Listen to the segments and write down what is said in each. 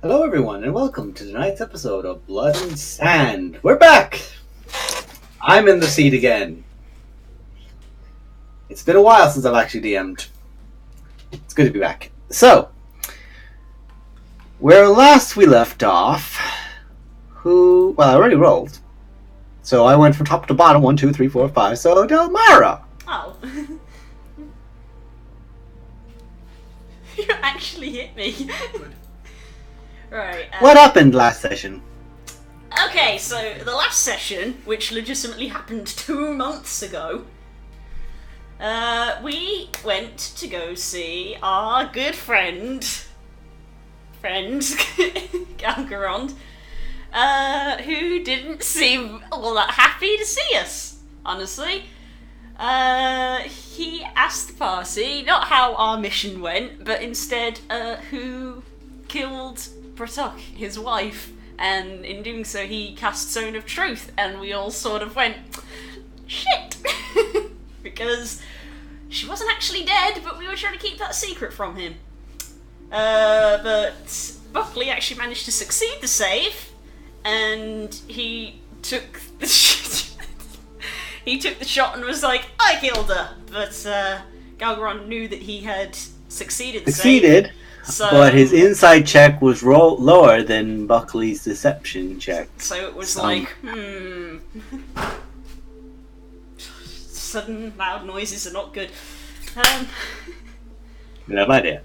Hello, everyone, and welcome to tonight's episode of Blood and Sand. We're back! I'm in the seat again. It's been a while since I've actually DM'd. It's good to be back. So, where last we left off, I already rolled. So I went from top to bottom, 1, 2, 3, 4, 5, so Delmara! Oh. You actually hit me. Good. Right. What happened last session? Okay, so the last session, which legitimately happened 2 months ago, we went to go see our good friend, Galgarond, who didn't seem all that happy to see us, honestly. He asked the party not how our mission went, but instead who killed Bratok, his wife, and in doing so he cast Zone of Truth, and we all sort of went, shit! Because she wasn't actually dead, but we were trying to keep that secret from him. But Buckley actually managed to succeed the save, and he took the he took the shot and was like, I killed her! But Galgaron knew that he had succeeded the save. But his inside check was lower than Buckley's deception check. So it was sudden loud noises are not good. No idea.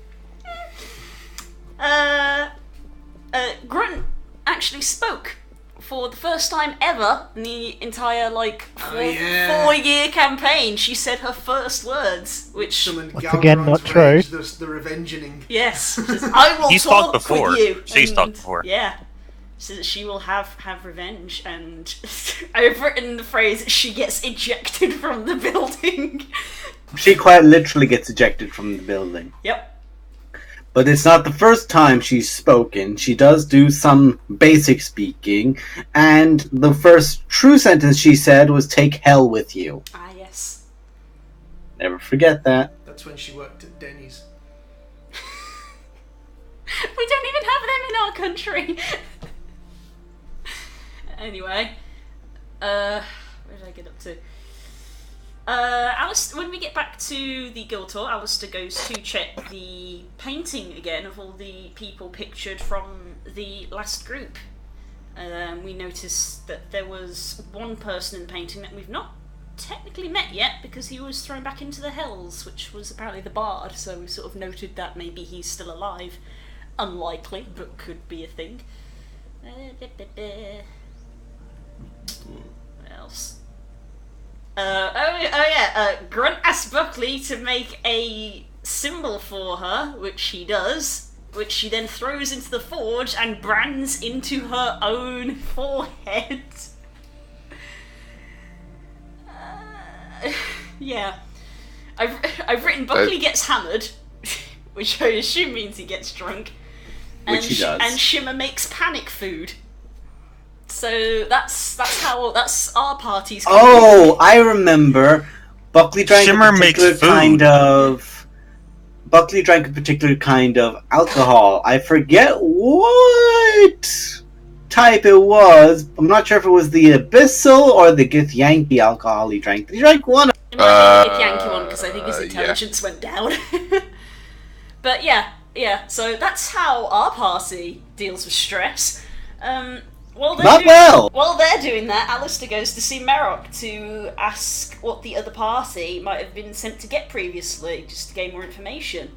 Grunt actually spoke for the first time ever in the entire, 4-year campaign. She said her first words, which... Summoned Once again, not true. The revengeing. Yes. She says, I will He talk spoke before. with you. She And, spoke before. Yeah. So that she will have revenge, and I've written the phrase, she gets ejected from the building. She quite literally gets ejected from the building. Yep. But it's not the first time she's spoken. She does do some basic speaking, and the first true sentence she said was, take hell with you. Ah, yes. Never forget that. That's when she worked at Denny's. We don't even have them in our country. Anyway, where did I get up to? When we get back to the guild tour, Alistair goes to check the painting again of all the people pictured from the last group. We noticed that there was one person in the painting that we've not technically met yet, because he was thrown back into the Hells, which was apparently the Bard, so we sort of noted that maybe he's still alive. Unlikely, but could be a thing. What else? Grunt asked Buckley to make a symbol for her, which he does, which she then throws into the forge and brands into her own forehead. Yeah. I've written Buckley gets hammered, which I assume means he gets drunk. Which he does. And Shimmer makes panic food. So that's our party's. Oh, I remember. Buckley drank Shimmer a particular makes food. Buckley drank a particular kind of alcohol. I forget what type it was. I'm not sure if it was the Abyssal or the Githyanki alcohol he drank. He drank one. It might be the Yankee one, because I think his intelligence went down. But yeah. So that's how our party deals with stress. While they're doing that, Alistair goes to see Merrick to ask what the other party might have been sent to get previously, just to gain more information.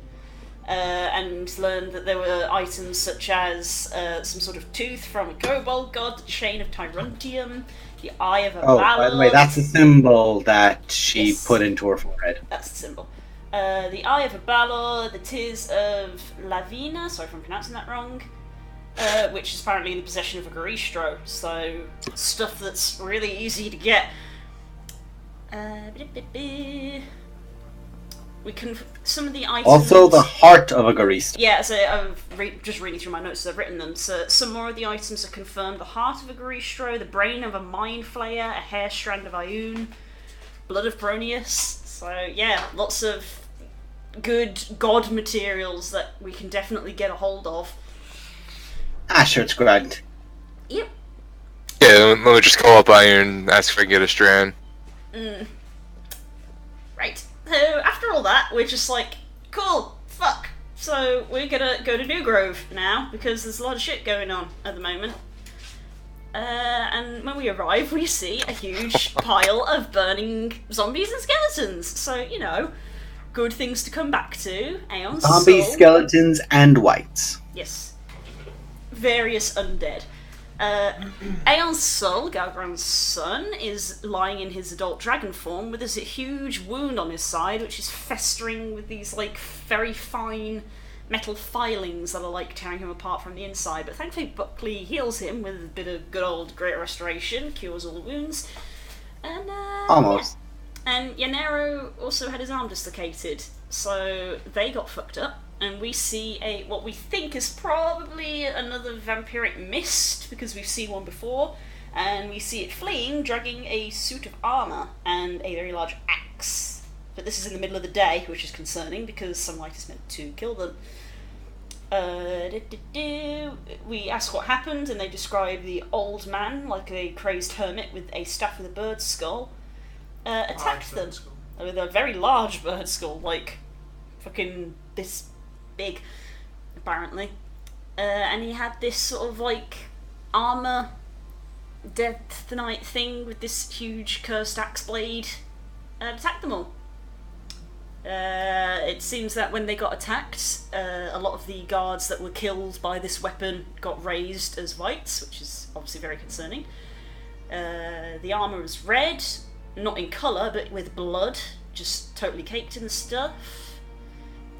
And learn that there were items such as some sort of tooth from a kobold god, the chain of Tyruntium, the eye of a Oh, ballad. by the way, that's a symbol that she Yes. put into her forehead. That's the symbol. The Eye of a Balor, the Tears of Lavina, sorry if I'm pronouncing that wrong, which is apparently in the possession of a Garistro, so stuff that's really easy to get. We can some of the items. Also, the heart of a Garista. Yeah, so I've just reading through my notes as I've written them. So some more of the items are confirmed: the heart of a Garistro, the brain of a Mind Flayer, a hair strand of Ioun, blood of Bronius. So yeah, lots of good god materials that we can definitely get a hold of. Ah, sure, it's grand. Yep. Yeah, let me just call up Iron and ask if I can get a strand. Right. So after all that, we're just like, cool, fuck. So we're gonna go to New Grove now because there's a lot of shit going on at the moment. And when we arrive, we see a huge pile of burning zombies and skeletons. So, you know, good things to come back to. Aeon's Zombies, soul. skeletons, and whites. Yes. Various undead. Aeon's soul, Galgran's son, is lying in his adult dragon form with this huge wound on his side, which is festering with these, like, very fine metal filings that are, like, tearing him apart from the inside. But thankfully Buckley heals him with a bit of good old Great Restoration, cures all the wounds. And, Almost. yeah. And Yanero also had his arm dislocated, so they got fucked up. And we see what we think is probably another vampiric mist, because we've seen one before, and we see it fleeing, dragging a suit of armour and a very large axe. But this is in the middle of the day, which is concerning, because sunlight is meant to kill them. We ask what happened, and they describe the old man, like a crazed hermit with a staff with a bird's skull, attacked them with a very large bird skull, like fucking this big, apparently. And he had this sort of like armour Death Knight thing with this huge cursed axe blade, and attacked them all. It seems that when they got attacked, a lot of the guards that were killed by this weapon got raised as whites, which is obviously very concerning. The armour is red, not in colour, but with blood, just totally caked in the stuff.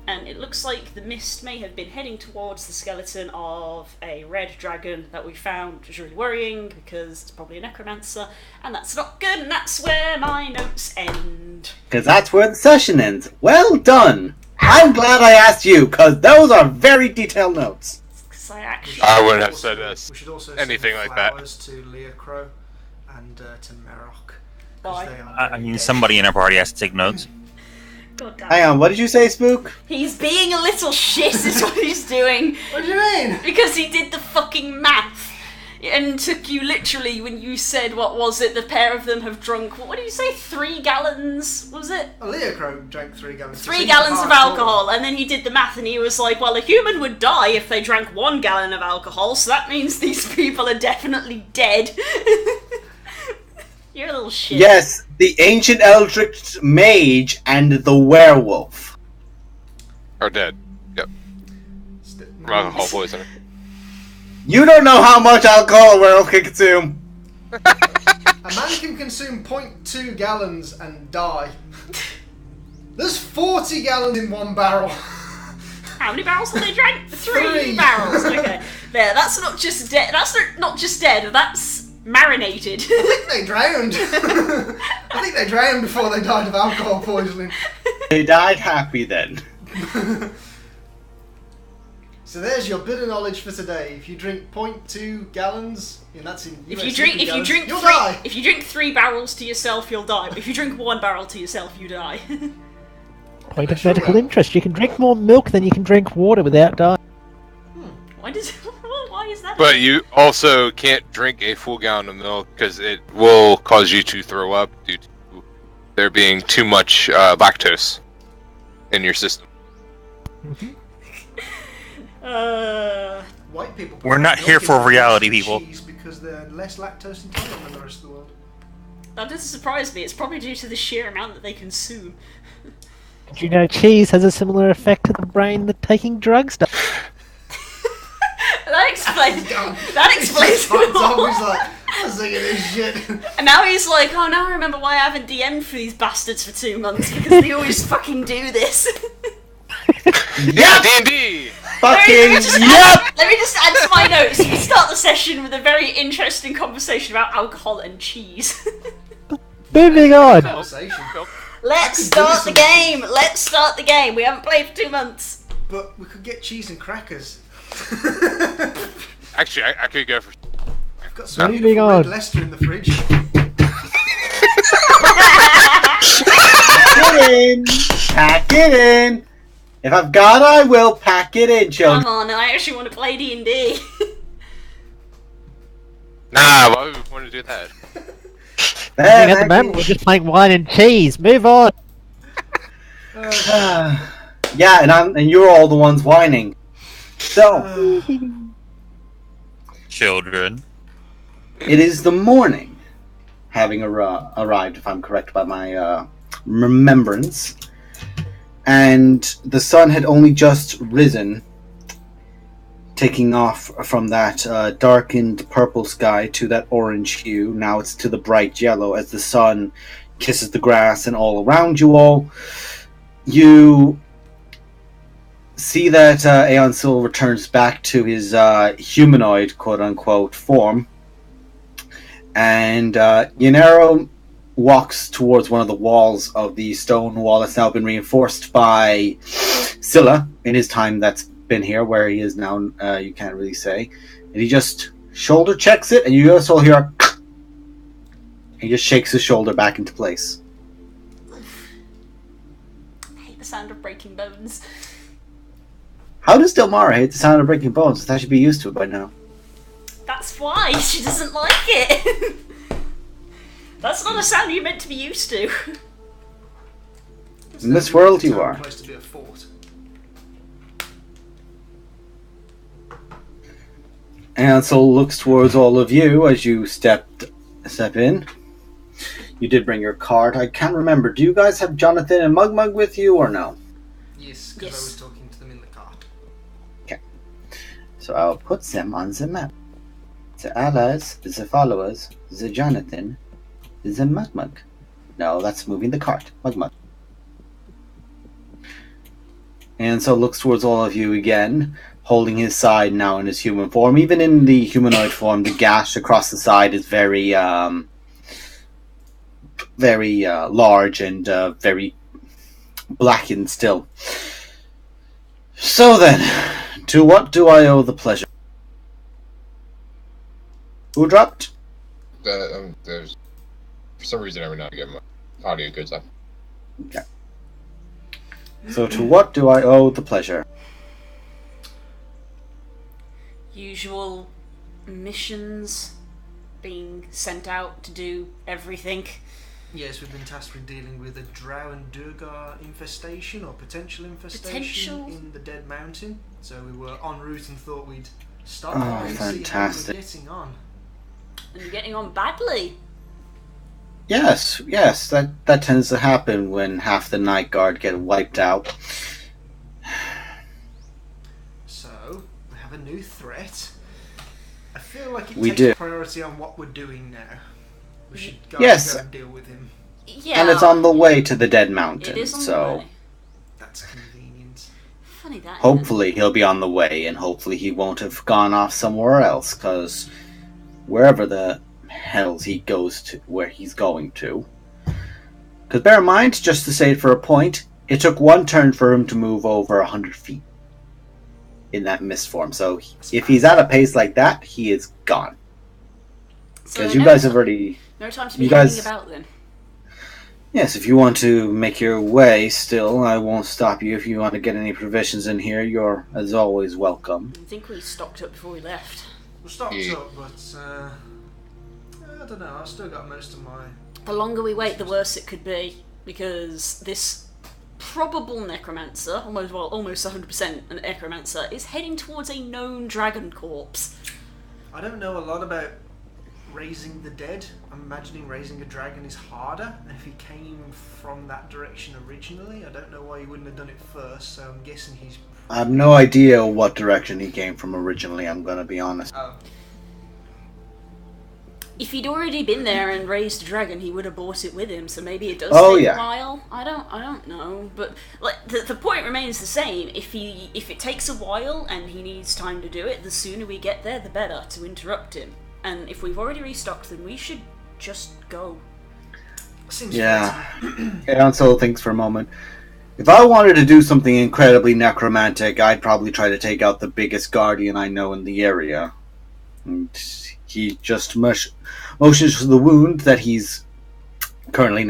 And it looks like the mist may have been heading towards the skeleton of a red dragon that we found, which is really worrying, because it's probably a necromancer, and that's not good, and that's where my notes end. Because that's where the session ends. Well done! I'm glad I asked you, because those are very detailed notes. I wouldn't have said We should also anything send like that. flowers to Leah Crow and to Merok. Bye. I mean, somebody in our party has to take notes. God damn. Hang on, what did you say, Spook? He's being a little shit is what he's doing. What do you mean? Because he did the fucking math. And took you literally when you said, what was it, the pair of them have drunk, what did you say, 3 gallons, was it? Leah Crow drank 3 gallons. 3 gallons of alcohol, and then he did the math and he was like, well, a human would die if they drank 1 gallon of alcohol, so that means these people are definitely dead. You're a little shit. Yes, the ancient eldritch mage and the werewolf. Are dead. Yep. Alcohol poisoning. You don't know how much alcohol a werewolf can consume. A man can consume 0.2 gallons and die. There's 40 gallons in one barrel. How many barrels have they drank? 3 3. barrels. Okay. There, that's not just dead. That's not just dead. That's marinated. I think they drowned. I think they drowned before they died of alcohol poisoning. They died happy then. So there's your bit of knowledge for today. If you drink 0.2 gallons, and that's in If US you drink, you'll die. if you drink 3 barrels to yourself, you'll die. But if you drink 1 barrel to yourself, you die. Point of medical interest. You can drink more milk than you can drink water without dying. Why is that? But you also can't drink a full gallon of milk because it will cause you to throw up due to there being too much lactose in your system. White people. We're not milk here in for reality, cheese people. Because they're less lactose intolerant than the rest of the world. That doesn't surprise me. It's probably due to the sheer amount that they consume. Did you know cheese has a similar effect to the brain that taking drugs does? That explains. That explains it He's all. always like, I'm sick of this shit. And now he's like, oh, now I remember why I haven't DM'd for these bastards for 2 months, because they always fucking do this. Yeah, D&D! Fucking Let yep! me just add to my notes. We start the session with a very interesting conversation about alcohol and cheese. Moving on. Conversation. Let's start the game! Let's start the game! We haven't played for 2 months. But we could get cheese and crackers. Actually, I could go for... I've got some Moving beautiful on. red Leicester in the fridge. Pack it in! If I've got, I will pack it in, children. Come on, I actually want to play D&D. Nah, why would we want to do that? At the moment, we're just playing wine and cheese. Move on. Yeah, and you're all the ones whining. So, Children. it is the morning, having arrived, if I'm correct by my remembrance, and the sun had only just risen, taking off from that darkened purple sky to that orange hue. Now it's to the bright yellow as the sun kisses the grass and all around you all. You see that Aeon Sil returns back to his humanoid, quote-unquote, form. And Yanero walks towards one of the walls of the stone wall that's now been reinforced by Scylla in his time that's been here. Where he is now, you can't really say. And he just shoulder checks it, and you just all hear he just shakes his shoulder back into place. I hate the sound of breaking bones. How does Delmara hate the sound of breaking bones? I should be used to it by now. That's why she doesn't like it. That's not a sound you're meant to be used to. In this world, you are. Place to be a fort. And so looks towards all of you as you step in. You did bring your card. I can't remember. Do you guys have Jonathan and Mugmug with you or no? Yes, because I was talking to them in the car. Okay. So I'll put them on the map. The allies, the followers, the Jonathan, the Mugmug. No, that's moving the cart. Mugmug. And so looks towards all of you again, holding his side now in his human form. Even in the humanoid form, the gash across the side is very large and very blackened still. So then, to what do I owe the pleasure? Who dropped? There's, for some reason, every now and again, my audio goes up. Okay. So to what do I owe the pleasure? Usual missions, being sent out to do everything. Yes, we've been tasked with dealing with a Drow and Durgar infestation, or potential infestation, in the Dead Mountain. So we were en route and thought we'd stop by and fantastic. see how we were getting on. And you're getting on badly. Yes, that tends to happen when half the Night Guard get wiped out. So, we have a new threat. I feel like it We takes do. priority on what we're doing now. We should go, Yes. go and deal with him. Yeah. And it's on the way to the Dead Mountain, It is on the so way. That's convenient. Funny that. isn't it? hopefully he'll be on the way, and hopefully he won't have gone off somewhere else, because wherever the hell he goes to, where he's going to. Because bear in mind, just to say it for a point, it took one turn for him to move over 100 feet in that mist form. So if he's at a pace like that, he is gone. So Because you guys have already... no time to be you guys- hanging about then. Yes, if you want to make your way still, I won't stop you. If you want to get any provisions in here, you're, as always, welcome. I think we stocked up before we left. We're stocked Yeah. up, but I don't know. I've still got most of my. The longer we wait, the worse it could be, because this probable necromancer, almost 100% a necromancer, is heading towards a known dragon corpse. I don't know a lot about raising the dead. I'm imagining raising a dragon is harder, and if he came from that direction originally, I don't know why he wouldn't have done it first. So I'm guessing he's. I have no idea what direction he came from originally, I'm going to be honest. Oh. If he'd already been there and raised a dragon, he would have brought it with him. So maybe it does take a while. I don't know. But like the point remains the same. If it takes a while and he needs time to do it, the sooner we get there, the better to interrupt him. And if we've already restocked, then we should just go. Seems Yeah. Ansel thinks for a moment. If I wanted to do something incredibly necromantic, I'd probably try to take out the biggest guardian I know in the area. And he just motions to the wound that he's currently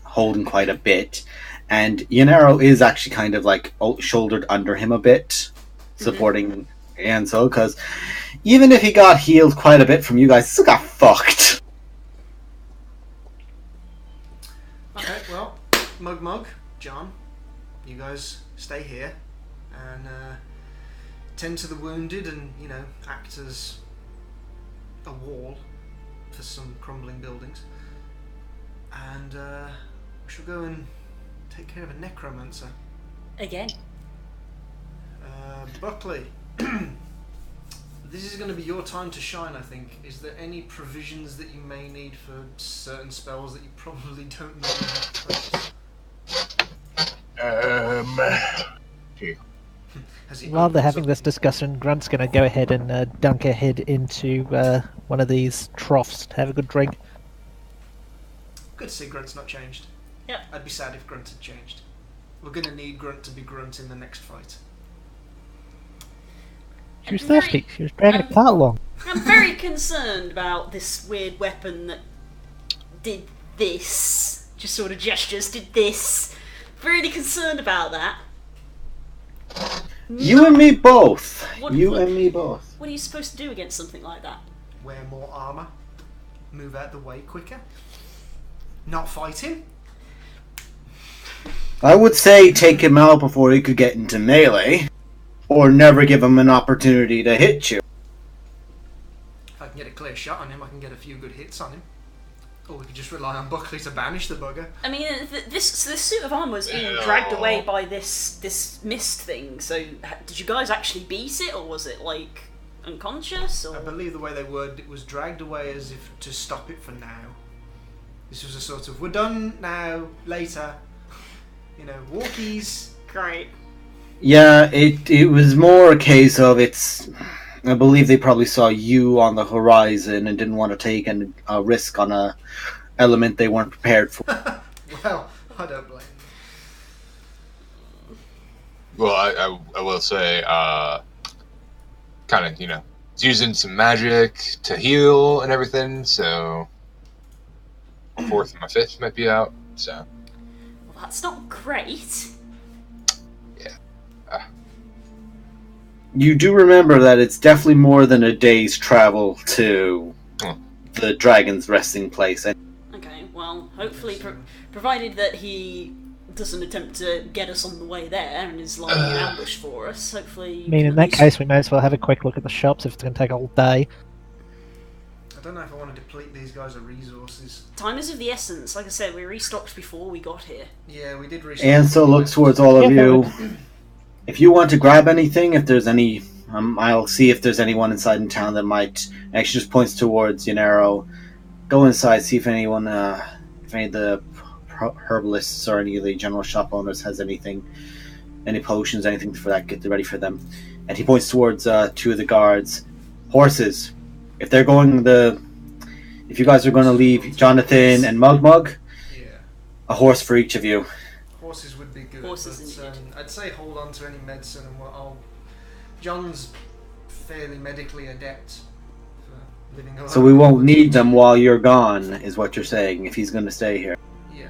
holding quite a bit. And Yanero is actually kind of like shouldered under him a bit, supporting And so, because even if he got healed quite a bit from you guys, he still got fucked. Okay, well, Mug, John, you guys stay here and tend to the wounded and, act as a wall for some crumbling buildings. And we shall go and take care of a necromancer. Again. Buckley, this is going to be your time to shine, I think. Is there any provisions that you may need for certain spells that you probably don't know how to place? While they're having this discussion, Grunt's going to go ahead and dunk her head into one of these troughs to have a good drink. Good to see Grunt's not changed. Yep. I'd be sad if Grunt had changed. We're going to need Grunt to be Grunt in the next fight. She was thirsty. She was dragging a cart along. I'm very concerned about this weird weapon that did this. Just sort of gestures, did this. Really concerned about that. You and me both. What and me both. What are you supposed to do against something like that? Wear more armour. Move out the way quicker. Not fight him. I would say take him out before he could get into melee. Or never give him an opportunity to hit you. If I can get a clear shot on him, I can get a few good hits on him. Or we could just rely on Buckley to banish the bugger. I mean, this suit of armour was being dragged away by this mist thing. So, did you guys actually beat it, or was it like unconscious? Or? I believe the way they worded it was dragged away as if to stop it for now. This was a sort of, we're done now, later. Walkies. Great. Yeah, it was more a case of I believe they probably saw you on the horizon and didn't want to take a risk on a element they weren't prepared for. Well, I don't blame them. Well, I will say, kind of, it's using some magic to heal and everything, so my fourth and my fifth might be out, so. Well, that's not great. You do remember that it's definitely more than a day's travel to the dragon's resting place. Okay, well, hopefully, provided that he doesn't attempt to get us on the way there and is lying in ambush for us, hopefully... I mean, in that case, we may as well have a quick look at the shops if it's going to take a whole day. I don't know if I want to deplete these guys of resources. Time is of the essence. Like I said, we restocked before we got here. Yeah, we did restock. And so looks towards all of you. If you want to grab anything, if there's any, I'll see if there's anyone inside in town that might. Actually, just points towards Yanero. Go inside, see if anyone, if any of the herbalists or any of the general shop owners has anything, any potions, anything for that. Get ready for them. And he points towards two of the guards. Horses. If they're going if you guys are going to leave Jonathan and Mug, yeah, a horse for each of you. Horses would be good. Horses but, I'd say hold on to any medicine and John's fairly medically adept for living alone. So we won't need them while you're gone, is what you're saying, if he's going to stay here. Yeah.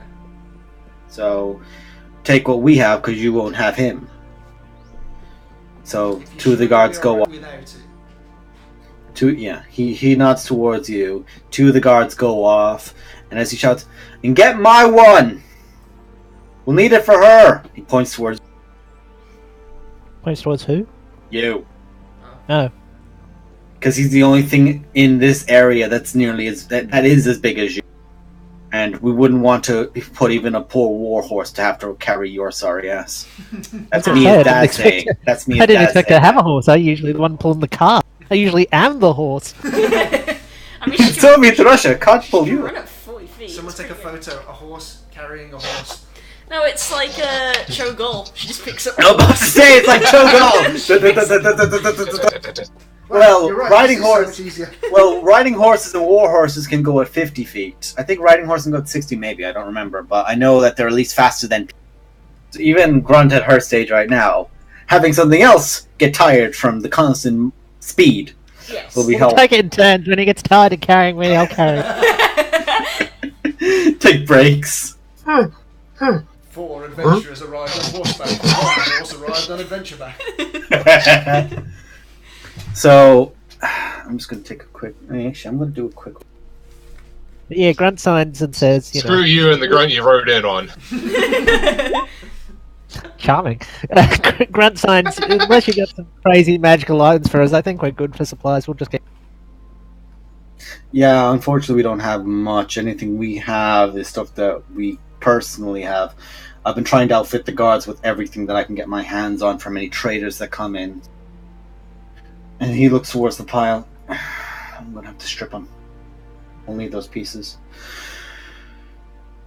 So take what we have, because you won't have him. So two of the guards go off. He nods towards you. Two of the guards go off, and as he shouts, "And get my one! We'll need it for her!" He points towards who? you. Oh. Because he's the only thing in this area that's nearly that is as big as you. And we wouldn't want to put even a poor warhorse to have to carry your sorry ass. That's me and Dad saying. That's me and Dad saying. I didn't expect to have a horse. I'm usually the one pulling the cart. I usually am the horse. I mean, Soviet Russia can't pull you. Run at 40 feet. Someone take a photo. A horse carrying a horse. No, it's like Chogol. She just picks up. I was about to say it's like Chogol. Well, right, riding horses riding horses and war horses can go at 50 feet. I think riding horses can go at 60, maybe. I don't remember, but I know that they're at least faster than. So even Grunt at her stage right now, having something else get tired from the constant speed. Yes. Will be We'll helpful. take it in turns. When he gets tired of carrying me, I'll carry it. Take breaks. 4 adventurers arrived on horseback. 1 horse arrived on adventure back. So, I'm just going to take a quick... Actually, I'm going to do a quick... Yeah, Grunt signs and says, Screw you and the grunt you rode in on. Charming. Grunt signs, unless you got some crazy magical items for us, I think we're good for supplies. We'll just get... Yeah, unfortunately we don't have much. Anything we have is stuff that we personally have. I've been trying to outfit the guards with everything that I can get my hands on from any traders that come in. And he looks towards the pile. I'm going to have to strip him. Only those pieces.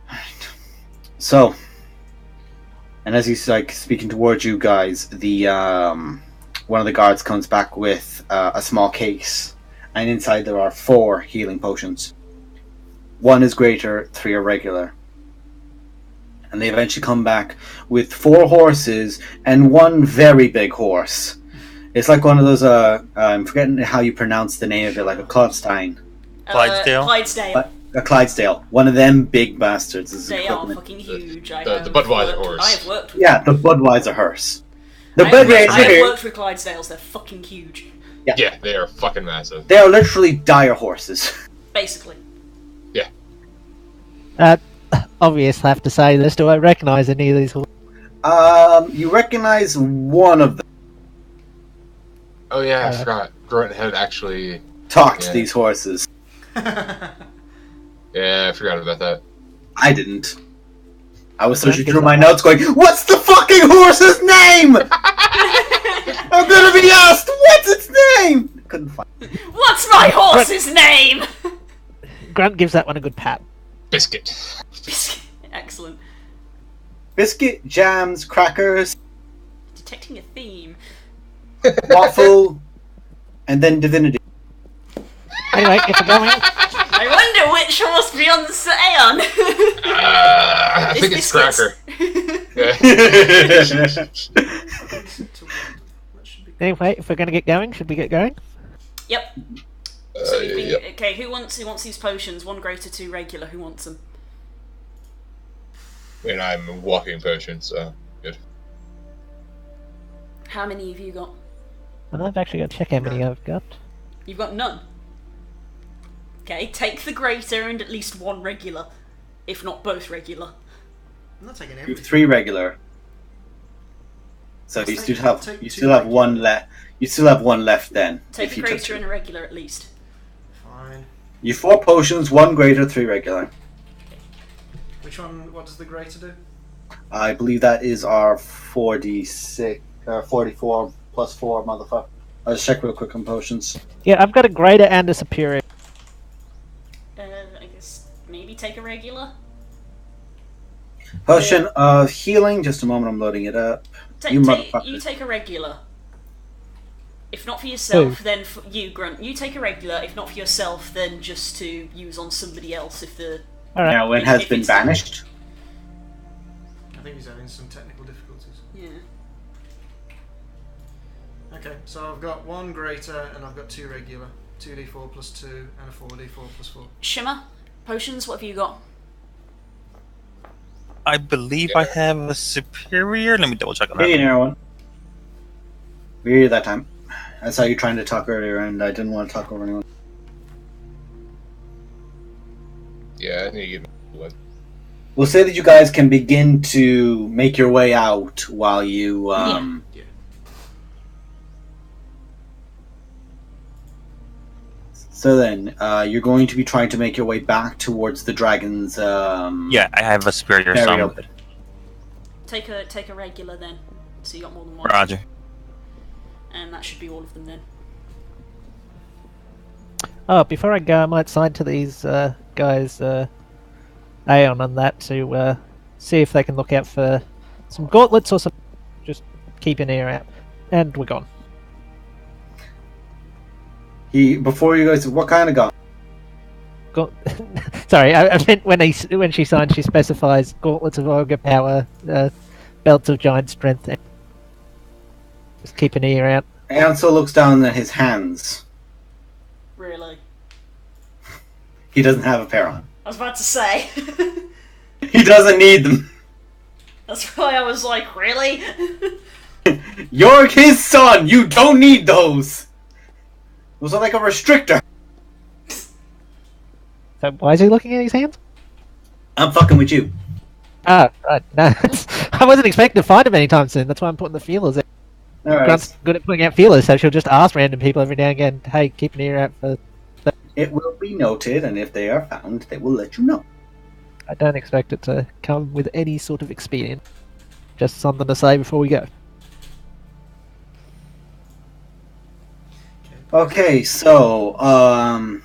Right. So, and as he's like speaking towards you guys, the one of the guards comes back with a small case, and inside there are 4 healing potions. 1 is greater, 3 are regular. And they eventually come back with 4 horses and 1 very big horse. It's like one of those, I'm forgetting how you pronounce the name of it, like a Clodstein. Clydesdale? Clydesdale. A Clydesdale. One of them big bastards. Is They are equipment. fucking huge. The Budweiser horse. I have worked with Yeah, the Budweiser hearse. The I have Budweiser. worked with Clydesdales. They're fucking huge. Yeah, they are fucking massive. They are literally dire horses. Basically. Obvious, I have to say this. Do I recognise any of these horses? You recognize one of them. Oh yeah, I forgot. Grunt had actually... Talk to Yeah. these horses. Yeah, I forgot about that. I didn't. I was searching through my notes going, what's the fucking horse's name? I'm gonna be asked, what's its name? Couldn't find it. What's my horse's name? Grunt gives that one a good pat. Biscuit. Excellent. Biscuit, jams, crackers, Detecting a theme. waffle, and then divinity. Anyway, if we're going... I wonder which horse Beyond's Aeon. I think it's Biscuits. Cracker. Yeah. Anyway, if we're going to get going, should we get going? Yep. So we've been, Yep. okay, who wants these potions? 1 greater, 2 regular. Who wants them? And I'm a walking potion, so good. How many have you got? And I've actually got to check how many I've got. You've got none. Okay, take the greater and at least 1 regular, if not both regular. I'm not taking You everything. have 3 regular. So Let's you take- still have take you 2 still have regular. 1 left. You still have 1 left then. Take if a you took greater 2. and a regular at least. Fine. You 4 potions, 1 greater, 3 regular. Which one? What does the greater do? I believe that is our 4d6 or 44 plus 4 motherfucker. I'll just check real quick on potions. Yeah, I've got a greater and a superior. I guess maybe take a regular. Potion of healing. Just a moment, I'm loading it up. You motherfucker. You take a regular. If not for yourself, then for you, Grunt. You take a regular. If not for yourself, then just to use on somebody else if the... Alright. Now it has If been it's- banished. I think he's having some technical difficulties. Yeah. Okay, so I've got 1 greater and I've got 2 regular. 2d4 plus 2 and a 4d4 plus 4. Shimmer, potions, what have you got? I believe I have a superior. Let me double check on Hey, that. narrow one. We hear you that time. I saw you trying to talk earlier, and I didn't want to talk over anyone. Yeah, I need to give me one. We'll say that you guys can begin to make your way out while you. Yeah. So then, you're going to be trying to make your way back towards the dragon's. Yeah, I have a superior. burial So pit. Take a regular then. So you got more than 1. Roger. And that should be all of them then. Oh, before I go, I might sign to these guys, Aeon on that to see if they can look out for some gauntlets or some. Just keep an ear out. And we're gone. Before you guys, what kind of gun? Sorry, I meant when she signs, she specifies gauntlets of ogre power, belts of giant strength. Just keep an ear out. Ansel looks down at his hands. Really? He doesn't have a pair on. I was about to say. He doesn't need them. That's why I was like, really? You're his son. You don't need those. was like a restrictor. So why is he looking at his hands? I'm fucking with you. Ah, right. No, I wasn't expecting to find him anytime soon. That's why I'm putting the feelers out. Alright. Grunt's good at putting out feelers, so she'll just ask random people every now and again, hey, keep an ear out for... It will be noted, and if they are found, they will let you know. I don't expect it to come with any sort of expedient. Just something to say before we go. Okay, so,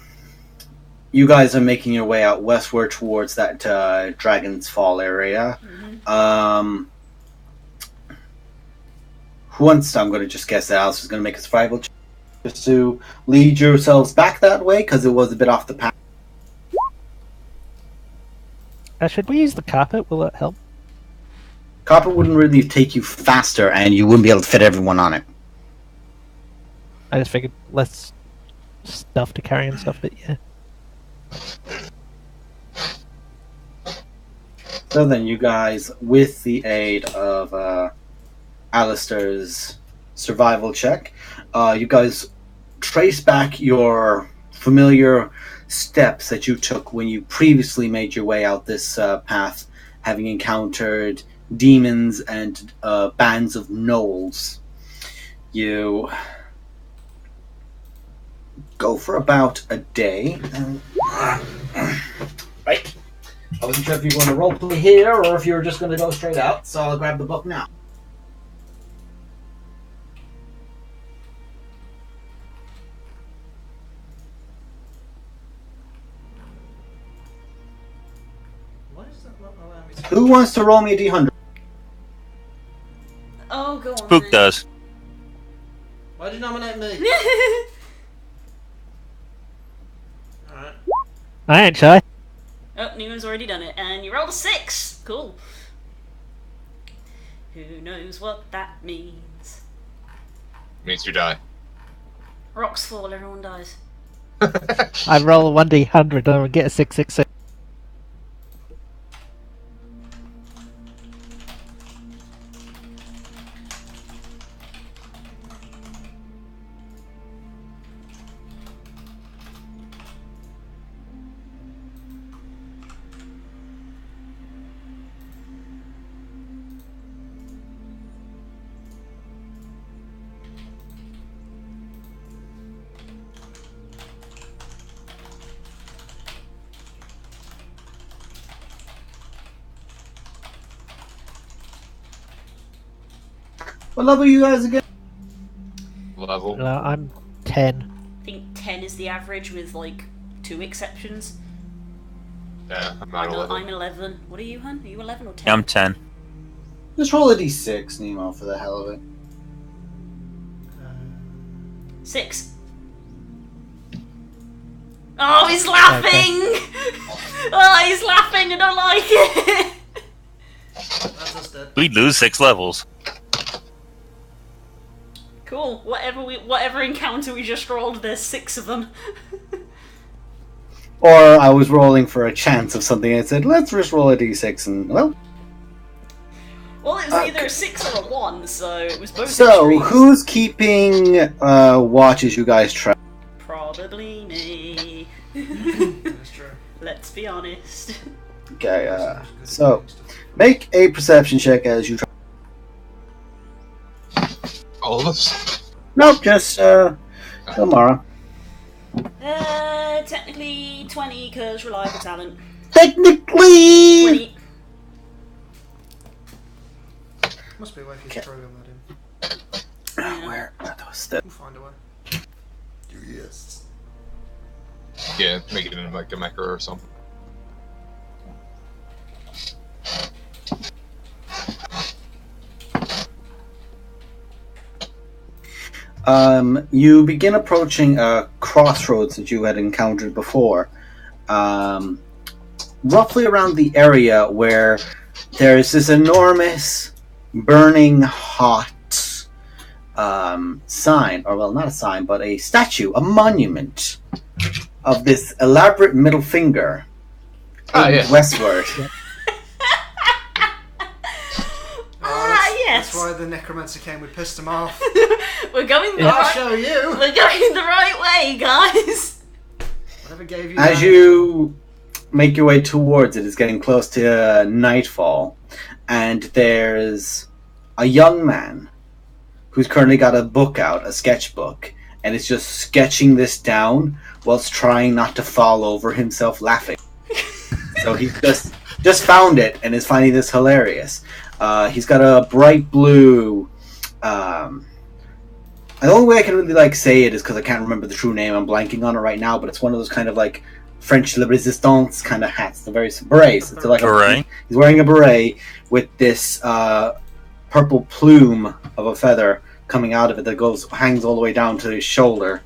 you guys are making your way out westward towards that Dragon's Fall area. Mm-hmm. Who wants to, I'm going to just guess that Alice is going to make a survival check just to lead yourselves back that way, because it was a bit off the path. Should we use the carpet? Will it help? Carpet wouldn't really take you faster, and you wouldn't be able to fit everyone on it. I just figured less stuff to carry and stuff, but yeah. So then you guys, with the aid of Alistair's survival check, you guys trace back your familiar steps that you took when you previously made your way out this path, having encountered demons and bands of gnolls. You go for about a day. Right. I wasn't sure if you were going to roleplay here or if you were just going to go straight out, so I'll grab the book now. Why is that not allowing me to... Who wants to roll me a d100? Oh, go on. Spook then. does. Why'd you nominate me? Alright. I ain't shy. Oh, Nemo's already done it, and you rolled a 6. Cool. Who knows what that means? Means you die. Rocks fall, everyone dies. I roll a 1d100 and I get a 666. What level are you guys again? Level. I'm 10. I think 10 is the average with, like, 2 exceptions. Yeah, I'm not 11. I'm 11. What are you, hun? Are you 11 or 10? Yeah, I'm 10. Just roll a d6, Nemo, for the hell of it. 6. Oh, he's laughing! Oh, he's laughing, I don't like it! That's us dead. We lose 6 levels. Cool. Whatever encounter we just rolled, there's 6 of them. Or I was rolling for a chance of something and I said, let's just roll a d6 and, well... Well, it was either a 6 or a 1, so it was both So, extremes. who's keeping watch as you guys travel? Probably me. That's true. Let's be honest. Okay, so, make a perception check as you travel. All of us? Nope, just, Tomorrow. Technically 20, because reliable talent. Technically! 20. Must be a way for you to program that in. Where are those? The... We'll find a way. Yes. Yeah, make it in like a mecha or something. You begin approaching a crossroads that you had encountered before. Roughly around the area where there's this enormous, burning hot sign, or well, not a sign, but a statue, a monument of this elaborate middle finger westward. Yes. That's why the necromancer came. We pissed him off. We're going the I'll right. show you. We're going the right way, guys. Whatever gave you. As that. you make your way towards it, it's getting close to nightfall, and there's a young man who's currently got a book out, a sketchbook, and is just sketching this down whilst trying not to fall over himself laughing. So he's just found it and is finding this hilarious. He's got a bright blue. The only way I can really say it is because I can't remember the true name. I'm blanking on it right now, but it's one of those kind of French La Resistance kind of hats. The very berets. It's like Beret? He's wearing a beret with this purple plume of a feather coming out of it that hangs all the way down to his shoulder.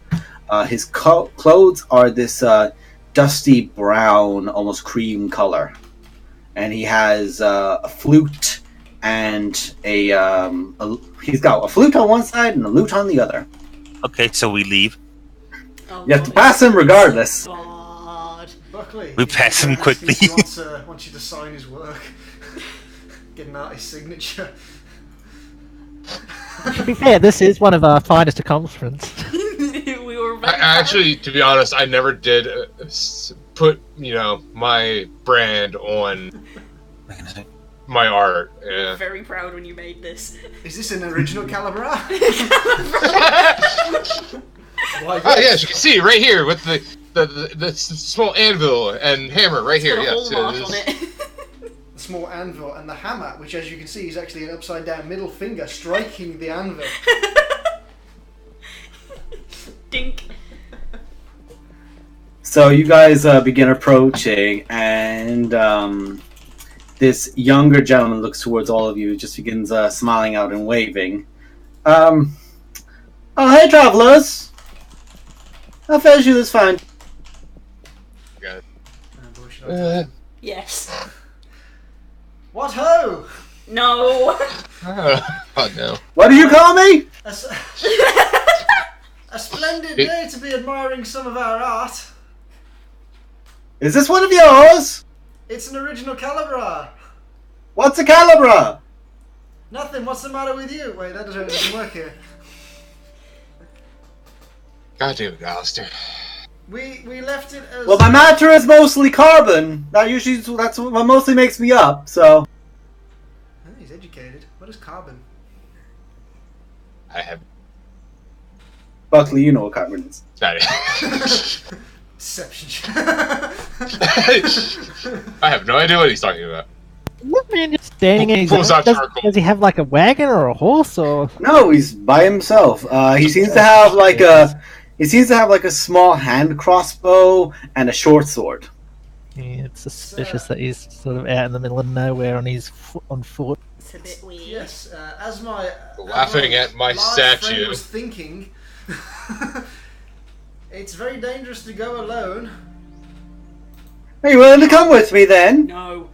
His clothes are this dusty brown, almost cream color, and he has a flute and he's got a flute on one side and a lute on the other. Okay, so we leave. Oh, You have to pass him regardless. God. Buckley. We pass him quickly. He wants you to sign his work. Get an artist's signature. To be fair, this is one of our finest accomplishments. We were very Actually, to be honest, I never did put my brand on my art. Yeah. very proud when you made this. Is this an original Calibra? Why, Oh yes, you can see right here with the small anvil and hammer right here. It's Yes, got a hallmark it on is. it. The small anvil and the hammer, which as you can see is actually an upside down middle finger striking the anvil. Dink. So you guys begin approaching, and this younger gentleman looks towards all of you, just begins smiling out and waving. Oh, hey, travelers! How fares you this fine? Got it. Yes. What ho! No. Oh no. What do you call me? A splendid day to be admiring some of our art. Is this one of yours? It's an original Calibra. What's a Calibra? Nothing. What's the matter with you? Wait, that doesn't work here. God damn it, Alistair. We left it as. Well, my matter is mostly carbon. That's what mostly makes me up. So Oh, he's educated. What is carbon? I have Buckley, you know what carbon is. not Deception. I have no idea what he's talking about. What man just standing in his Pulls out charcoal. does he have a wagon or a horse or? No, he's by himself. He seems to have a small hand crossbow and a short sword. Yeah, it's suspicious that he's sort of out in the middle of nowhere on foot. It's a bit weird. Yes, as my Laughing at my large statue. friend was thinking, it's very dangerous to go alone. Are you willing to come with me then? No.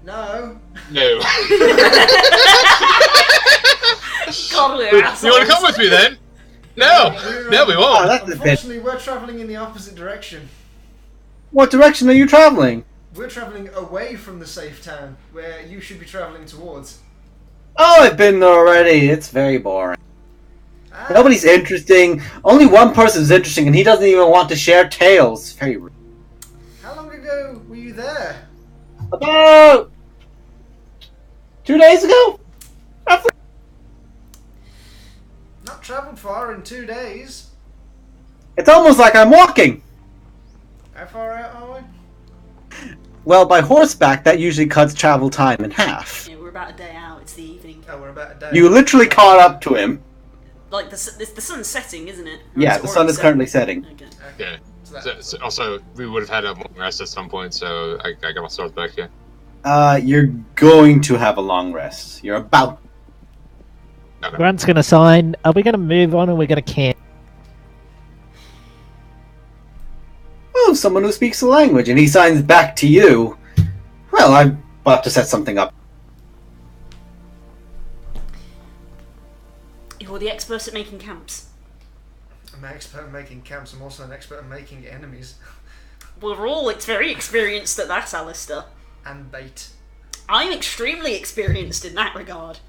No. No. God, we're You assholes. want to come with me then? No. No, we Oh, won't. that's a bit. Unfortunately, we're travelling in the opposite direction. What direction are you traveling? We're travelling away from the safe town, where you should be travelling towards. Oh, I've been there already. It's very boring. Ah, Nobody's interesting. Only one person's interesting, and he doesn't even want to share tales. Very rude. How long ago were you there? About 2 days ago? Roughly. Not travelled far in 2 days. It's almost like I'm walking. How far out are we? Well, by horseback, that usually cuts travel time in half. Yeah, we're about a day out. It's the evening. Oh, we're about a day. You literally caught up to him. Like the sun's setting, isn't it? Or Yeah, is it the already sun is set? currently setting. Okay. Yeah. So that- So also, we would have had a long rest at some point, so I got my sword back here. You're going to have a long rest. You're about. Grant's gonna sign. Are we gonna move on or are we gonna camp? Oh, someone who speaks the language, and he signs back to you. Well, I'm about to set something up. You're the expert at making camps. I'm an expert at making camps. I'm also an expert at making enemies We're all very experienced at that, Alistair. and bait. I'm extremely experienced in that regard.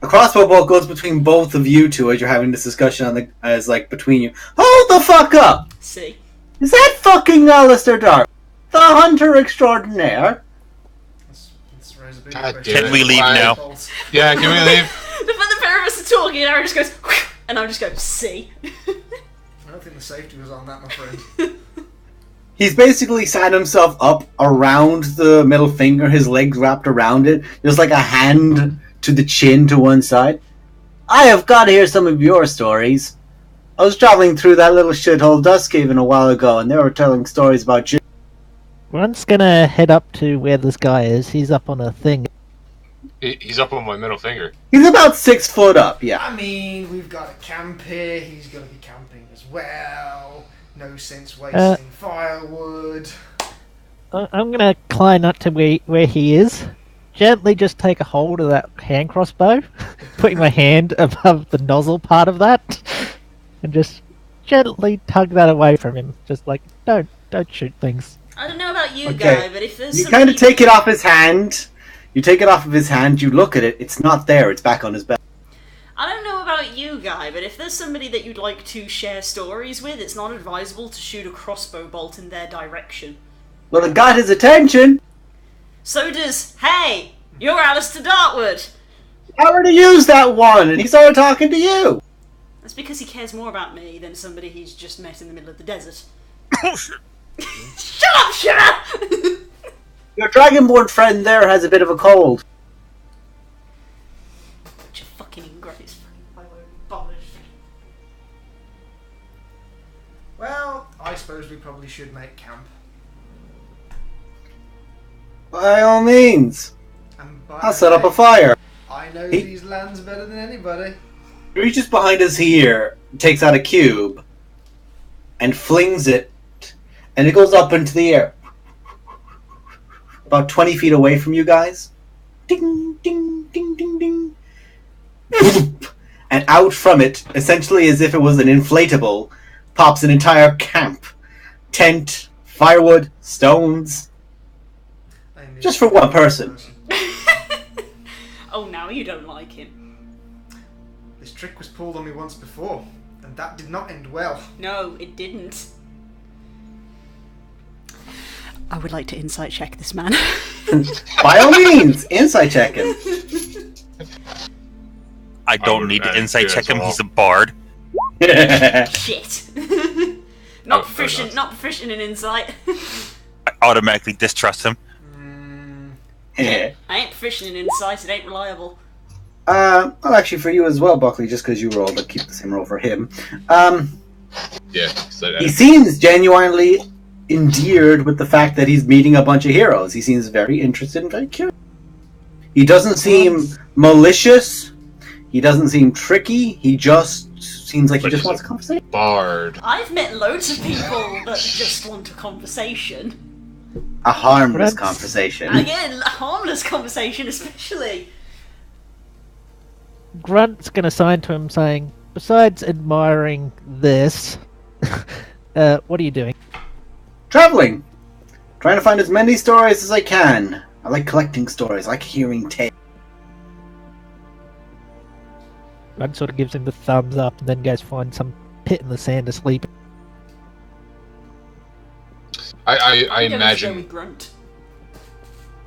A crossbow bolt goes between both of you two as you're having this discussion between you. Hold the fuck up! See? Is that fucking Alistair Dark? The hunter extraordinaire? Let's raise a big God question. damn Can we leave now? Yeah, can we leave? The pair of us are talking and Aaron just goes, and I just go, see? I don't think the safety was on that, my friend. He's basically sat himself up around the middle finger, his legs wrapped around it, just like a hand to the chin to one side. I have got to hear some of your stories. I was traveling through that little shithole Duskhaven a while ago, and they were telling stories about you. Grunt's gonna head up to where this guy is. He's up on a thing. He's up on my middle finger. He's about 6 foot up, yeah. I mean, we've got a camp here. He's going to be camping as well. No sense wasting firewood. I'm gonna climb up to where he is. Gently just take a hold of that hand crossbow, putting my hand above the nozzle part of that, and just gently tug that away from him. Just like, don't shoot things. I don't know about you, Okay. Guy, but if there's You somebody... kind of take it off his hand. You take it off of his hand, you look at it, it's not there, it's back on his belt. I don't know about you, Guy, but if there's somebody that you'd like to share stories with, it's not advisable to shoot a crossbow bolt in their direction. Well, it got his attention. So does, hey, you're Alistair Dartwood! I already used that one, and he started talking to you. That's because he cares more about me than somebody he's just met in the middle of the desert. Oh, shit. Shut up, Shimmer! Your dragonborn friend there has a bit of a cold. Bunch of fucking ingrates. I won't be bothered. Well, I suppose we probably should make camp. By all means. And by I'll the set up a way, fire. I know He- these lands better than anybody. He reaches behind his ear, takes out a cube, and flings it, and it goes up into the air. About 20 feet away from you guys. Ding, ding, ding, ding, ding. Boop. And out from it, essentially as if it was an inflatable, pops an entire camp. Tent, firewood, stones. I mean, Just for one person. Oh, now you don't like him. This trick was pulled on me once before, and that did not end well. No, it didn't. I would like to insight check this man. By all means, insight check him. I don't would need to add insight two check as him. well. He's a bard. Shit. Not Oh, proficient, fair not proficient in insight. I automatically distrust him. I ain't proficient in insight, it ain't reliable. Well, actually, for you as well, Buckley, just because you rolled, but keep the same roll for him. Yeah, so He seems genuinely endeared with the fact that he's meeting a bunch of heroes. He seems very interested and very curious. He doesn't seem malicious. He doesn't seem tricky. He just seems like he just wants a conversation. bard. I've met loads of people that just want a conversation. A harmless That's- conversation. Again, a harmless conversation especially. Grunt's gonna sign to him saying, besides admiring this, what are you doing? Traveling. Trying to find as many stories as I can. I like collecting stories. I like hearing tales. Grunt sort of gives him the thumbs up and then goes find some pit in the sand to sleep. I I'm gonna go imagine. with Grunt.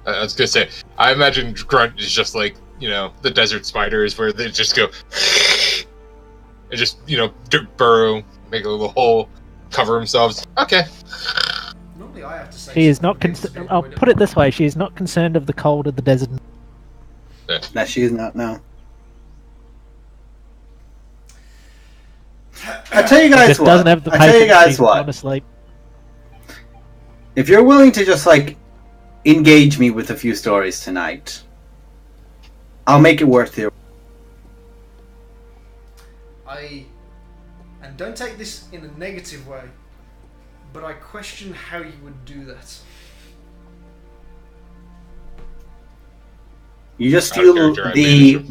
I was gonna say. I imagine Grunt is just like the desert spiders, where they just go and just burrow, make a little hole, cover themselves. Okay. Normally I have to say She is something not against concerned. the I'll avoid put it this way: she is not concerned of the cold of the desert. No, she is not, no. I tell you guys Just what. doesn't have the I tell you patience. guys She's what. gone to sleep. If you're willing to just engage me with a few stories tonight, I'll make it worth your. And don't take this in a negative way, but I question how you would do that. You just Out of feel character, I the.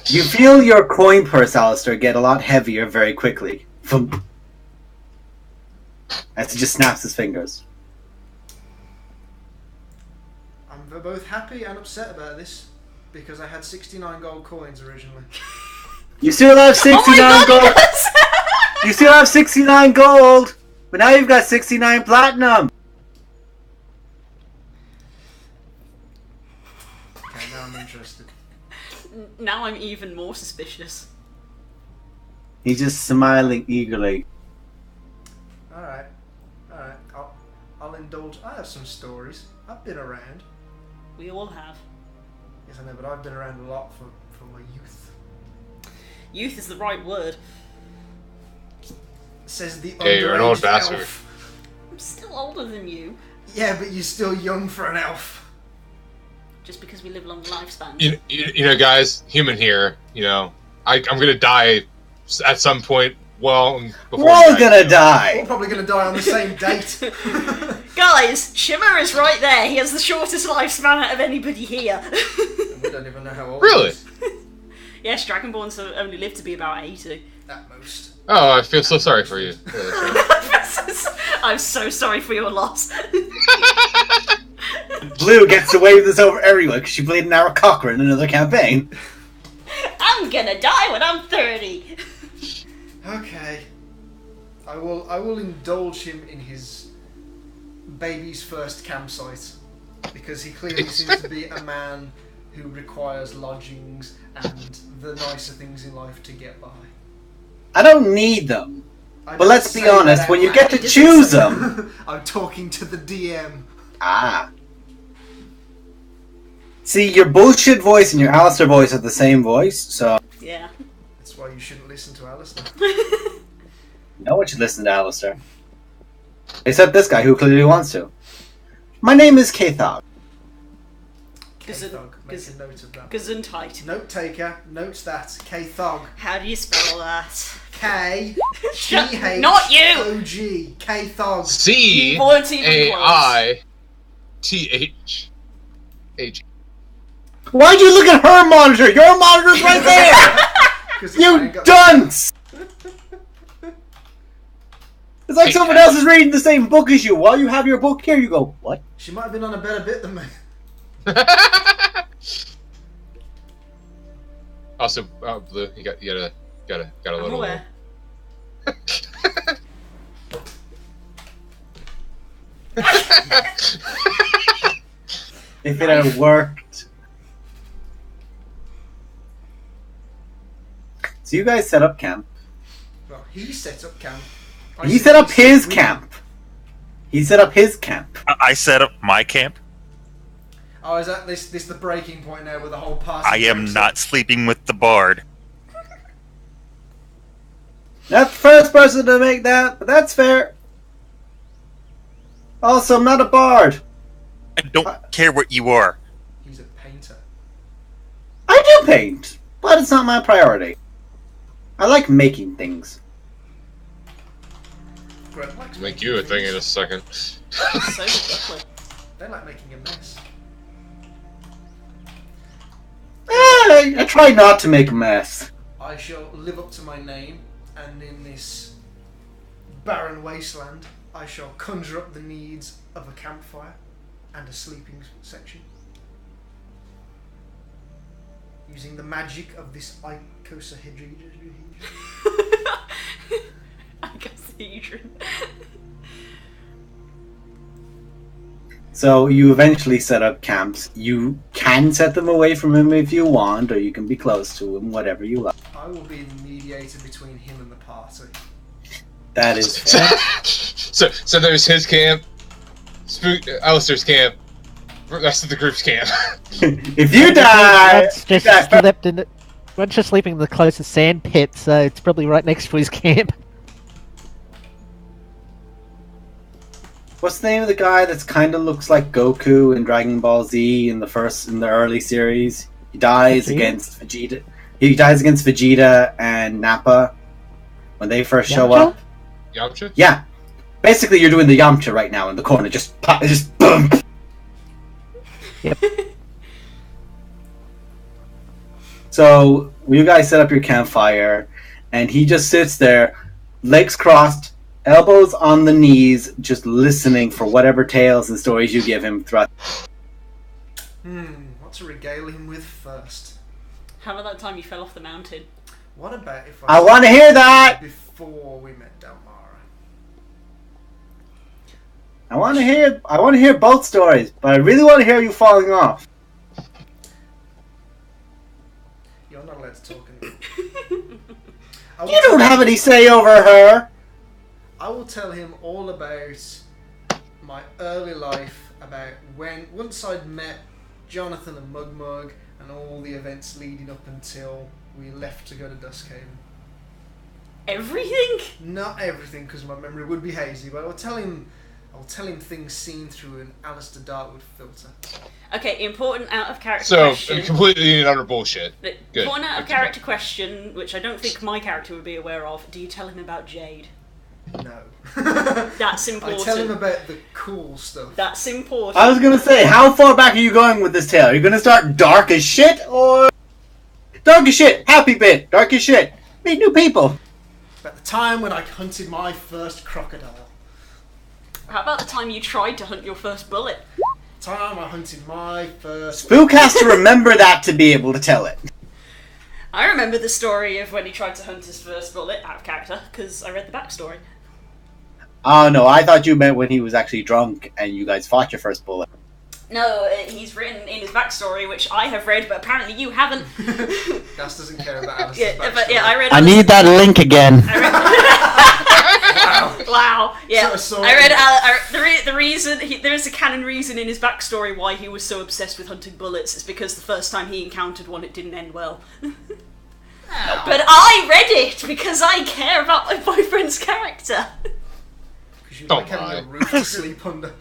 You feel your coin purse, Alistair, get a lot heavier very quickly. Thump. As he just snaps his fingers. I'm both happy and upset about this. because I had 69 gold coins originally. You still have 69 gold. You still have 69 gold, but now you've got 69 platinum. Okay, now I'm interested. Now I'm even more suspicious. He's just smiling eagerly. Alright. I'll indulge. I have some stories. I've been around. We all have. Yes, I know, but I've been around a lot for my youth. Youth is the right word. Says the Hey, you're an old underaged bastard. elf. I'm still older than you. Yeah, but you're still young for an elf. Just because we live long lifespans. You know, guys, human here. You know, I'm gonna die at some point. Well, before We're all you guys gonna do. We're die. probably going to die on the same date. Guys, Shimmer is right there. He has the shortest lifespan out of anybody here. And we don't even know how old Really? he is. Yes, Dragonborns only live to be about 80. At most. Oh, I feel so sorry for you. I'm so sorry for your loss. Blue gets to wave this over everyone because she played an Ara Cochrane in another campaign. I'm gonna die when I'm 30. Okay. I will indulge him in his baby's first campsite. Because he clearly seems to be a man who requires lodgings and the nicer things in life to get by. I don't need them. I But don't let's be say that honest, out when you loud. get to choose them... I'm talking to the DM. Ah. See, your bullshit voice and your Alistair voice are the same voice, so... Yeah. That's why you shouldn't listen to Alistair. No one should listen to Alistair. Except this guy who clearly wants to. My name is Kathog. K-Thug. Make a note of that. Gesundheit. Note taker, notes that. K-Thog. How do you spell that? K-G-H-O-G. Not you! K-Thog. C You weren't even A close. I T H H. Why'd you look at her monitor? Your monitor's right there! 'Cause You I got- dunce! It's like someone else is reading the same book as you. While you have your book here, you go, what? She might have been on a better bit than me. Also, Blue, you got a I'm little. aware. If it had worked. So you guys set up camp. Well, he set up camp. He set up his camp. He set up his camp. I set up my camp. Oh, is that this the breaking point now where the whole party I am breaks not up? sleeping with the bard. Not the first person to make that, but that's fair. Also, I'm not a bard. I don't care what you are. He's a painter. I do paint, but it's not my priority. I like making things. Greg likes Make making you a thing things. in a second. So quickly. They like making a mess. I try not to make a mess. I shall live up to my name, and in this barren wasteland, I shall conjure up the needs of a campfire and a sleeping section. Using the magic of this icosahedron. Icosahedron. So you eventually set up camps. You can set them away from him if you want, or you can be close to him, whatever you like. I will be the mediator between him and the party. That is fair. So there's his camp, Alistair's camp, the rest of the group's camp. If you die, Once just die first. slept in Once just sleeping in the closest sand pit, so it's probably right next to his camp. What's the name of the guy that's kind of looks like Goku in Dragon Ball Z in the early series? He dies Vegeta? against Vegeta. He dies against Vegeta and Nappa when they first show Yamcha? up. Yamcha? Yeah, basically you're doing the Yamcha right now in the corner. Just pop, just boom. Yep. So you guys set up your campfire, and he just sits there, legs crossed, elbows on the knees, just listening for whatever tales and stories you give him throughout. What what to regale him with first. How about that time you fell off the mountain? What about if I want to hear that! before we met Dalmara? I want to hear both stories, but I really want to hear you falling off. You're not allowed to talk anymore. You don't have any say over her! I will tell him all about my early life, about once I'd met Jonathan and Mugmug, and all the events leading up until we left to go to Duskhaven. Everything? Not everything, because my memory would be hazy, but I'll tell him things seen through an Alistair Darkwood filter. Okay, important out of character So, question. completely and utter bullshit. Good. Important out of character question, which I don't think my character would be aware of. Do you tell him about Jade? No. That's important. I tell him about the cool stuff. That's important. I was gonna say, how far back are you going with this tale? Are you gonna start dark as shit, or... Dark as shit! Happy bit! Dark as shit! Meet new people! About the time when I hunted my first crocodile. How about the time you tried to hunt your first bullet? Time I hunted my first... Spook has to remember that to be able to tell it. I remember the story of when he tried to hunt his first bullet, out of character, because I read the backstory. Oh no, I thought you meant when he was actually drunk and you guys fought your first bullet. No, he's written in his backstory, which I have read, but apparently you haven't. Gus doesn't care about Alistair's Yeah, backstory. but yeah, I read. I need that link again. Wow. Yeah, So I read. The reason there is a canon reason in his backstory why he was so obsessed with hunting bullets. It's because the first time he encountered one, it didn't end well. But I read it because I care about my boyfriend's character. Because you Don't like having lie. a roof to sleep under.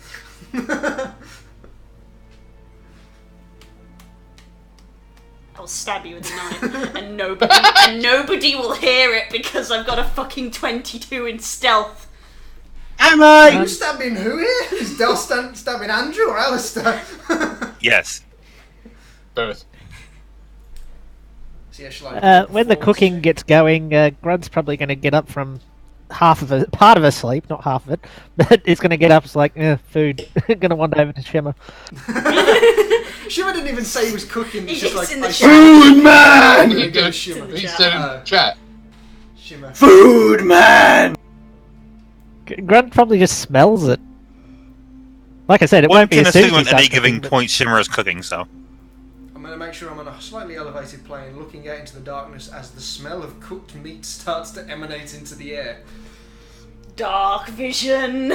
I'll stab you with a knife, and nobody will hear it because I've got a fucking 22 in stealth. Am I? You stabbing who here? Is Del stabbing Andrew or Alistair? Yes. Both. So yeah, shall I When the cooking gets going, Grunt's probably going to get up from part of her sleep, not half of it, but he's going to get up. It's like food. Going to wander over to Shimmer. Shimmer didn't even say he was cooking. He's just It's like in the I- chat. Food man! Here goes Shimmer. It's in He the said in chat. Shimmer. Food man! Grunt probably just smells it. Like I said, it One won't be can as soon assume as he at any starts given cooking, but- point Shimmer is cooking, so. I'm going to make sure I'm on a slightly elevated plane, looking out into the darkness as the smell of cooked meat starts to emanate into the air. Dark vision.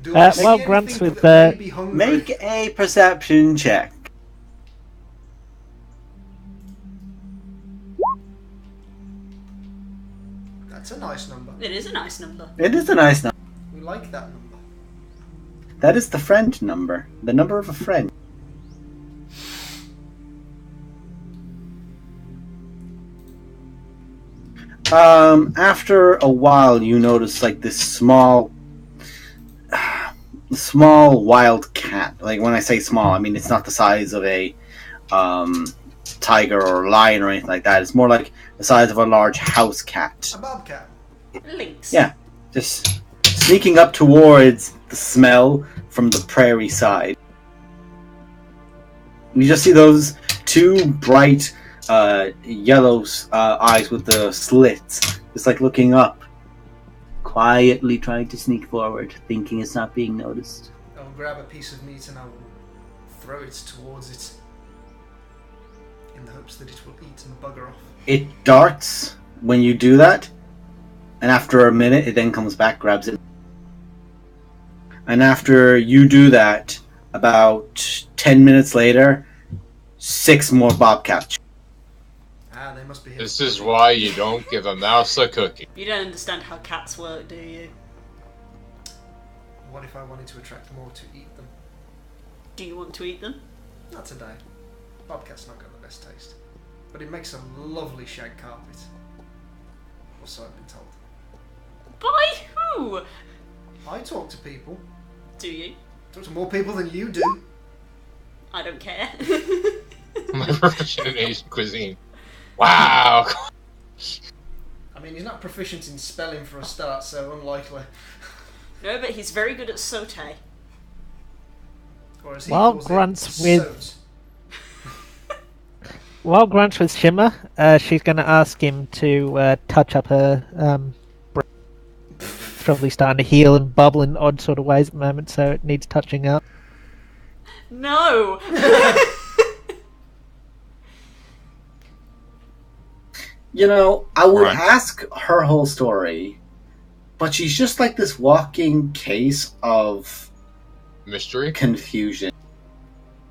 Do I see well, anything Grunt's with, that may be hungry? Make a perception check. That's a nice number. It is a nice number. It is a nice number. We like that number. That is the friend number. The number of a friend. After a while, you notice like this small wild cat. Like when I say small, I mean it's not the size of a tiger or lion or anything like that. It's more like the size of a large house cat. A bobcat. Lynx. Yeah. Just sneaking up towards the smell from the prairie side. You just see those two bright yellow eyes with the slits, just like looking up, quietly trying to sneak forward, thinking it's not being noticed. I'll grab a piece of meat and I will throw it towards it in the hopes that it will eat and bugger off. It darts when you do that, and after a minute it then comes back, grabs it. And after you do that, about 10 minutes later, 6 more bobcats. Ah, they must be here. This is why you don't give a mouse a cookie. You don't understand how cats work, do you? What if I wanted to attract more to eat them? Do you want to eat them? Not today. Bobcat's not got the best taste. But it makes a lovely shag carpet. Or so I've been told. By who? I talk to people. Do you? Talk to more people than you do. I don't care. My profession in Asian cuisine. Wow. I mean, he's not proficient in spelling for a start, so unlikely. No, but he's very good at saute. Or as he While calls it, Grunt's with sods. While Grunt's with Shimmer, she's going to ask him to touch up her. Probably starting to heal and bubble in odd sort of ways at the moment, so it needs touching up. No! You know, I would Right. ask her whole story, but she's just like this walking case of Mystery. confusion.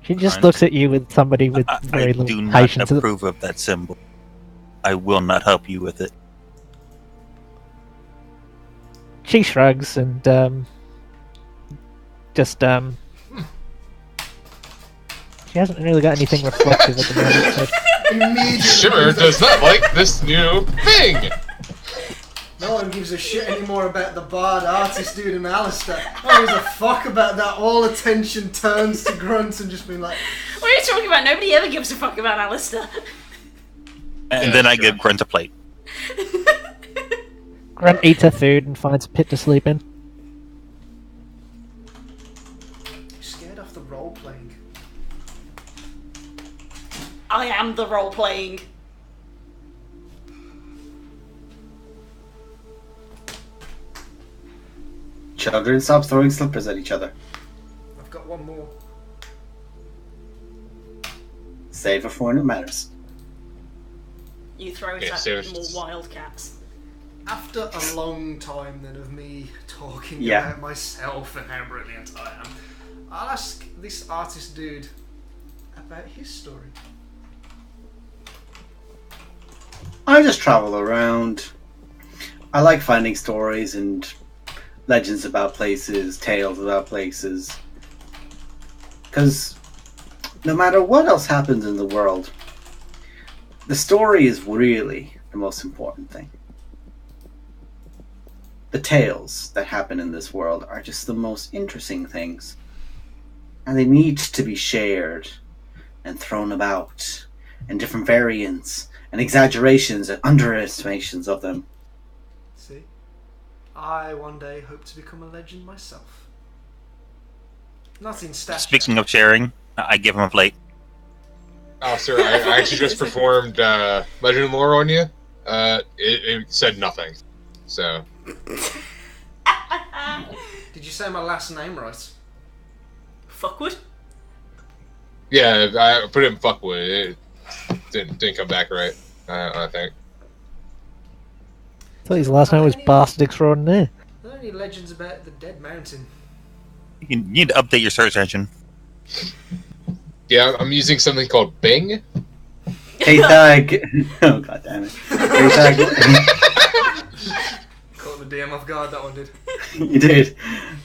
She just Right. looks at you with somebody with I very do little not patience. approve of that symbol. I will not help you with it. She shrugs and just she hasn't really got anything reflective at the moment. So Immediately. Shimmer does not like this new thing. No one gives a shit anymore about the bard artist dude and Alistair. No one gives a fuck about that. All attention turns to Grunt and just being like, What are you talking about? Nobody ever gives a fuck about Alistair. And Yeah, then I sure. give Grunt a plate. Grunt eats her food and finds a pit to sleep in. "You're scared off the role playing." I am the role playing. Children, stop throwing slippers at each other. I've got one more. Save it for when it matters. You throw it Yeah, at seriously. more wildcats. After a long time then of me talking Yeah. about myself and how brilliant I am, I'll ask this artist dude about his story. I just travel around. I like finding stories and legends about places, tales about places. Because no matter what else happens in the world, the story is really the most important thing. The tales that happen in this world are just the most interesting things. And they need to be shared and thrown about, and different variants and exaggerations and underestimations of them. See? I one day hope to become a legend myself. Not in stature. Speaking of sharing, I give him a plate. Oh, sir, I actually just performed Legend Lore on you. It said nothing. So, Did you say my last name right? Fuckwood? yeah, I put it in fuckwood. It didn't come back right, I think. I thought his last name was Bastard Extraordinaire. Are there any legends about the Dead Mountain? You need to update your search engine. Yeah, I'm using something called Bing. Hey, Thug. Oh, god damn it. Hey, Thug. Caught the DM off guard, that one did. You did.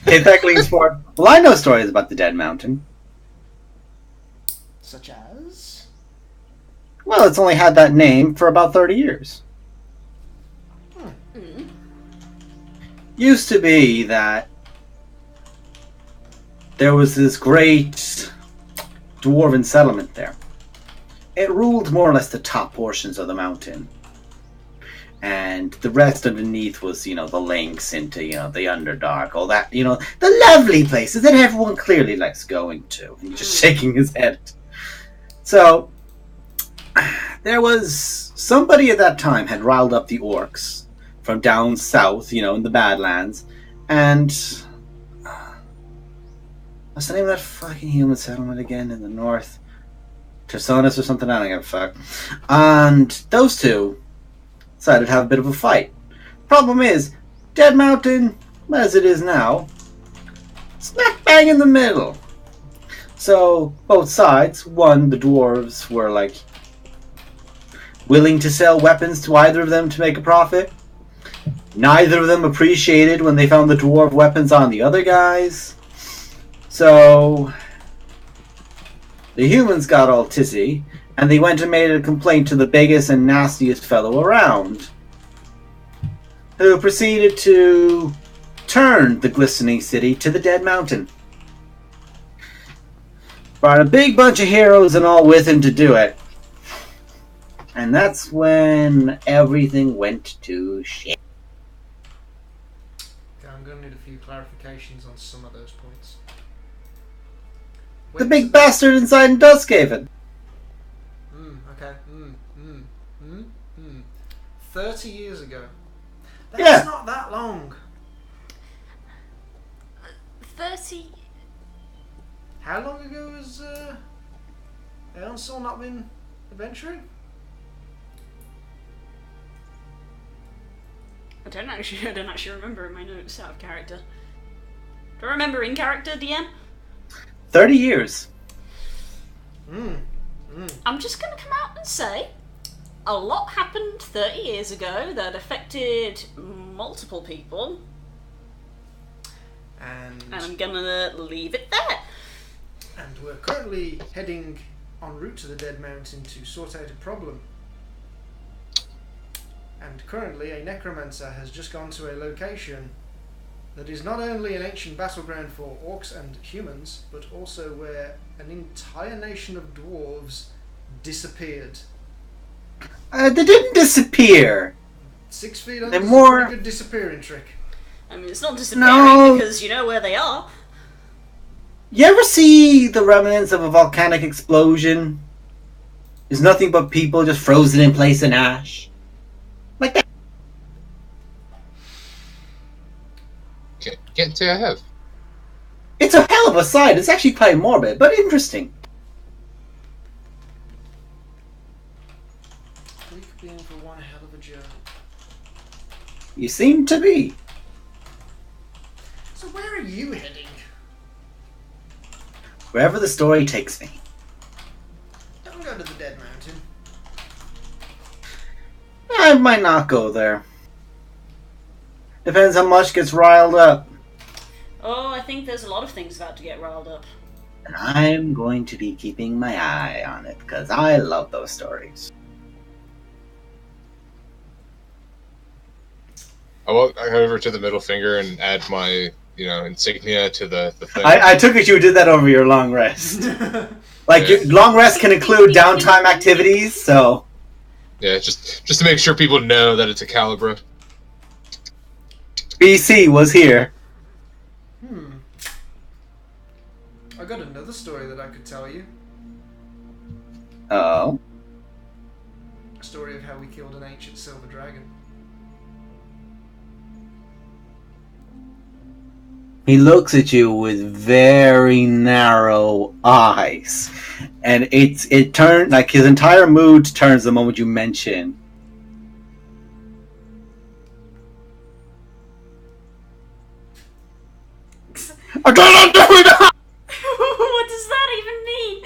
Hey, Thug leans forward. Well, I know stories about the Dead Mountain. Such as? Well, it's only had that name for about 30 years. Used to be that there was this great dwarven settlement there. It ruled more or less the top portions of the mountain. And the rest underneath was, the links into, the Underdark, all that, the lovely places that everyone clearly likes going to. And he's just shaking his head. So, there was somebody at that time had riled up the orcs from down south, in the Badlands. And what's the name of that fucking human settlement again in the north? Tersonis or something? I don't give a fuck. And those two decided to have a bit of a fight. Problem is, Dead Mountain, as it is now, smack bang in the middle. So, both sides, the dwarves were willing to sell weapons to either of them to make a profit. Neither of them appreciated when they found the dwarf weapons on the other guys. So, the humans got all tissy, and they went and made a complaint to the biggest and nastiest fellow around, who proceeded to turn the glistening city to the Dead Mountain. Brought a big bunch of heroes and all with him to do it. And that's when everything went to shit. Okay, I'm going to need a few clarifications on some of those points. The big bastard inside Duskhaven. Okay. 30 years ago. That's Yeah. not that long. 30. How long ago has Eonsor not been adventuring? I don't actually remember in my notes out of character. Do I remember in character, DM? 30 years. I'm just going to come out and say a lot happened 30 years ago that affected multiple people, And I'm going to leave it there. And we're currently heading en route to the Dead Mountain to sort out a problem. And currently a necromancer has just gone to a location that is not only an ancient battleground for orcs and humans, but also where an entire nation of dwarves disappeared. They didn't disappear. 6 feet under They're is a more- pretty good disappearing trick. I mean, it's not disappearing No. because you know where they are. You ever see the remnants of a volcanic explosion? There's nothing but people just frozen in place in ash. Like that. Can't say I have. It's a hell of a sight. It's actually quite morbid, but interesting. We could be in for one hell of a journey. You seem to be. So where are you heading? Wherever the story takes me. Don't go to the Dead Mountain. I might not go there. Depends how much gets riled up. Oh, I think there's a lot of things about to get riled up. And I'm going to be keeping my eye on it, because I love those stories. I will go over to the middle finger and add my, insignia to the thing. I took it you did that over your long rest. Like, Yeah. your long rest can include downtime activities, so... Yeah, just to make sure people know that it's a Calibra. BC was here. I got another story that I could tell you. Oh. A story of how we killed an ancient silver dragon. He looks at you with very narrow eyes. And it turned, like, his entire mood turns the moment you mention. I cannot do it! What does that even mean?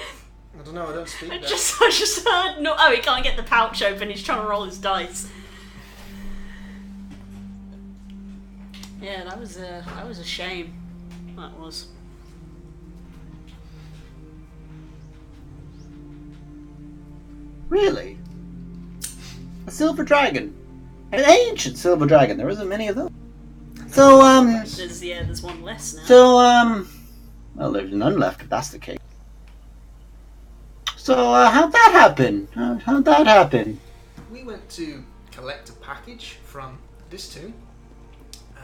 I don't know, I don't speak I that. just heard no. Oh, he can't get the pouch open. He's trying to roll his dice. Yeah, that was a shame. That was. Really? A silver dragon. An ancient silver dragon. There isn't many of them. So, There's one less now. well, there's none left if that's the case. So, how'd that happen? How'd that happen? We went to collect a package from this tomb.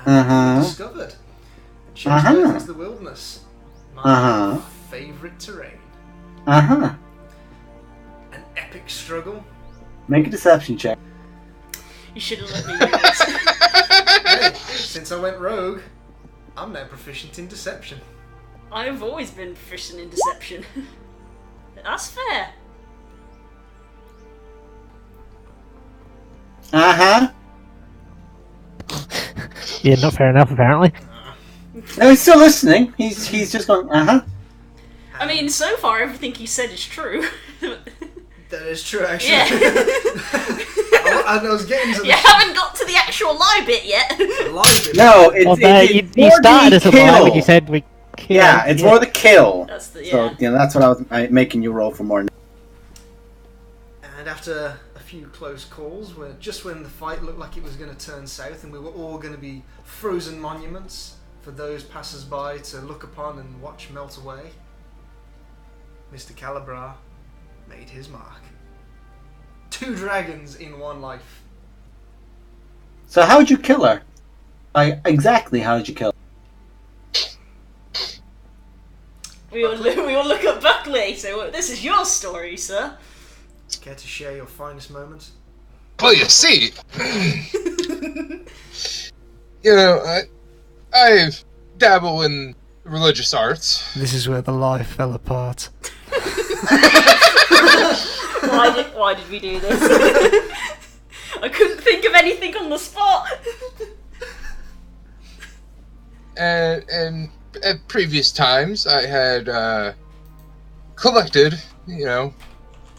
Uh-huh. We discovered a church into the wilderness. My favourite terrain. Uh-huh. An epic struggle. Make a deception check. You should have let me do this. Hey, since I went rogue, I'm now proficient in deception. I've always been proficient in deception. That's fair. Uh-huh. Yeah, not fair enough, apparently. No, he's still listening. He's just going, uh-huh. I mean, so far everything he said is true. That is true, actually. Yeah. I was getting to the You haven't got to the actual lie bit yet. lie bit. No, it's, Well, it's you for started the as a lie when you kill. said we killed. Yeah, it's for the kill. That's the So, that's what I was making you roll for more. And after a few close calls, just when the fight looked like it was going to turn south and we were all going to be frozen monuments for those passers-by to look upon and watch melt away, Mr. Calibra made his mark. 2 dragons in one life. So how'd you kill her? Exactly how did you kill her? We all look at Buckley. So this is your story, sir. Care to share your finest moments? Well, you see, I dabble in religious arts. This is where the lie fell apart. Why did we do this? I couldn't think of anything on the spot. And at previous times, I had collected,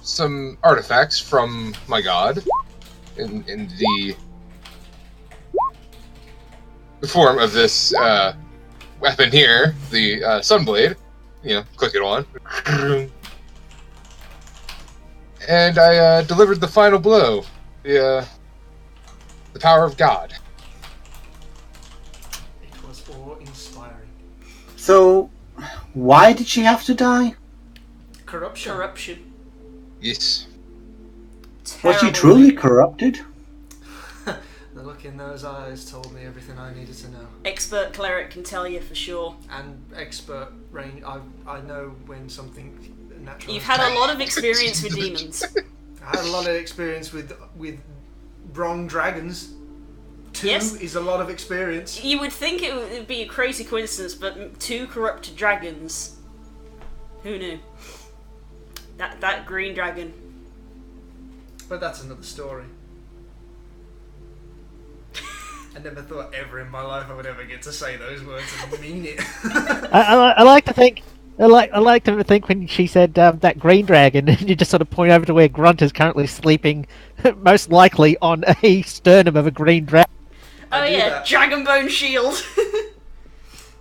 some artifacts from my god in the form of this weapon here, the Sunblade. Click it on. And I delivered the final blow, the power of God. It was awe-inspiring. So, why did she have to die? Corruption. Yes. Was she truly corrupted? The look in those eyes told me everything I needed to know. Expert cleric can tell you for sure. And expert range, I know when something natural. You've had a lot of experience with demons. I had a lot of experience with wrong dragons. 2 Yes. is a lot of experience. You would think it would be a crazy coincidence, but 2 corrupted dragons. Who knew? That green dragon. But that's another story. I never thought ever in my life I would ever get to say those words and mean it. I like to think. I like to think when she said that green dragon, and you just sort of point over to where Grunt is currently sleeping, most likely on a sternum of a green dragon. Oh yeah, that. dragon bone shield.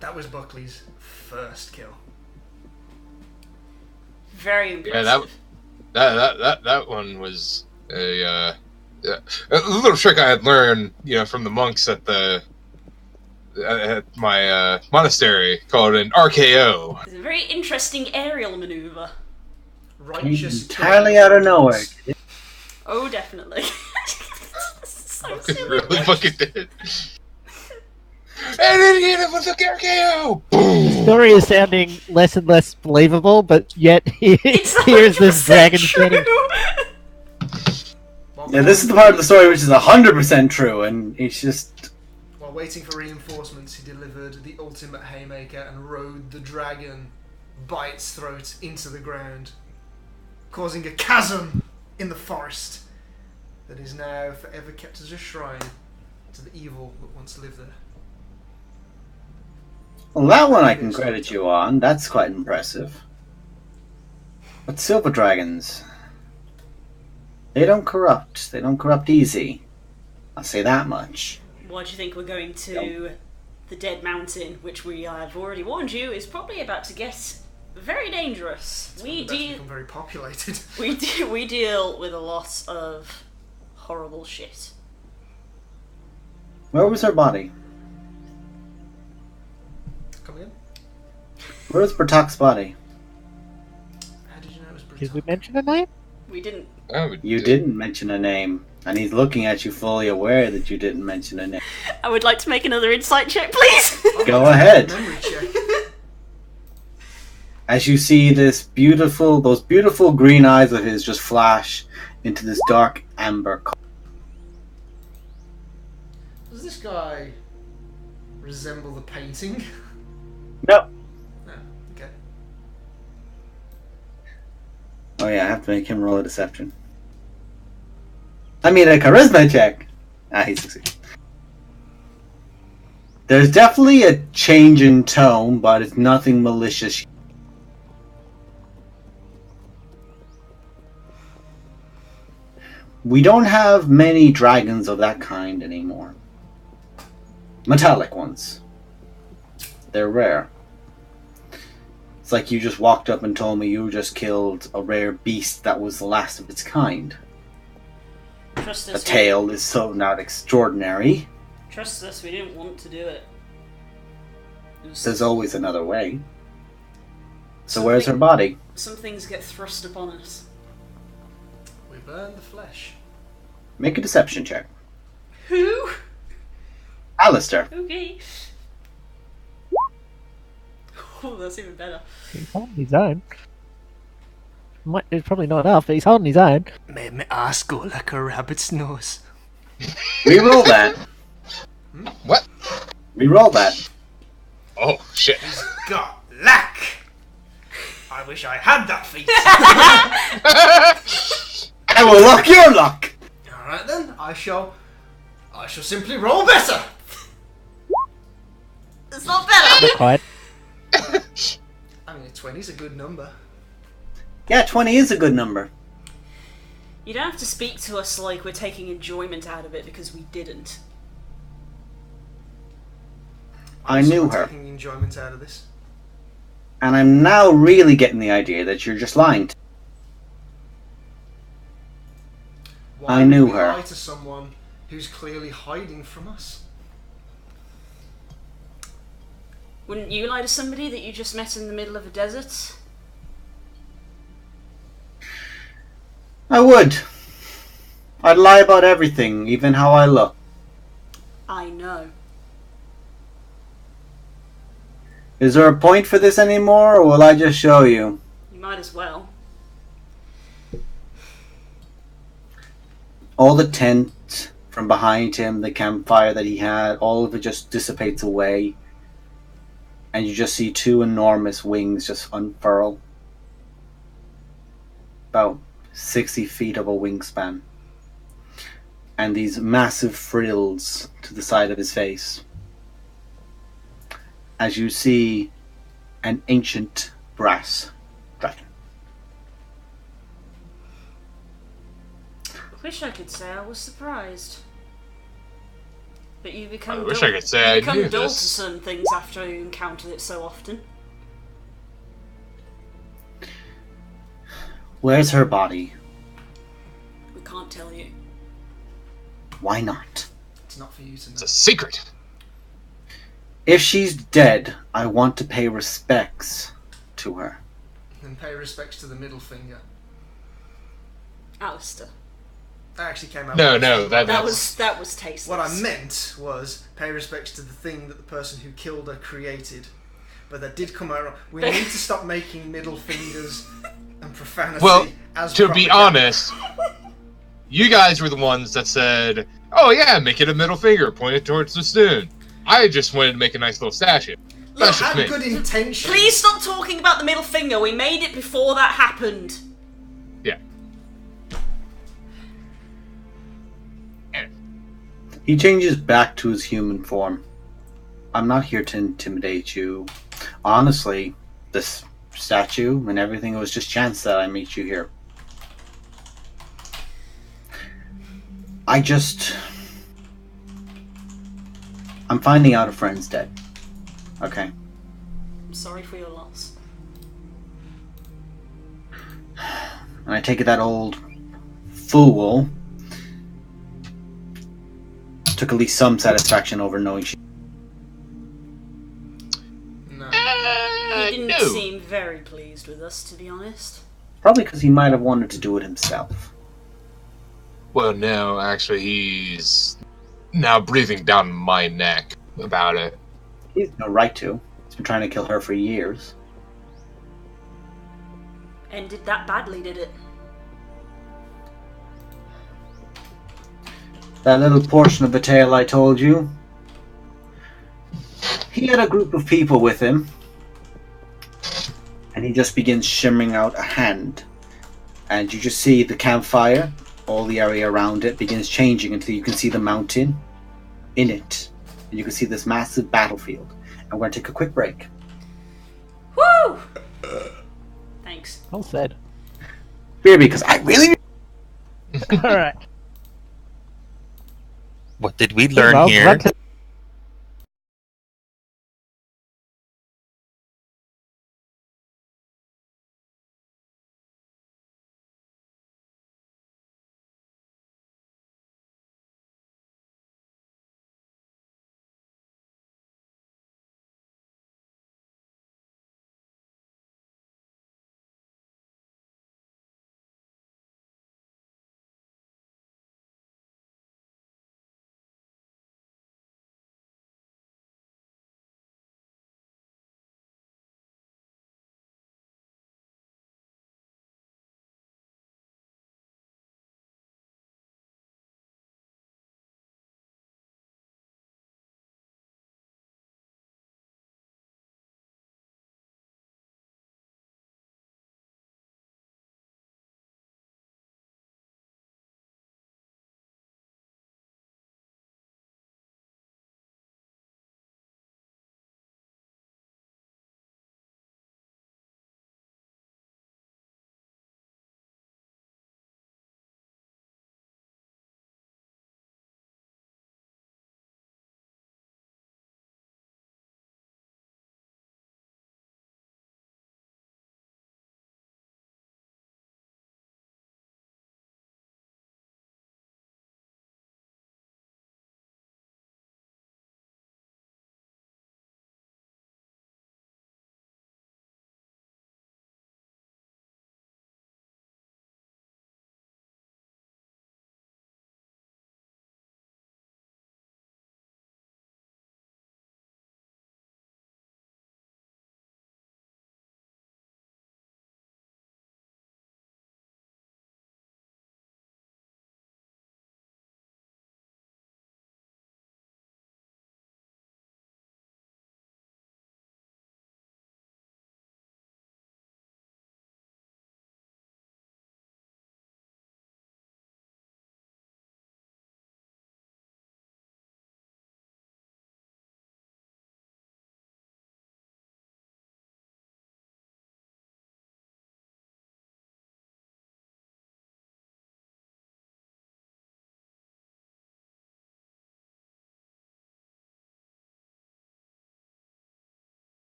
That was Buckley's first kill. Very impressive. Yeah, that one was a little trick I had learned, from the monks at my monastery, called an RKO. It's a very interesting aerial maneuver. Righteous. Entirely out of nowhere. Oh, definitely. So silly. Really fucking did. And then he hit him with the RKO. The story is sounding less and less believable, but yet It's here's this 100% dragon true. standing. Yeah, this is the part of the story which is 100% true, and it's just... While waiting for reinforcements, he delivered the ultimate haymaker and rode the dragon by its throat into the ground, causing a chasm in the forest that is now forever kept as a shrine to the evil that once lived there. Well, that one I can credit you on. That's quite impressive. But silver dragons... They don't corrupt. They don't corrupt easy. I'll say that much. Why do you think we're going to the Dead Mountain, which we have already warned you is probably about to get very dangerous? That's become very populated. We deal with a lot of horrible shit. Where was her body? Come again? Where was Bertak's body? How did you know it was Britain? Did we mention a name? We didn't. You didn't mention a name. And he's looking at you fully aware that you didn't mention a name. I would like to make another insight check, please. Go ahead. Memory check. As you see those beautiful green eyes of his just flash into this dark amber color. Does this guy resemble the painting? No. No. Okay. Oh yeah, I have to make him roll a deception. I mean a charisma check. He succeeds. There's definitely a change in tone, but it's nothing malicious. We don't have many dragons of that kind anymore. Metallic ones. They're rare. It's like you just walked up and told me you just killed a rare beast that was the last of its kind. Trust The us. tail is so not extraordinary. Trust us. We didn't want to do it. There's always another way. So where's her body? Some things get thrust upon us. We burn the flesh. Make a deception check. Who? Alistair. Okay. Oh, that's even better. He's holding his own. It's probably not enough, but he's holding his own. Made my ass go like a rabbit's nose. Reroll that. What? Reroll that. Oh shit! Got luck. I wish I had that feat. I will lock your luck. All right then, I shall simply roll better. It's not better. Not quite. I mean, a 20's a good number. Yeah, 20 is a good number. You don't have to speak to us like we're taking enjoyment out of it because we didn't. I knew her. Taking enjoyment out of this. And I'm now really getting the idea that you're just lying to me. Why I knew would we her. lie to someone who's clearly hiding from us? Wouldn't you lie to somebody that you just met in the middle of a desert? I would. I'd lie about everything, even how I look. I know. Is there a point for this anymore, or will I just show you? You might as well. All the tent from behind him, the campfire that he had, all of it just dissipates away. And you just see two enormous wings just unfurl. About 60 feet of a wingspan. And these massive frills to the side of his face. As you see an ancient brass dragon. I wish I could say I was surprised. But you become I wish I could say I become knew dull this. to certain things after you encounter it so often. Where's her body? We can't tell you. Why not? It's not for you to know. It's a secret. If she's dead, I want to pay respects to her. And pay respects to the middle finger. Alistair. That actually came out. No, that That was was tasteless. What I meant was pay respects to the thing that the person who killed her created. But that did come out wrong. We need to stop making middle fingers and profanity Well, as to be propaganda. honest. You guys were the ones that said, "Oh yeah, make it a middle finger, point it towards the stone." I just wanted to make a nice little statue. Look, That's just had me. good intentions. Please stop talking about the middle finger. We made it before that happened. Yeah. He changes back to his human form. I'm not here to intimidate you. Honestly, this statue and everything, it was just chance that I meet you here. I'm finding out a friend's dead. Okay. I'm sorry for your loss. And I take it that old fool took at least some satisfaction over knowing she... No. He didn't No. seem very pleased with us, to be honest. Probably because he might have wanted to do it himself. Well, no, actually, he's now breathing down my neck about it. He's no right to. He's been trying to kill her for years. Ended that badly, did it? That little portion of the tale I told you. He had a group of people with him. And he just begins shimmering out a hand. And you just see the campfire, all the area around it, begins changing until you can see the mountain in it. And you can see this massive battlefield. And we're going to take a quick break. Woo! Thanks. Well said. Beer, because I really... Alright. What did we learn Well, here? glad to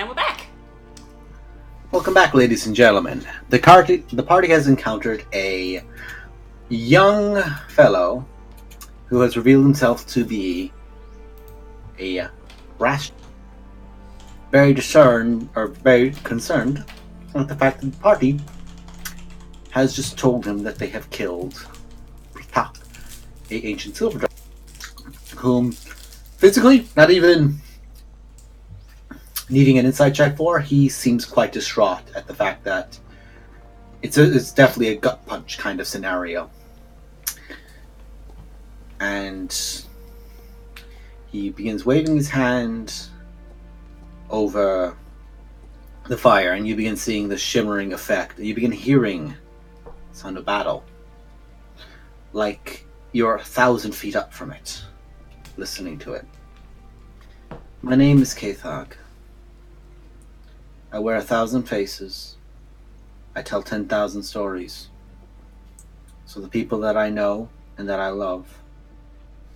And we're back. Welcome back, ladies and gentlemen. The party has encountered a young fellow who has revealed himself to be a rash, very concerned with the fact that the party has just told him that they have killed Pratak, a ancient silver dragon, whom physically, not even needing an insight check for, he seems quite distraught at the fact that it's definitely a gut punch kind of scenario. And he begins waving his hand over the fire, and you begin seeing the shimmering effect. You begin hearing the sound of battle, like you're 1,000 feet up from it, listening to it. My name is Kathag. I wear 1,000 faces. I tell 10,000 stories. So the people that I know and that I love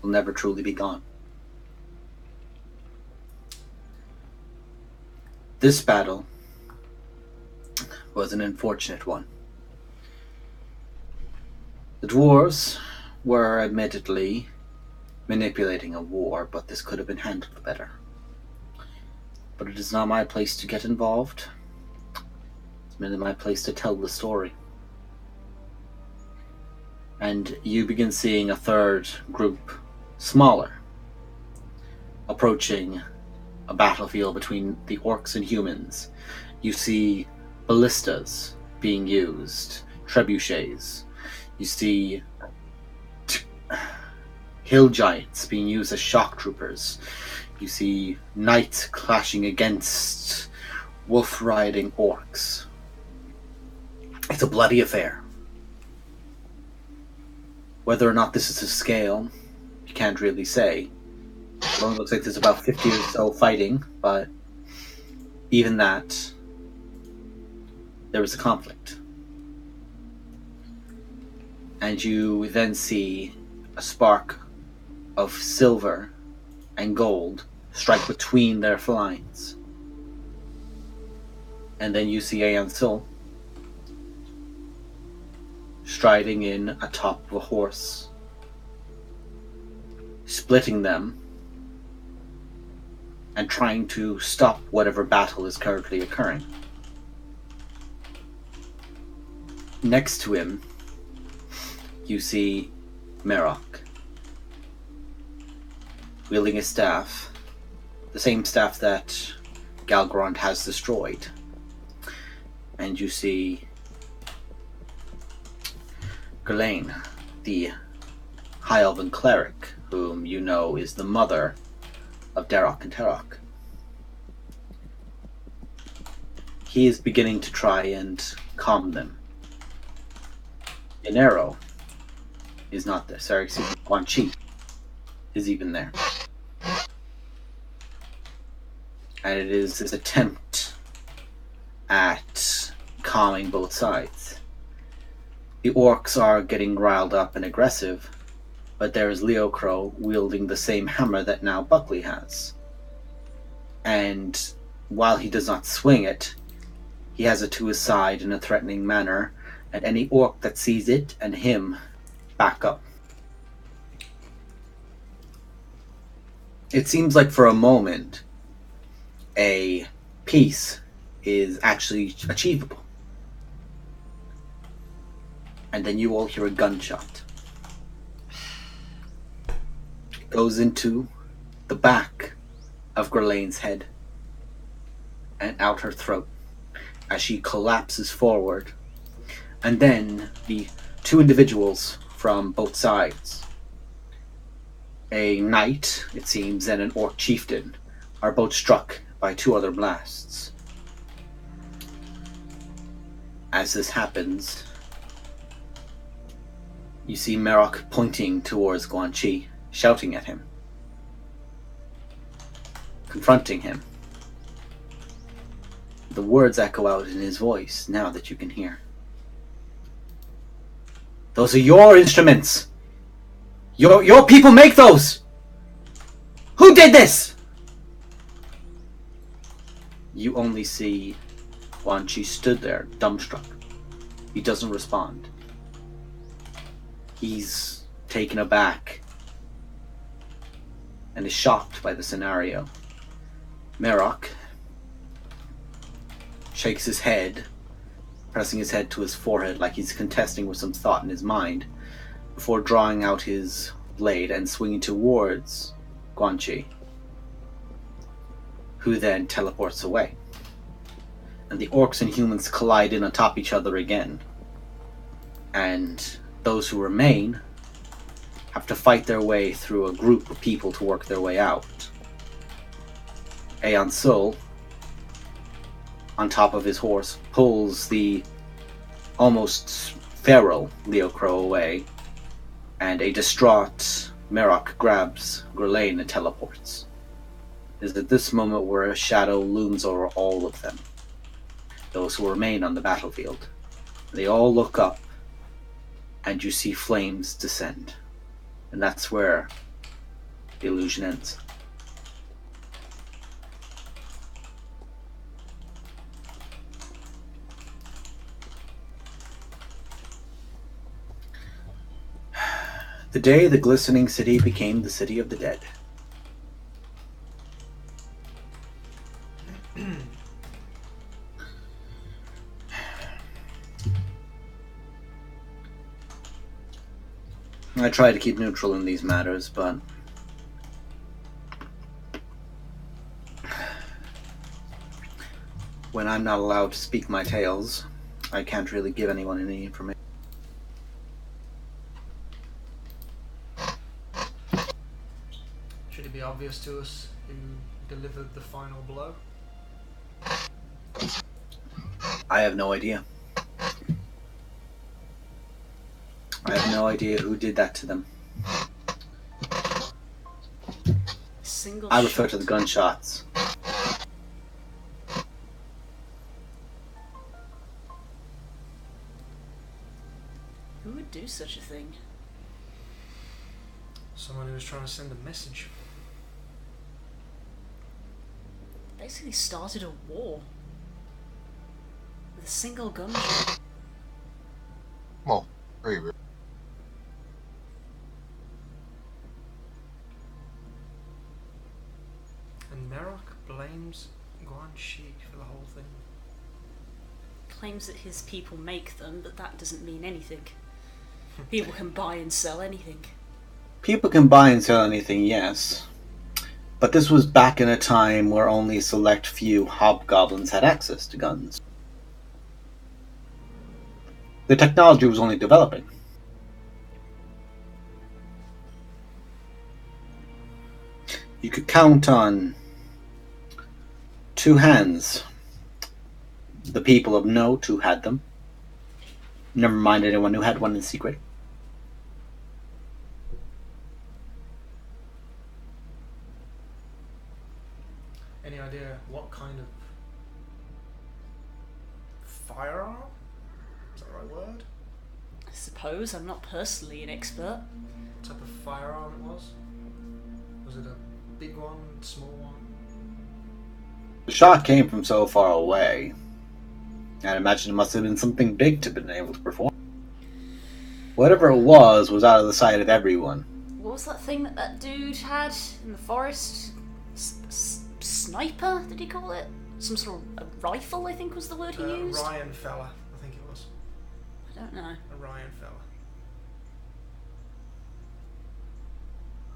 will never truly be gone. This battle was an unfortunate one. The dwarves were admittedly manipulating a war, but this could have been handled better. But it is not my place to get involved. It's merely my place to tell the story. And you begin seeing a third group, smaller, approaching a battlefield between the orcs and humans. You see ballistas being used, trebuchets. You see hill giants being used as shock troopers. You see knights clashing against wolf-riding orcs. It's a bloody affair. Whether or not this is to scale, you can't really say. It only looks like there's about 50 or so fighting, but even that, there is a conflict. And you then see a spark of silver and gold strike between their lines. And then you see Aeon Sul striding in atop of a horse, splitting them and trying to stop whatever battle is currently occurring. Next to him, you see Merok wielding a staff, the same staff that Galgrond has destroyed. And you see Ghislaine, the High Elven cleric, whom you know is the mother of Darok and Tarok. He is beginning to try and calm them. Yanero is not there. Sorry, excuse me. Quan Chi is even there. And it is this attempt at calming both sides. The orcs are getting riled up and aggressive, but there is Leo Crow wielding the same hammer that now Buckley has. And while he does not swing it, he has it to his side in a threatening manner, and any orc that sees it and him back up. It seems like for a moment a peace is actually achievable. And then you all hear a gunshot. It goes into the back of Ghislaine's head and out her throat as she collapses forward. And then the two individuals from both sides, a knight, it seems, and an orc chieftain, are both struck by two other blasts. As this happens, you see Merok pointing towards Quan Chi, shouting at him, confronting him. The words echo out in his voice now that you can hear. Those are your instruments! Your people make those! Who did this? you only see Quan Chi stood there, dumbstruck. He doesn't respond. He's taken aback and is shocked by the scenario. Merok shakes his head, pressing his head to his forehead like he's contesting with some thought in his mind, before drawing out his blade and swinging towards Quan Chi, who then teleports away. And the orcs and humans collide in on top each other again. And those who remain have to fight their way through a group of people to work their way out. Aeon Sul, on top of his horse, pulls the almost feral Leo Crow away, and a distraught Merok grabs Gurlane and teleports. It is at this moment where a shadow looms over all of them, those who remain on the battlefield. They all look up, and you see flames descend. And that's where the illusion ends. The day the glistening city became the city of the dead. I try to keep neutral in these matters, but when I'm not allowed to speak my tales, I can't really give anyone any information. Should it be obvious to us who delivered the final blow? I have no idea. I have no idea who did that to them. I refer to the gunshots. Who would do such a thing? Someone who was trying to send a message. Basically started a war. With a single gunshot. Well, very weird. And Merok blames Quan Chi for the whole thing. Claims that his people make them, but that doesn't mean anything. People can buy and sell anything. People can buy and sell anything, yes. But this was back in a time where only a select few hobgoblins had access to guns. The technology was only developing. You could count on two hands the people of note who had them. Never mind anyone who had one in secret. Any idea what kind of firearm? Is that the right word? I suppose I'm not personally an expert. What type of firearm it was? Was it a big one, small one? The shot came from so far away. I'd imagine it must have been something big to have been able to perform. Whatever it was out of the sight of everyone. What was that thing that dude had in the forest? Sniper, did he call it? Some sort of a rifle, I think was the word he used? Ryan fella, I think it was. I don't know. A Ryan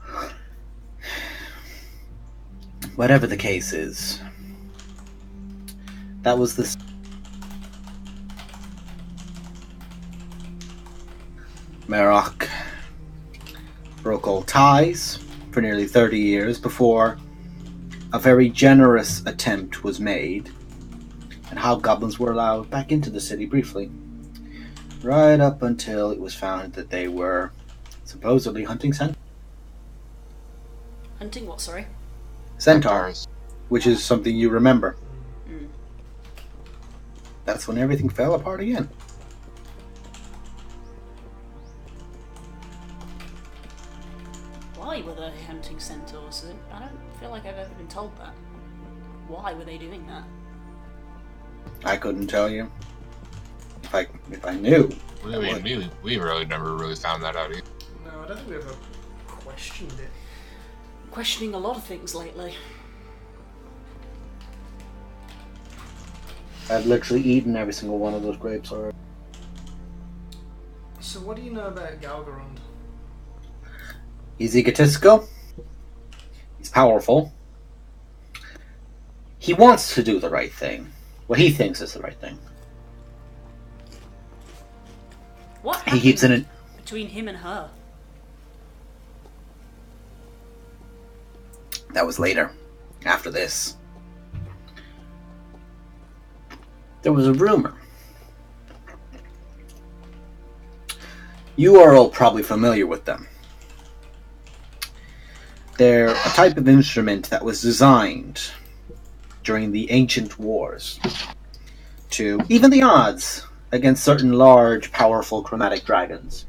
fella. Whatever the case is, that was the... Merok broke all ties for nearly 30 years before a very generous attempt was made, and hobgoblins were allowed back into the city briefly, right up until it was found that they were supposedly hunting centaurs. Hunting what, sorry? Centaurs, which is something you remember. Mm. That's when everything fell apart again. Why were they hunting centaurs? I don't feel like I've ever been told that. Why were they doing that? I couldn't tell you. If I knew. We really never really found that out either. No, I don't think we ever questioned it. Questioning a lot of things lately. I've literally eaten every single one of those grapes already. So what do you know about Galgarond? He's egotistical. He's powerful. He wants to do the right thing. What he thinks is the right thing. What He keeps in it. between him and her? That was later. After this. There was a rumor. You are all probably familiar with them. They're a type of instrument that was designed during the ancient wars to even the odds against certain large, powerful chromatic dragons.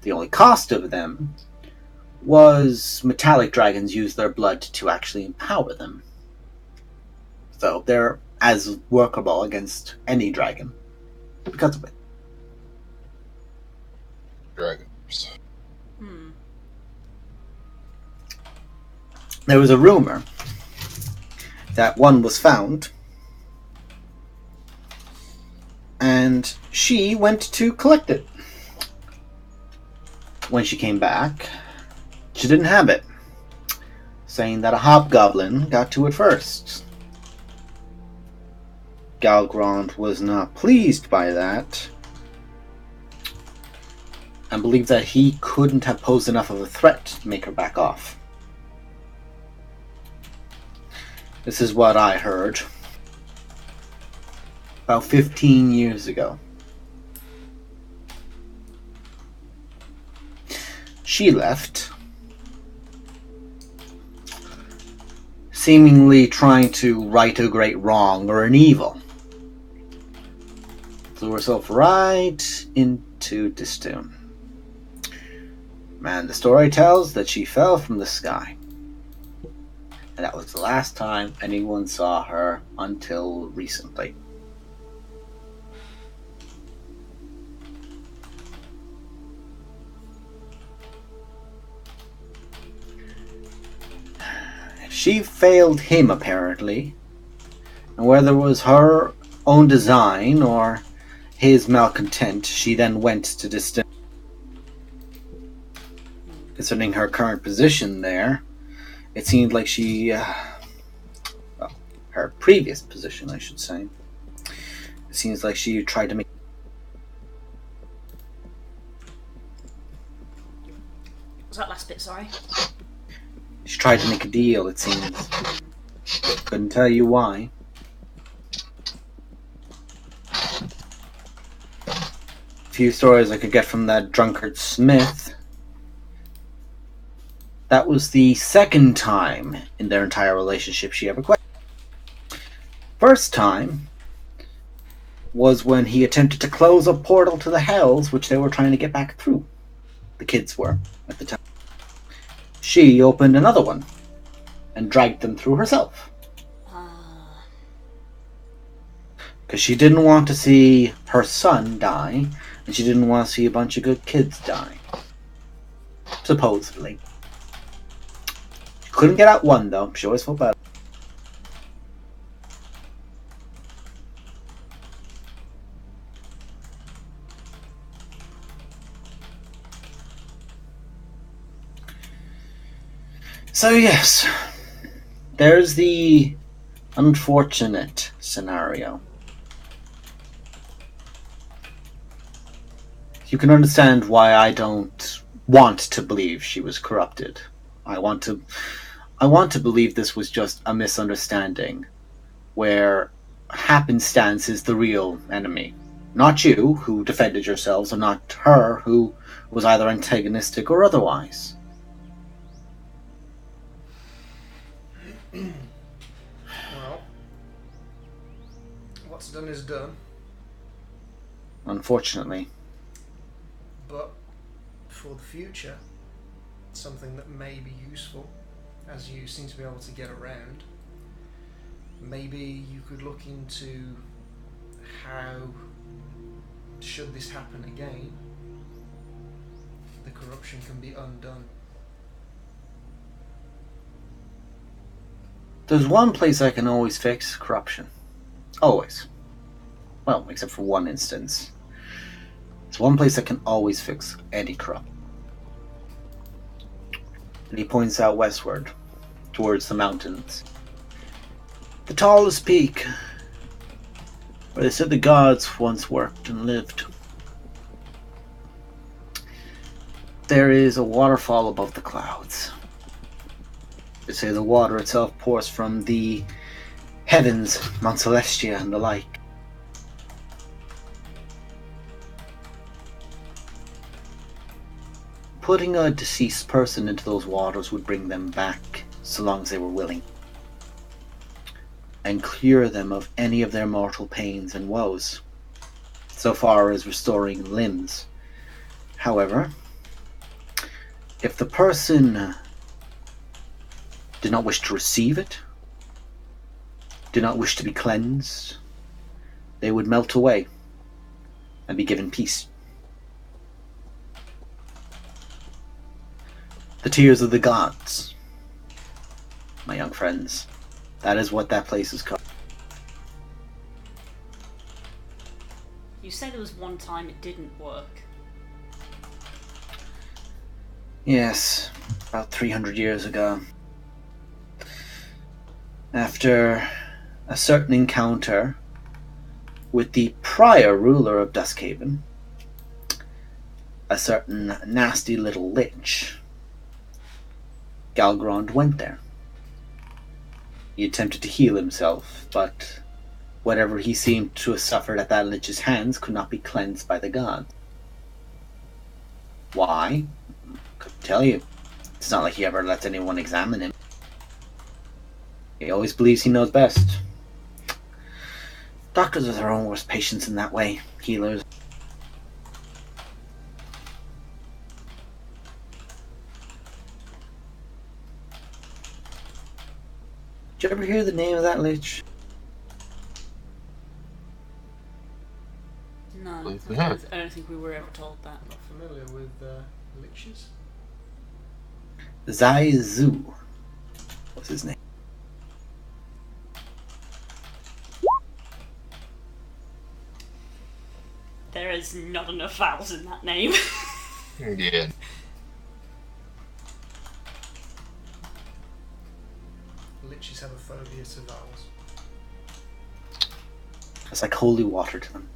The only cost of them was metallic dragons used their blood to actually empower them. So they're as workable against any dragon because of it. Dragons. There was a rumor that one was found, and she went to collect it. When she came back, she didn't have it, saying that a hobgoblin got to it first. Galgrond was not pleased by that, and believed that he couldn't have posed enough of a threat to make her back off. This is what I heard about 15 years ago. She left, seemingly trying to right a great wrong or an evil. Threw herself right into Distoon. Man, the story tells that she fell from the sky. And that was the last time anyone saw her until recently. She failed him, apparently. And whether it was her own design or his malcontent, she then went to Distoon. Concerning her current position there, it seemed like she, well, her previous position, I should say. It seems like she tried to make. Was that last bit, sorry? She tried to make a deal, it seems. Couldn't tell you why. Few stories I could get from that drunkard Smith. That was the second time in their entire relationship she ever quit. First time was when he attempted to close a portal to the Hells, which they were trying to get back through. The kids were, at the time. She opened another one and dragged them through herself. Because she didn't want to see her son die, and she didn't want to see a bunch of good kids die. Supposedly. Couldn't get out one, though. She always felt bad. So, yes. There's the unfortunate scenario. You can understand why I don't want to believe she was corrupted. I want to believe this was just a misunderstanding where happenstance is the real enemy. Not you, who defended yourselves, or not her, who was either antagonistic or otherwise. Well, what's done is done. Unfortunately. But for the future, something that may be useful, as you seem to be able to get around, maybe you could look into how, should this happen again, the corruption can be undone. There's one place I can always fix corruption. Always. Well, except for one instance. There's one place that can always fix any corruption. And he points out westward, towards the mountains. The tallest peak, where they said the gods once worked and lived. There is a waterfall above the clouds. They say the water itself pours from the heavens, Mount Celestia and the like. Putting a deceased person into those waters would bring them back, so long as they were willing, and cure them of any of their mortal pains and woes, so far as restoring limbs. However, if the person did not wish to receive it, did not wish to be cleansed, they would melt away and be given peace. The tears of the gods, my young friends. That is what that place is called. You say there was one time it didn't work. Yes, about 300 years ago. After a certain encounter with the prior ruler of Duskhaven, a certain nasty little lich, Galgrond went there. He attempted to heal himself, but whatever he seemed to have suffered at that lich's hands could not be cleansed by the gods. Why? Couldn't tell you. It's not like he ever lets anyone examine him. He always believes he knows best. Doctors are their own worst patients in that way. Healers. Did you ever hear the name of that lich? No, I don't think we were ever told that. Not familiar with liches. Zai Zu was his name. There is not enough vowels in that name. Yeah. Liches have a phobia to vowels. It's like holy water to them.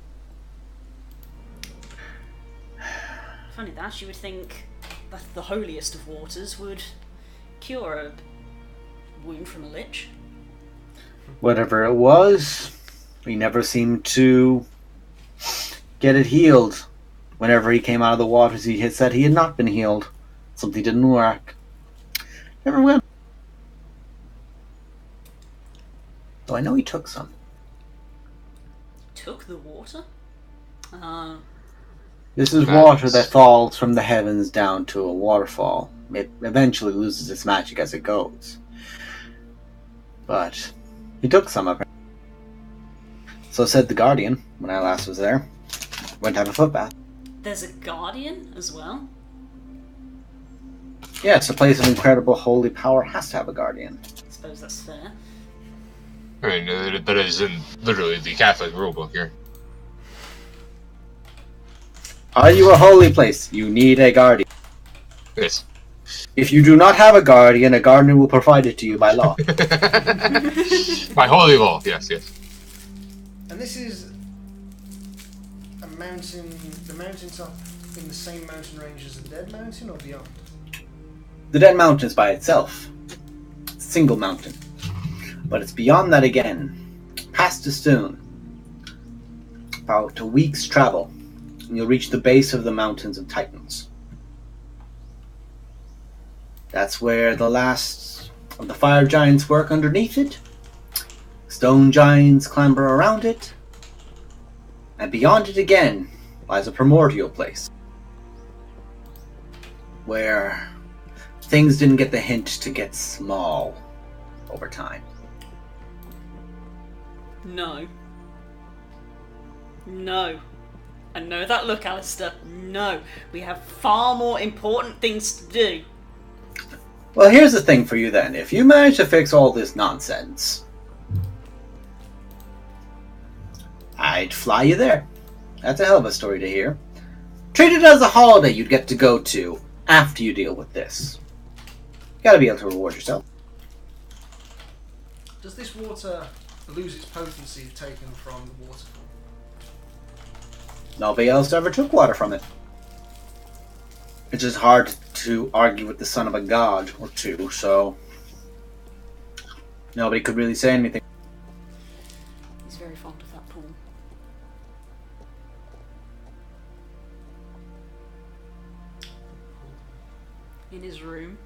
Funny that, you would think that the holiest of waters would cure a wound from a lich. Whatever it was, he never seemed to get it healed. Whenever he came out of the waters, he had said he had not been healed. Something didn't work. Never went. So I know he took some. Took the water? This is water that falls from the heavens down to a waterfall. It eventually loses its magic as it goes. But he took some of it. So said the Guardian when I last was there. Went to have a foot bath. There's a Guardian as well? Yes, a place of incredible holy power has to have a Guardian. I suppose that's fair. I mean, that is in literally the Catholic rulebook here. Are you a holy place? You need a Guardian. Yes. If you do not have a Guardian will provide it to you by law. By holy law, yes. And this is a mountain. The mountain's up in the same mountain range as the Dead Mountain, or beyond? The Dead Mountain is by itself. It's a single mountain. But it's beyond that again. Past D'Stoon. About a week's travel. And you'll reach the base of the Mountains of Titans. That's where the last of the fire giants work underneath it. Stone giants clamber around it. And beyond it again lies a primordial place. Where things didn't get the hint to get small over time. No. No. I know that look, Alistair. No. We have far more important things to do. Well, here's the thing for you then. If you manage to fix all this nonsense, I'd fly you there. That's a hell of a story to hear. Treat it as a holiday you'd get to go to after you deal with this. You gotta be able to reward yourself. Does this water lose its potency if taken from the waterfall? Nobody else ever took water from it. It's just hard to argue with the son of a god or two, so nobody could really say anything. He's very fond of that pool. In his room.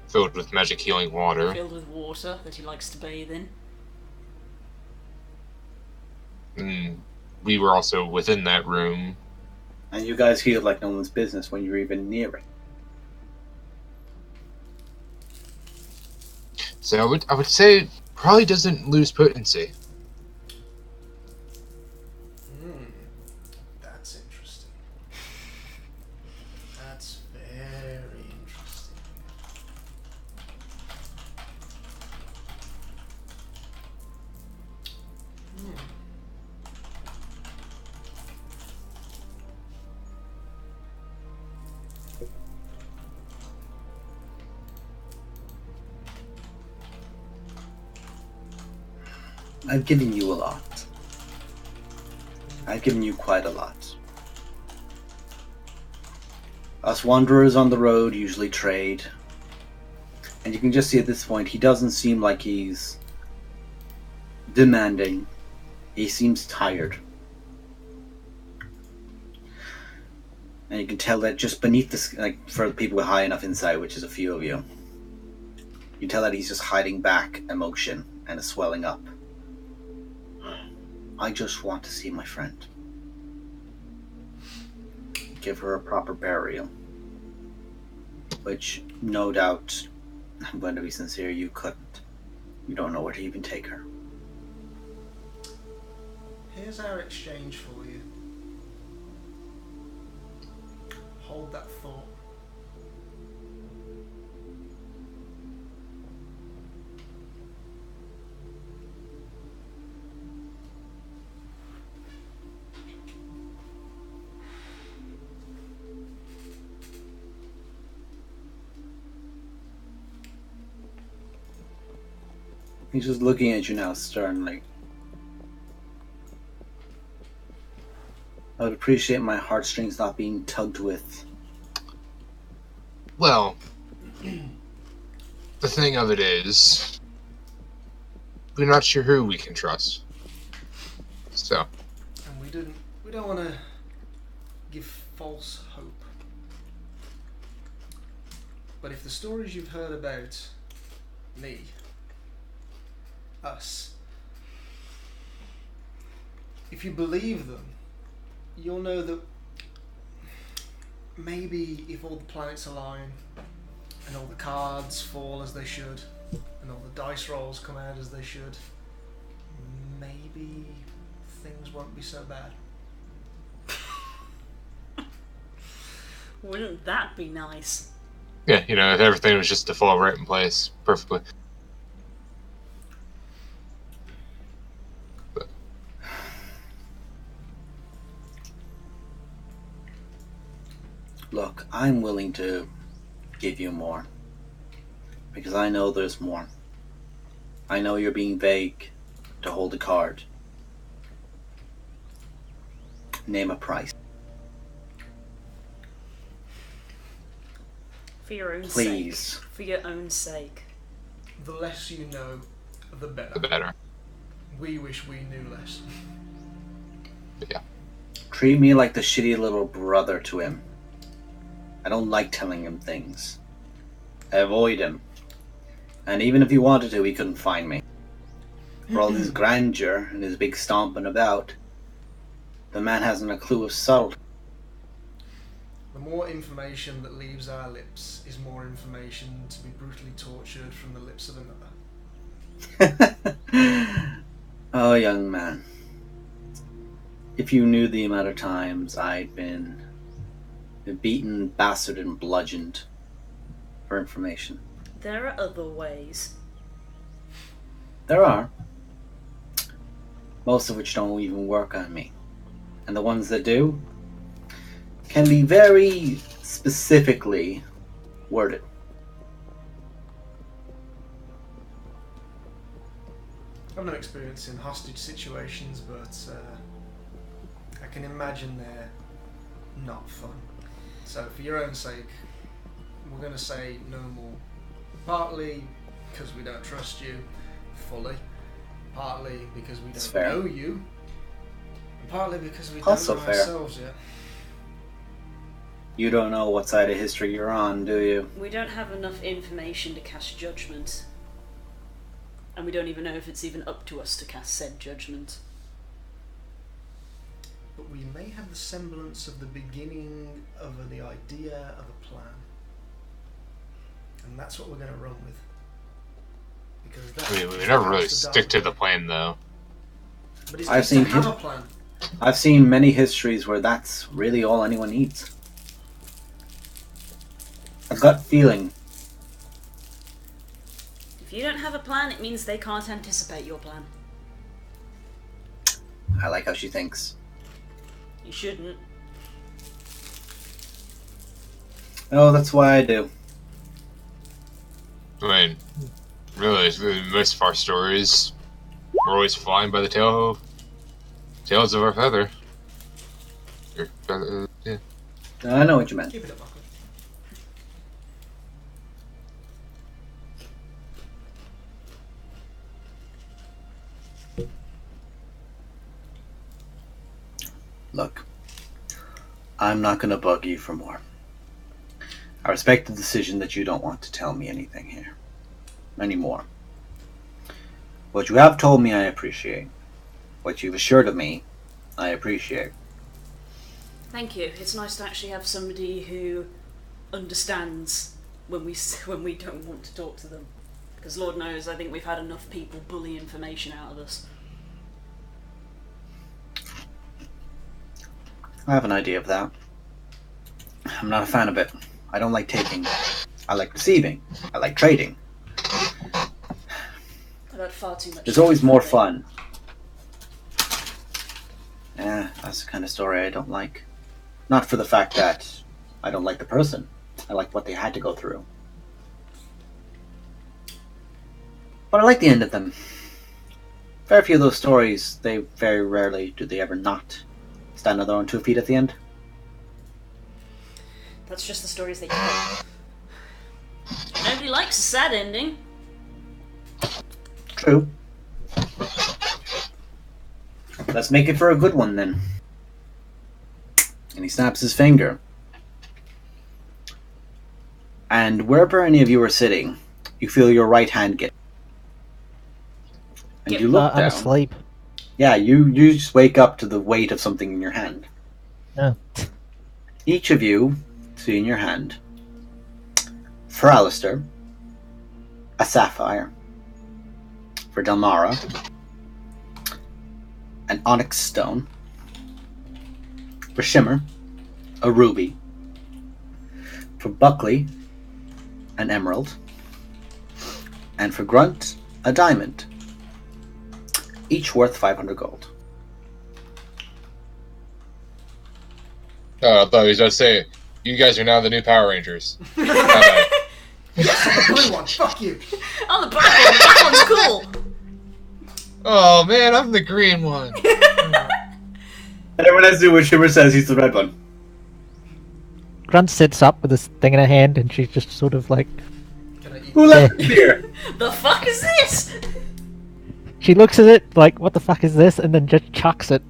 Filled with magic healing water. Filled with water that he likes to bathe in. We were also within that room. And you guys healed like no one's business when you were even near it. So I would say it probably doesn't lose potency. That's interesting. That's very interesting. I've given you a lot. I've given you quite a lot. Us wanderers on the road usually trade. And you can just see at this point, he doesn't seem like he's demanding. He seems tired. And you can tell that just beneath the, like, for people with high enough insight, which is a few of you, you can tell that he's just hiding back emotion and is swelling up. I just want to see my friend. Give her a proper burial. Which, no doubt, I'm going to be sincere, you couldn't. You don't know where to even take her. Here's our exchange for you. Hold that thought. He's just looking at you now sternly. I would appreciate my heartstrings not being tugged with. Well, the thing of it is, we're not sure who we can trust. So. And we don't want to give false hope. But if the stories you've heard about me, us, if you believe them, you'll know that maybe if all the planets align and all the cards fall as they should and all the dice rolls come out as they should, maybe things won't be so bad. Wouldn't that be nice? Yeah, you know, if everything was just to fall right in place perfectly. Look, I'm willing to give you more. Because I know there's more. I know you're being vague to hold a card. Name a price. For your own Please. sake. For your own sake. The less you know, the better. The better. We wish we knew less. Yeah. Treat me like the shitty little brother to him. I don't like telling him things. Avoid him. And even if he wanted to, he couldn't find me. For all his grandeur and his big stomping about, the man hasn't a clue of subtlety. The more information that leaves our lips is more information to be brutally tortured from the lips of another. Oh, young man. If you knew the amount of times I'd been beaten, bastarded, and bludgeoned for information. There are other ways. There are. Most of which don't even work on me. And the ones that do can be very specifically worded. I've no experience in hostage situations, but I can imagine they're not fun. So for your own sake, we're going to say no more. Partly because we don't trust you fully, partly because we don't know you, and partly because we don't know ourselves yet. You don't know what side of history you're on, do you? We don't have enough information to cast judgment. And we don't even know if it's even up to us to cast said judgment. But we may have the semblance of the beginning of the idea of a plan. And that's what we're going to run with. Because we never really stick to the plan, though. But it's nice to have a plan. I've seen many histories where that's really all anyone needs. A gut feeling. If you don't have a plan, it means they can't anticipate your plan. I like how she thinks. You shouldn't. Oh, that's why I do. I mean, really, most of our stories are always flying by the tails of our feather. Yeah. I know what you meant. Keep it up, Michael. Look, I'm not going to bug you for more. I respect the decision that you don't want to tell me anything here anymore. What you have told me, I appreciate. What you've assured of me, I appreciate. Thank you. It's nice to actually have somebody who understands when we don't want to talk to them. Because Lord knows, I think we've had enough people bully information out of us. I have an idea of that. I'm not a fan of it. I don't like taking. I like receiving. I like trading. I've had far too much. There's always more fun. Yeah, that's the kind of story I don't like. Not for the fact that I don't like the person. I like what they had to go through. But I like the end of them. Very few of those stories, they very rarely do they ever not stand on their own 2 feet at the end. That's just the stories they tell. Nobody likes a sad ending. True. Let's make it for a good one then. And he snaps his finger. And wherever any of you are sitting, you feel your right hand get. And you look down. I'm asleep. Yeah, you just wake up to the weight of something in your hand. Oh. Each of you see in your hand, for Alistair, a sapphire. For Delmara, an onyx stone. For Shimmer, a ruby. For Buckley, an emerald. And for Grunt, a diamond. Each worth 500 gold. Oh, I thought he was about to say, you guys are now the new Power Rangers. Yes, the blue one. Fuck you. Oh, the black one. The black one's cool. Oh man, I'm the green one. And everyone has to do what Shimmer says. He's the red one. Grunt sits up with this thing in her hand, and she's just sort of like. Can I eat Who left it here? The fuck is this? She looks at it like, "What the fuck is this?" and then just chucks it.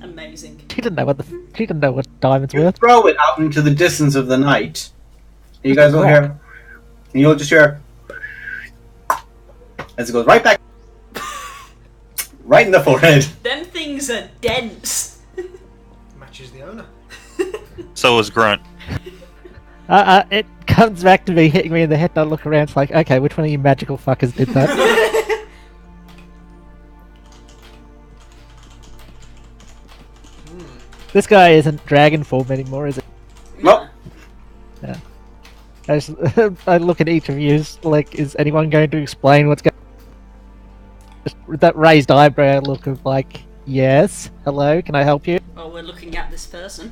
Amazing. She didn't know what diamonds You were. throw it out into the distance of the night. You guys will hear. And you'll just hear. As it goes right back. Right in the forehead. Them things are dense. Matches the owner. So was Grunt. It comes back to me, hitting me in the head, and I look around, it's like, okay, which one of you magical fuckers did that? This guy isn't dragon form anymore, is it? Nope. Yeah. I look at each of you, like, is anyone going to explain what's going on? Just with that raised eyebrow look of, like, yes, hello, can I help you? Oh, we're looking at this person.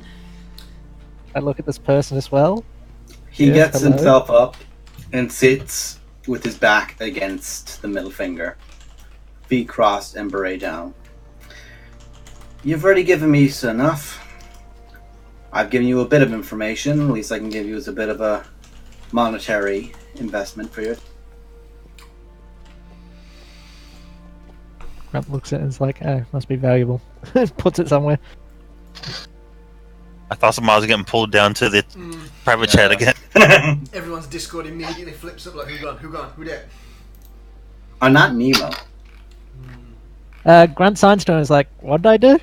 I look at this person as well. He Yes, gets hello? himself up and sits with his back against the middle finger, feet crossed and beret down. You've already given me enough. I've given you a bit of information. At least I can give you as a bit of a monetary investment for you. Grump looks at it and is like, oh, must be valuable. Puts it somewhere. I thought somebody was getting pulled down to the private chat again. Everyone's Discord immediately flips up like, who gone, who dead? I'm not Nemo. Grunt Sandstone is like, what did I do?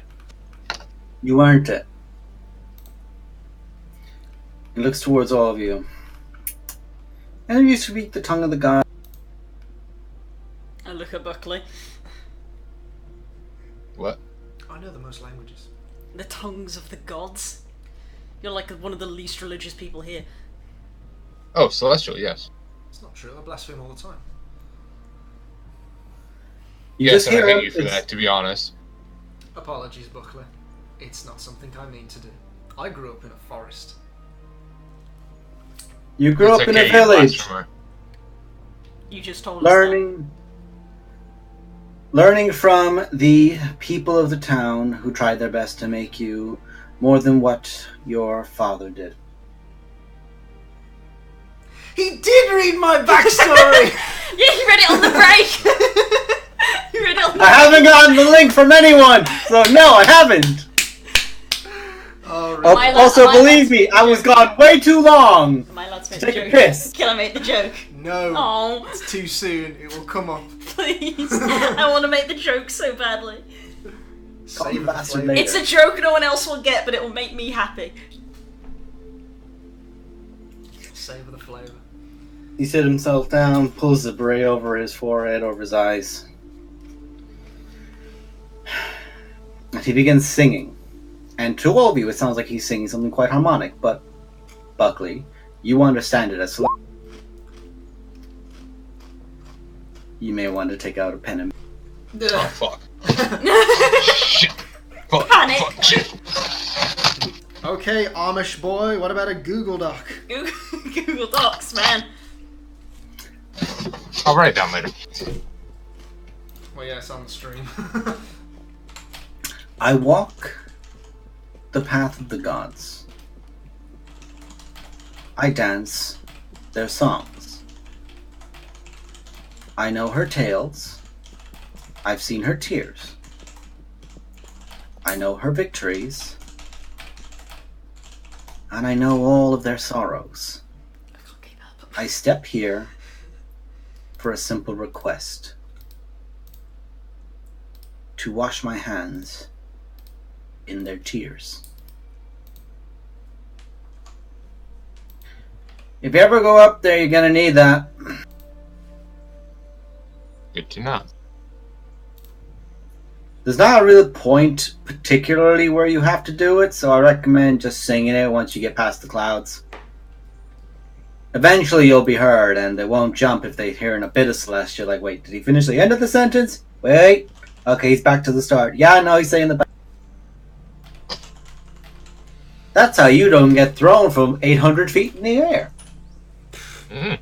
You earned it. He looks towards all of you. And you speak the tongue of the god. I look at Buckley. What? I know the most languages. The tongues of the gods. You're like one of the least religious people here. Oh, celestial, yes. It's not true, I blaspheme all the time. You Yes, just and I hear hate you for that, to be honest. Apologies, Buckley. It's not something I mean to do. I grew up in a forest. You grew It's up in okay, a you village, blasphemer. You just told us learning from the people of the town who tried their best to make you more than what your father did. He did read my backstory! Yeah, you read it on the break! You read it on the I haven't gotten the link from anyone, so no, I haven't. Oh, Oh, really? also, believe me, I was gone way too long. Am I allowed to make Take the a joke? piss. Can I make the joke? No. Oh, It's too soon. It will come up. please. I want to make the joke so badly. Save the bastard flavour. later. It's a joke no one else will get, but it will make me happy. Savor the flavour. He sit himself down, pulls the beret over his forehead, over his eyes. And he begins singing. And to all of you, it sounds like he's singing something quite harmonic, but Buckley, you understand it as slow. You may want to take out a pen and... Oh, fuck. Shit. Fuck. Panic. Fuck. Shit. Okay, Amish boy, what about a Google Doc? Google Docs, man. I'll write it down later. Well, yeah, it's on the stream. I walk the path of the gods. I dance their songs. I know her tales. I've seen her tears. I know her victories. And I know all of their sorrows. I step here for a simple request. To wash my hands in their tears. If you ever go up there, you're gonna need that. Good to know. There's not a real point particularly where you have to do it, so I recommend just singing it once you get past the clouds. Eventually you'll be heard, and they won't jump if they hear a bit of Celestial, like, wait, did he finish the end of the sentence? Wait. Okay, he's back to the start. Yeah, no, he's saying the back. That's how you don't get thrown from 800 feet in the air. Mm.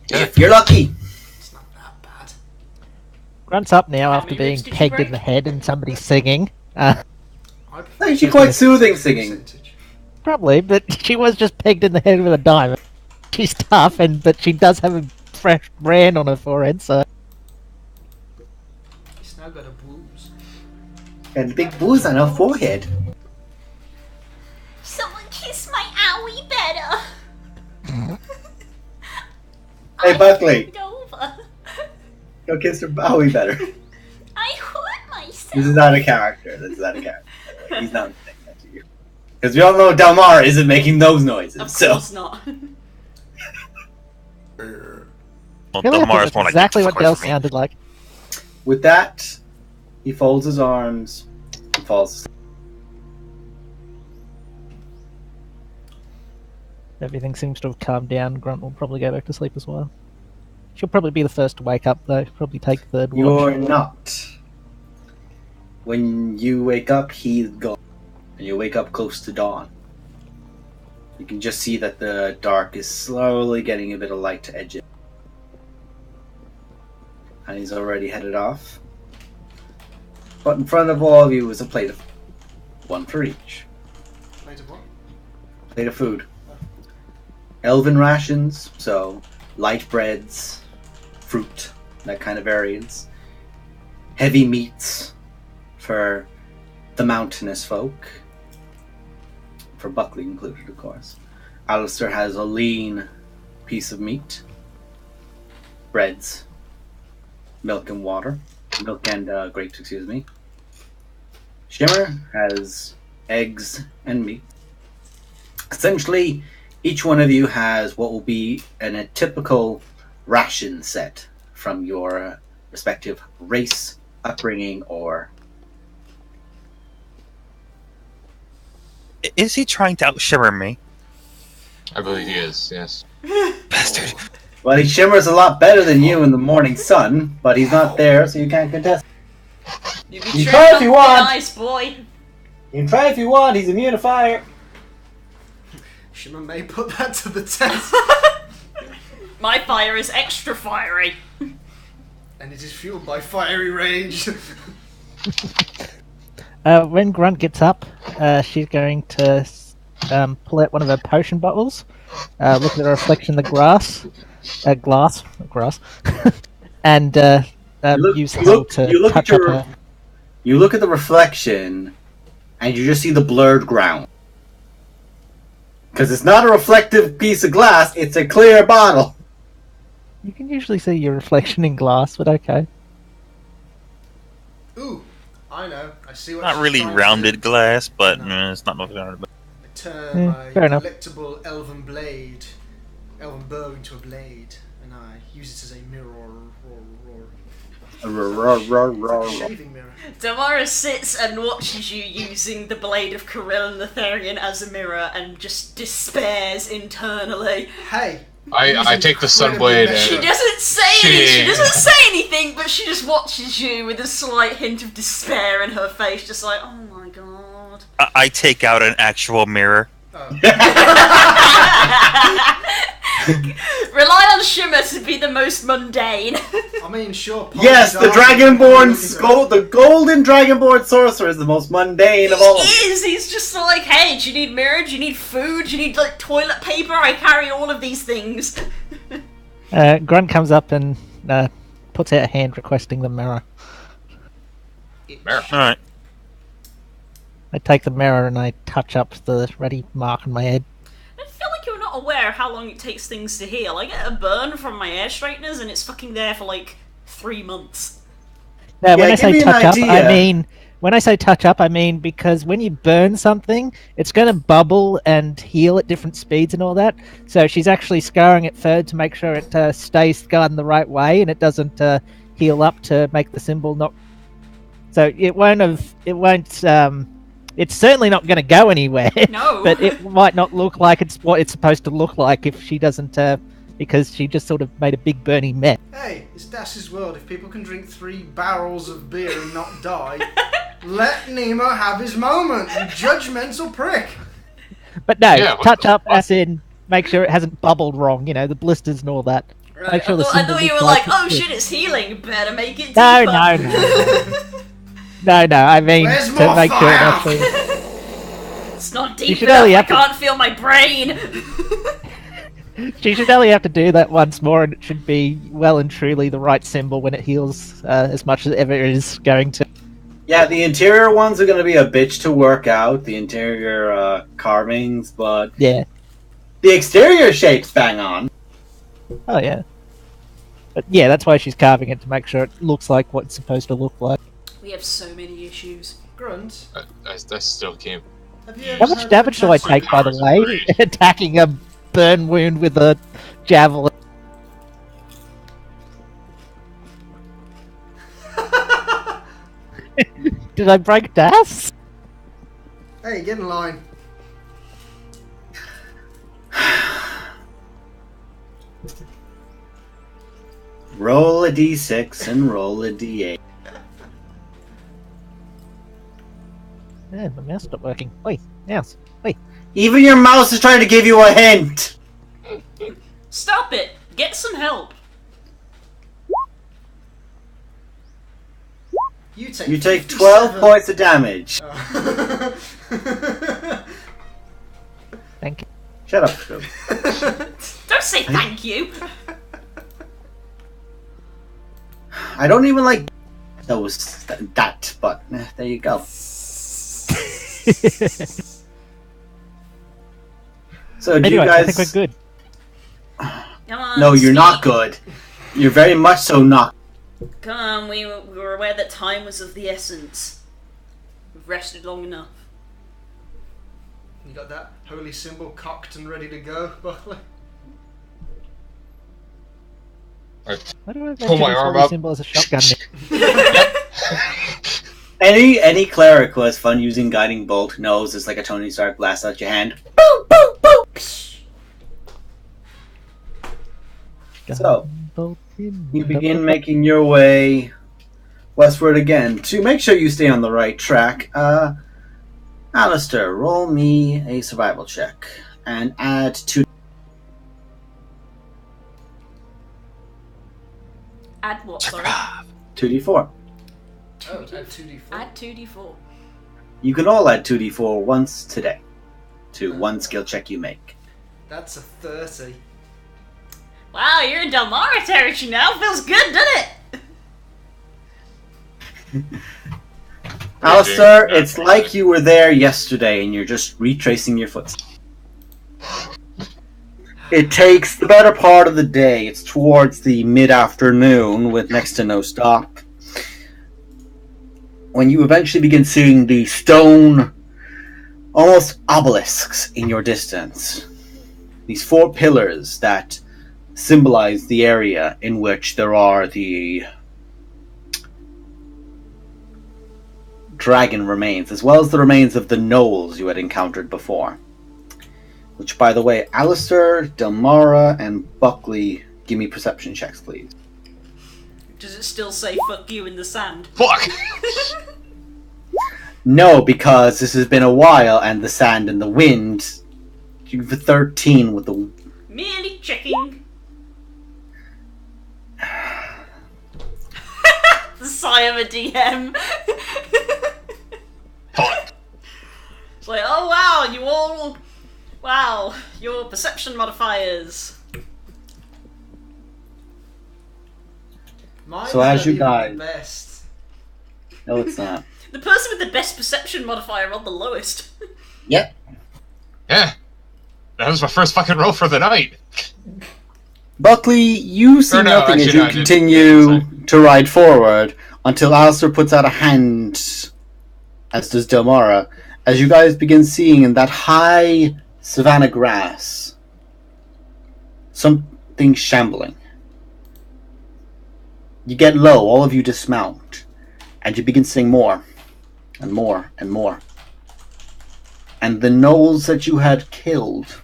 If you're lucky. It's not that bad. Grunt's up now How after many being ribs did you pegged in break? the head and somebody singing. I prefer Actually quite soothing singing. percentage. Probably, but she was just pegged in the head with a diamond. She's tough, but she does have a fresh brand on her forehead, so... It's now got a bruise. And big booze on her forehead. Someone kiss my owie better. Hey, Buckley. Over. Go kiss her Bowie better. I hurt myself. This is not a character. This is not a character. He's not saying that to you. Because we all know Delmar isn't making those noises. Of So course not. Well, Really, Delmar that's is more like exactly Jesus what Del Christ for me. sounded like. with that, he folds his arms and falls asleep. everything seems to have calmed down, Grunt will probably go back to sleep as well. She'll probably be the first to wake up, though. Probably take third watch. You're not. When you wake up, he's gone. And you wake up close to dawn. You can just see that the dark is slowly getting a bit of light to edge it. And he's already headed off. But in front of all of you is a plate of one for each. Plate of what? Plate of food. Elven rations, so light breads, fruit, that kind of variance. Heavy meats for the mountainous folk. For Buckley included, of course. Alistair has a lean piece of meat. Breads. Milk and water. Milk and grapes, excuse me. Shimmer has eggs and meat. Essentially, each one of you has what will be a typical ration set from your respective race, upbringing, or... Is he trying to out-shimmer me? I believe he is, yes. Bastard. Well, he shimmers a lot better than you in the morning sun, but he's not there, so you can't contest. You can can try if you want. Nice boy. You can try if you want, he's immune to fire. Shimmer may put that to the test. My fire is extra fiery. And it is fueled by fiery rage. When Grunt gets up, she's going to pull out one of her potion bottles, look at the reflection in the glass, and use Hull to touch up her. You look at the reflection, and you just see the blurred ground. Because it's not a reflective piece of glass, it's a clear bottle. You can usually see your reflection in glass, but okay. Ooh, I know. I see what Not she's really trying to rounded do. glass, but No. it's not rounded. I turn Yeah, my fair enough. delectable elven bow into a blade, and I use it as a mirror. Shaving mirror. Damara sits and watches you using the blade of Kirill Letharian as a mirror and just despairs internally. Hey! I take the incredibly sunblade measured. She and... doesn't say she doesn't say anything, but she just watches you with a slight hint of despair in her face, just like, oh my god. I take out an actual mirror. Oh. Rely on Shimmer to be the most mundane. I mean, sure. Yes, the the golden dragonborn sorcerer is the most mundane of all. He is. He's just like, hey, do you need mirror? Do you need food? Do you need like toilet paper? I carry all of these things. Grunt comes up and puts out a hand requesting the mirror. Mirror. Alright. I take the mirror and I touch up the ready mark on my head. I feel like you're not aware how long it takes things to heal. I get a burn from my air straighteners and it's fucking there for like 3 months. No, when I give say me an touch up, idea. I mean because when you burn something, it's going to bubble and heal at different speeds and all that. So she's actually scouring it third to make sure it stays scarred in the right way and it doesn't heal up to make the symbol not. So it's certainly not going to go anywhere. No. But it might not look like it's what it's supposed to look like if she doesn't, because she just sort of made a big burning mess. Hey, it's Dash's world. If people can drink 3 barrels of beer and not die, let Nemo have his moment, you judgmental prick. But no, Yeah, what touch the up fuck? as in make sure it hasn't bubbled wrong, the blisters and all that. Right, Make sure I the thought symbol you looks were like, like oh it's shit, it's healing. Better make it No, deeper. No, I mean Where's to more make sure it fire? actually... It's not You deep should enough. only I have to- can't feel my brain. She should only have to do that once more and it should be well and truly the right symbol when it heals as much as ever it is going to. Yeah, the interior ones are going to be a bitch to work out, the interior carvings, but Yeah. the exterior shape's bang on. Oh yeah. But yeah, that's why she's carving it to make sure it looks like what it's supposed to look like. We have so many issues. Grunt, I still can't... have you ever How much heard damage of do I a take, by the Powers way, of rage. attacking a burn wound with a javelin? Did I break Das? Hey, get in line. Roll a d6 and roll a d8. Yeah, my mouse stopped working. Wait, mouse. Wait. Even your mouse is trying to give you a hint! Stop it! Get some help! You take 12 points of damage. Oh. Thank you. Shut up, Scrub. Don't say thank you! I don't even like that, but there you go. So do Anyway, you guys? I think we're good. Come on, No, you're speak. not good. You're very much so not. Come on, we were aware that time was of the essence. We've rested long enough. You got that holy symbol cocked and ready to go, Buckley? Why do I Pull my mention arm this up. symbol as a shotgun? Any cleric who has fun using guiding bolt knows it's like a Tony Stark blast out your hand. Boom, boom, boom. So, you begin making your way westward again. To make sure you stay on the right track, Alistair, roll me a survival check and add 2. Add what, sorry? 2d4. Oh, add 2d4. Add 2d4. You can all add 2d4 once today to one skill check you make. That's a 30. Wow, you're in Delmara territory now. Feels good, doesn't it? Alistair, it's like you were there yesterday and you're just retracing your footsteps. It takes the better part of the day. It's towards the mid-afternoon with next to no stop. When you eventually begin seeing the stone, almost obelisks in your distance. These 4 pillars that symbolize the area in which there are the dragon remains, as well as the remains of the gnolls you had encountered before. Which, by the way, Alistair, Delmara, and Buckley, give me perception checks, please. Does it still say fuck you in the sand? Fuck! No, because this has been a while, and the sand and the wind. You've 13 with the... Merely checking. The sigh of a DM. Fuck! It's like, oh wow, you all... Wow, your perception modifiers. Mine's So as not you even guys- the best. No, it's not. The person with the best perception modifier on the lowest. Yep. Yeah. That was my first fucking roll for the night. Buckley, you see Or no, nothing as actually, you no, I didn't. continue Yeah, to ride forward until Alistair puts out a hand, as does Delmara, as you guys begin seeing in that high savanna grass something shambling. You get low, all of you dismount, and you begin seeing more and more and more. And the gnolls that you had killed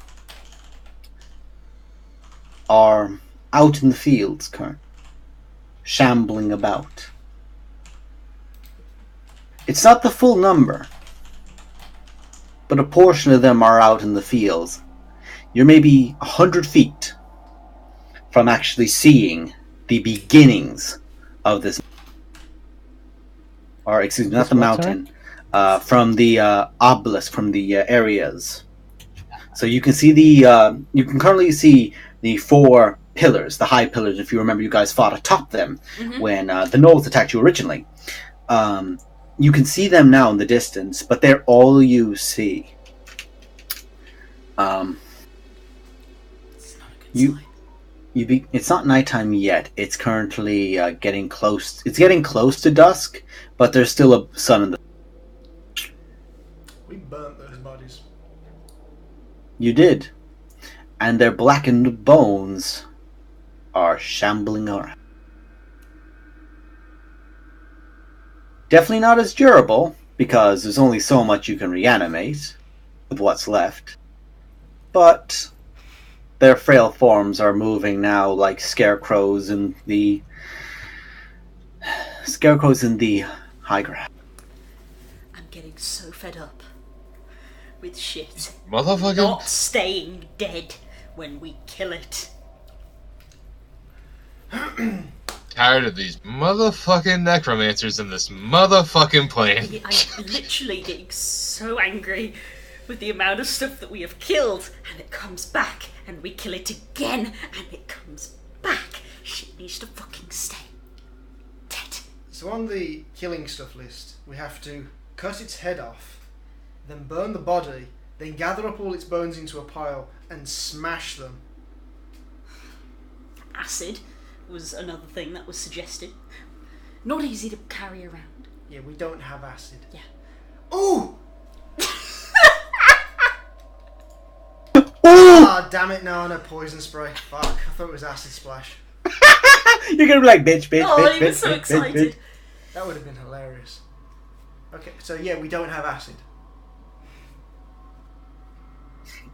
are out in the fields, currently, shambling about. It's not the full number, but a portion of them are out in the fields. You're maybe 100 feet from actually seeing the beginnings of this, or excuse me, not the mountain, from the obelisk, from the areas. So you can see you can currently see the 4 pillars, the high pillars. If you remember, you guys fought atop them when the gnolls attacked you originally. You can see them now in the distance, but they're all you see. It's not a good sign. It's not nighttime yet. It's currently getting close. It's getting close to dusk, but there's still a sun in the... We burnt those bodies. You did. And their blackened bones are shambling around. Definitely not as durable, because there's only so much you can reanimate with what's left. But their frail forms are moving now like scarecrows in the high ground. I'm getting so fed up with shit Motherfucker. not staying dead when we kill it. Tired of these motherfucking necromancers in this motherfucking plane. I'm literally getting so angry with the amount of stuff that we have killed, and it comes back, and we kill it again, and it comes back. Shit needs to fucking stay dead. So on the killing stuff list, we have to cut its head off, then burn the body, then gather up all its bones into a pile and smash them. Acid was another thing that was suggested. Not easy to carry around. Yeah, we don't have acid. Yeah. Ooh! Ah, damn it, no, poison spray. Fuck, I thought it was acid splash. You're gonna be like, bitch, Oh, bitch, he was bitch, so bitch, excited. bitch. That would have been hilarious. Okay, so yeah, we don't have acid.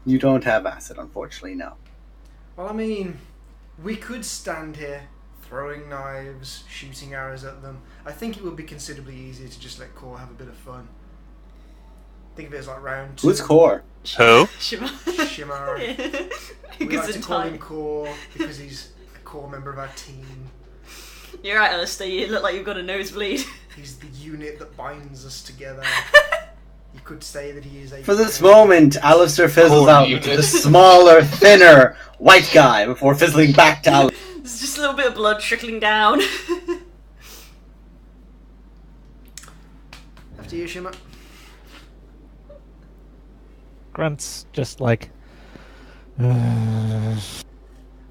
You don't have acid, unfortunately, no. Well, I mean, we could stand here throwing knives, shooting arrows at them. I think it would be considerably easier to just let Core have a bit of fun. Think of it as like round 2. Who's Core? Who? Shimmer. Shimmer. We Because like to in call him time. Core because he's a core member of our team. You're right, Alistair, you look like you've got a nosebleed. He's the unit that binds us together. You could say that he is a... For this moment, Alistair fizzles Core out unit. into the smaller, thinner, white guy before fizzling back to Alistair. There's just a little bit of blood trickling down. After you, Shimmer. Grunt's just like. But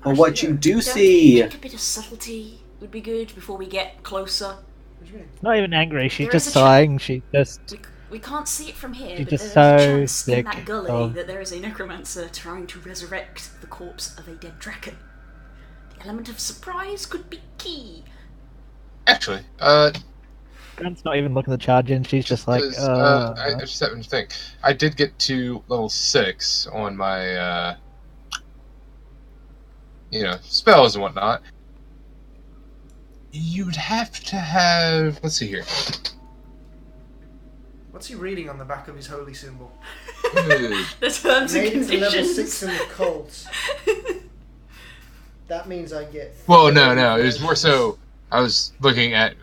what you do Don't see... you think a bit of subtlety would be good before we get closer? What do you mean? Not even angry. She's There just is a sighing. She just. We can't see it from here, You're but just there is a so chance in sick that gully of- that there is a necromancer trying to resurrect the corpse of a dead dragon. The element of surprise could be key. Actually, Grunt's not even looking to charge in. She's just like. I just happened to think. I did get to level 6 on my, spells and whatnot. You'd have to have... Let's see here. What's he reading on the back of his holy symbol? The terms and Made it to level conditions. 6 in the cult. That means I get... Well, no. It was more so... I was looking at,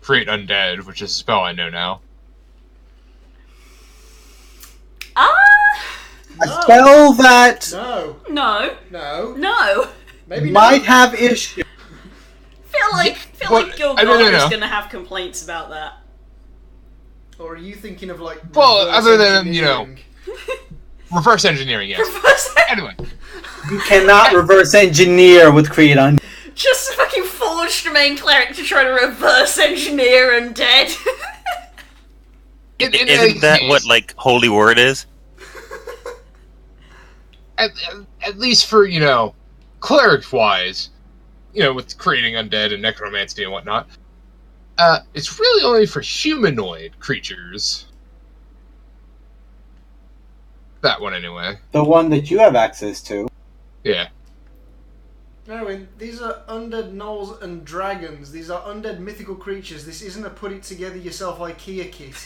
Create Undead, which is a spell I know now. A spell that No. No. No. No. Maybe might not. have issues. Feel like well, Gilgalad no. is gonna have complaints about that. Or are you thinking of like... Well, reverse other than, engineering? Reverse engineering, yes. Anyway. You cannot reverse engineer with Create Undead. Just fucking forged a main cleric to try to reverse engineer undead. Isn't that what, like, holy word is? At least for, cleric-wise, with creating undead and necromancy and whatnot, it's really only for humanoid creatures. That one, anyway. The one that you have access to. Yeah. No, these are undead gnolls and dragons. These are undead mythical creatures. This isn't a put-it-together-yourself IKEA kit.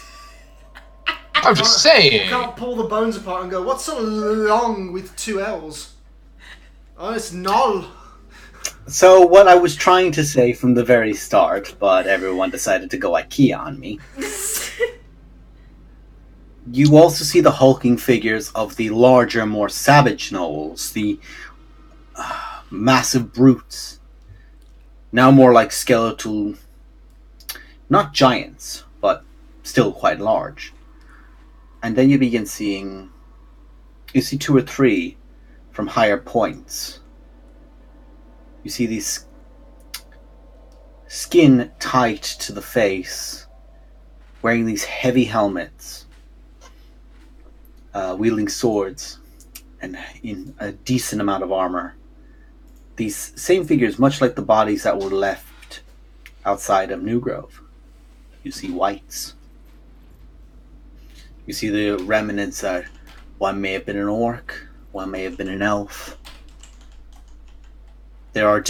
I'm just You saying. can't pull the bones apart and go, what's so long with 2 L's? Oh, it's gnoll. So what I was trying to say from the very start, but everyone decided to go IKEA on me. You also see the hulking figures of the larger, more savage gnolls, the massive brutes. Now more like skeletal, not giants, but still quite large. And then you begin seeing, you see 2 or 3 from higher points. You see these skin tight to the face, wearing these heavy helmets, wielding swords, and in a decent amount of armor. These same figures, much like the bodies that were left outside of New Grove. You see whites. You see the remnants that one may have been an orc, one may have been an elf, There are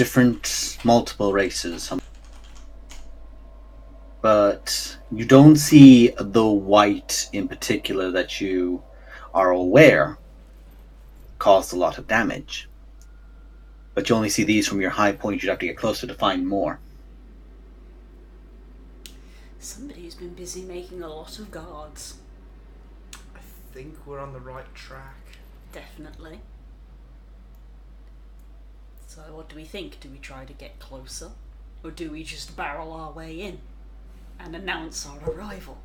multiple races. But you don't see the white in particular that you are aware caused a lot of damage. But you only see these from your high point. You'd have to get closer to find more. Somebody's been busy making a lot of guards. I think we're on the right track. Definitely. So what do we think? Do we try to get closer? Or do we just barrel our way in and announce our arrival?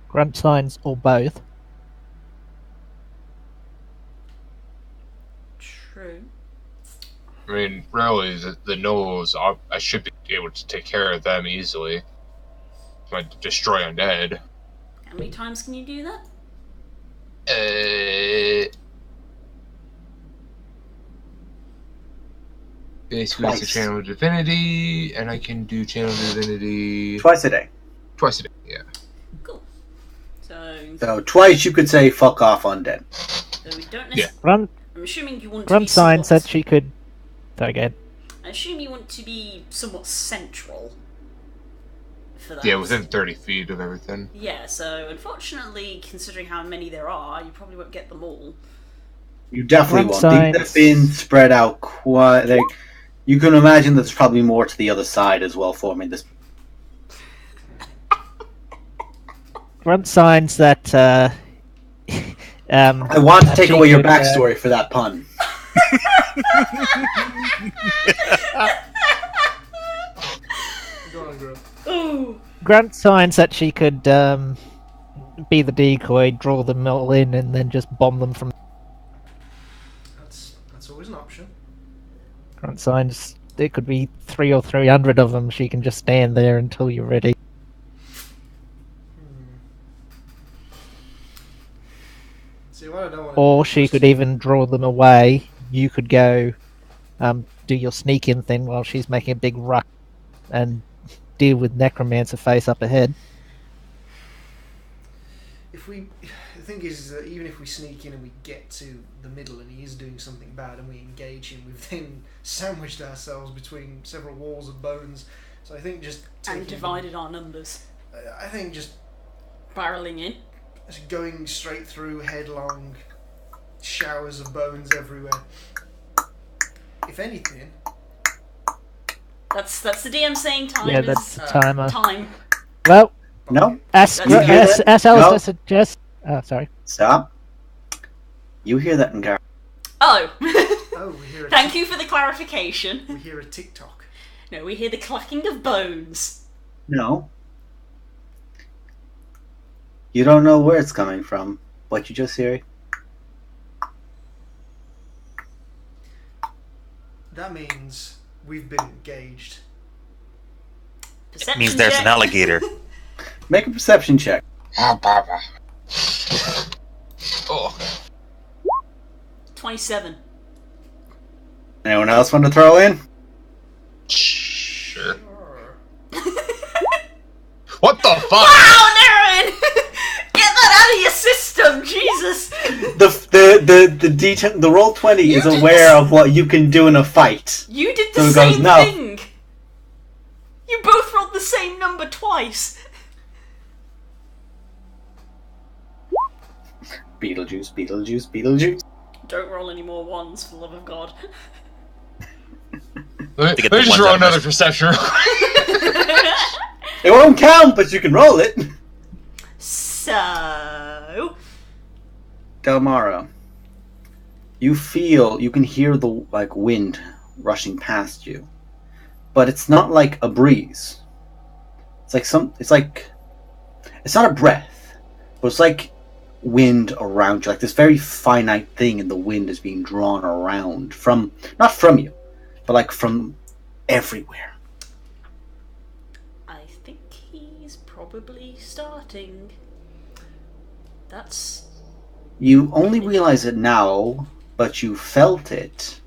Grunt signs or both. True. I mean, really, the gnolls, I should be able to take care of them easily. Might destroy undead. How many times can you do that? Basically, it's a channel divinity, and I can do channel divinity Twice a day. Twice a day, yeah. Cool. So twice you could say "fuck off" undead. So we don't Yeah. necessarily. I'm assuming you want to be Grunt sign somewhat... said she could. Sorry, again. I assume you want to be somewhat central for that. Yeah, within 30 feet of everything. Yeah, so unfortunately, considering how many there are, you probably won't get them all. You definitely Grunt won't. These have been signs. spread out quite. Like, you can imagine that there's probably more to the other side as well, forming this. Grunt signs that. I want to take she away your could, backstory for that pun. Go on, girl. Ooh! Grunt signs that she could be the decoy, draw them all in, and then just bomb them from. That's always an option. Grunt signs. There could be 300 or 300 of them. She can just stand there until you're ready. See, what I don't want Or she could even draw them away. You could go do your sneak in thing while she's making a big ruck and deal with Necromancer face up ahead. The thing is that even if we sneak in and we get to the middle and he is doing something bad and we engage him, we've then sandwiched ourselves between several walls of bones. So I think just And divided our numbers. I think just Barreling in. going straight through headlong, showers of bones everywhere. If anything, That's the DM saying time Yeah, is that's the timer. time. Well, No, as You hear that? Alistair No. suggests. Oh, sorry. stop. You hear that in Gar? Oh! oh, we hear a Thank you for the clarification. we hear a TikTok. No, we hear the clacking of bones. No. You don't know where it's coming from, but you just hear it. That means we've been engaged. Perception Means there's check. an alligator. Make a perception check. Oh, 27. Anyone else want to throw in? sure. What the fuck? Wow, Naren! Get that out of your system, Jesus! The roll 20 is aware of what you can do in a fight. You did So the it goes, same no. thing! You both rolled the same number twice! Beetlejuice, Beetlejuice, Beetlejuice. Don't roll any more ones, for the love of God. Let To me get the just ones roll out of another this. perception. It won't count, but you can roll it. So... Delmaro, you can hear the wind rushing past you, but it's not like a breeze. It's not a breath, but it's like wind around you, like this very finite thing, and the wind is being drawn around not from you, but from everywhere. I think he's probably starting. That's... You only realize it now, but you felt it.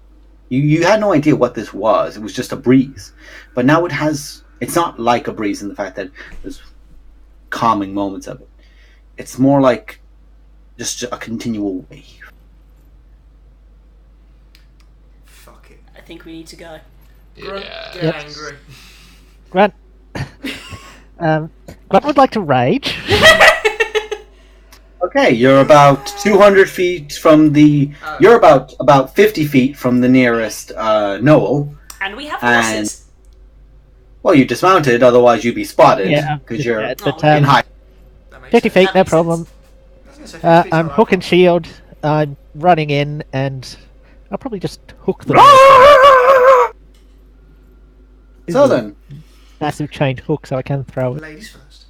You had no idea what this was. It was just a breeze. But now it's not like a breeze in the fact that there's calming moments of it. It's more like just a continual wave. I think we need to go. Grunt, Yeah. get Yep. angry. Grunt. Grunt would like to rage. Okay, you're about 200 feet from the. You're about 50 feet from the nearest knoll. And we have And- horses. Well, you dismounted, otherwise you'd be spotted Yeah, because you're but, in high. That makes 50 sense. feet, That no makes problem. I was gonna say 50 feet's I'm alright. hook and shield. I'm running in, and I'll probably just hook them. So then, Massive chained hook, so I can throw it. Ladies first.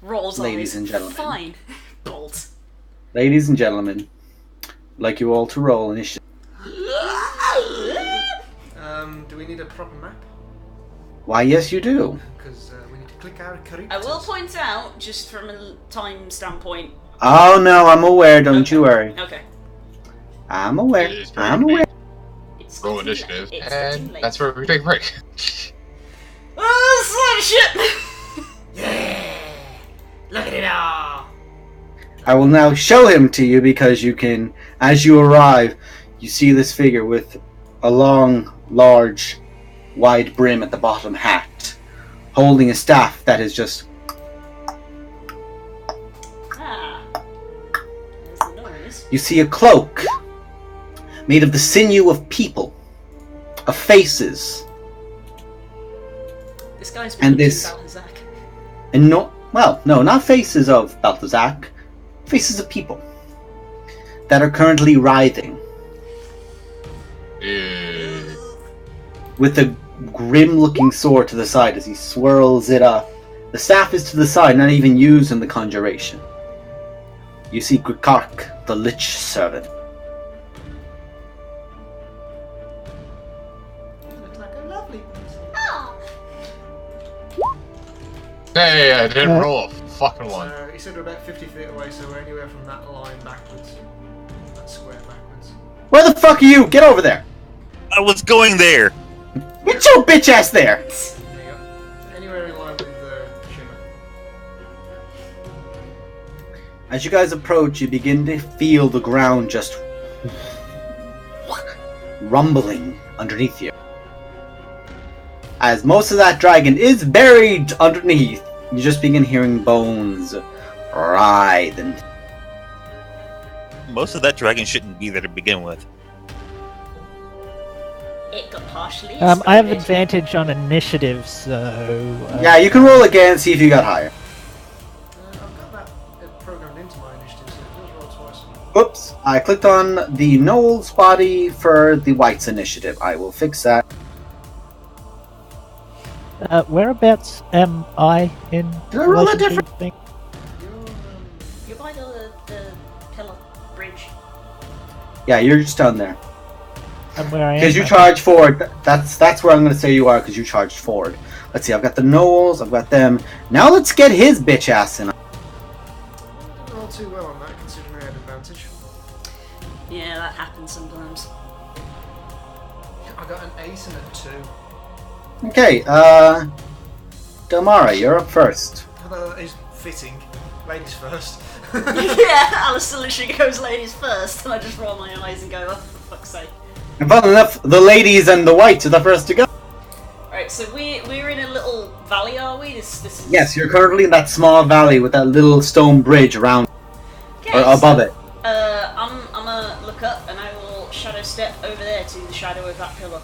Rolls Ladies eyes. and gentlemen. Fine. Bolt. ladies and gentlemen, I'd like you all to roll initiative. Do we need a proper map? Why, yes, you do. Because we need to click our characters. I will point out, just from a time standpoint. Oh no, I'm aware. Don't you worry. Okay. I'm aware. It is very I'm aware. It's Roll getting initiative, late. It's getting and late. that's where we take a break. Oh, shit! Yeah! Look at it all! I will now show him to you because you can, as you arrive, you see this figure with a long, large, wide brim at the bottom hat, holding a staff that is just. Ah. There's the noise. You see a cloak made of the sinew of people, of faces, This guy's And been this- Balthazar. and no, not faces of Balthazar, faces of people that are currently writhing. With a grim-looking sword to the side as he swirls it up. The staff is to the side, not even used in the conjuration. You see Grikark, the Lich Servant. You look like a lovely person. Hey, I didn't roll a fucking one. So, he said we're about 50 feet away, so we're anywhere from that line backwards. That square backwards. Where the fuck are you? Get over there! I was going there. Get your bitch ass there! There you go. Anywhere in line with Shimmer. As you guys approach, you begin to feel the ground just rumbling underneath you. As most of that dragon is buried underneath, you just begin hearing bones writhe and Most of that dragon shouldn't be there to begin with. It got partially. I have exploded. advantage on initiative, so. yeah, you can roll again and see if you got higher. I've got that programmed into my initiative, so it does roll twice. Oops, I clicked on the Noel's body for the White's initiative. I will fix that. Whereabouts am I in? Did I roll a relation to different- thing? You're by the pillar bridge. Yeah, you're just down there. And where I am? Because you charge forward. That's where I'm going to say you are, because you charged forward. Let's see, I've got the Noels, I've got them. Now let's get his bitch ass in. I didn't roll too well on that, considering I had advantage. Yeah, that happens sometimes. I got an 8 and a 2. Okay, Delmara, you're up first. That is fitting. Ladies first. Yeah, Alistair literally goes ladies first, and I just roll my eyes and go, oh, for fuck's sake. And fun enough, the ladies and the Whites are the first to go. Alright, so we're in a little valley, are we? This is... Yes, you're currently in that small valley with that little stone bridge around, Okay, or above it. I'm gonna look up, and I will shadow step over there to the shadow of that pillar.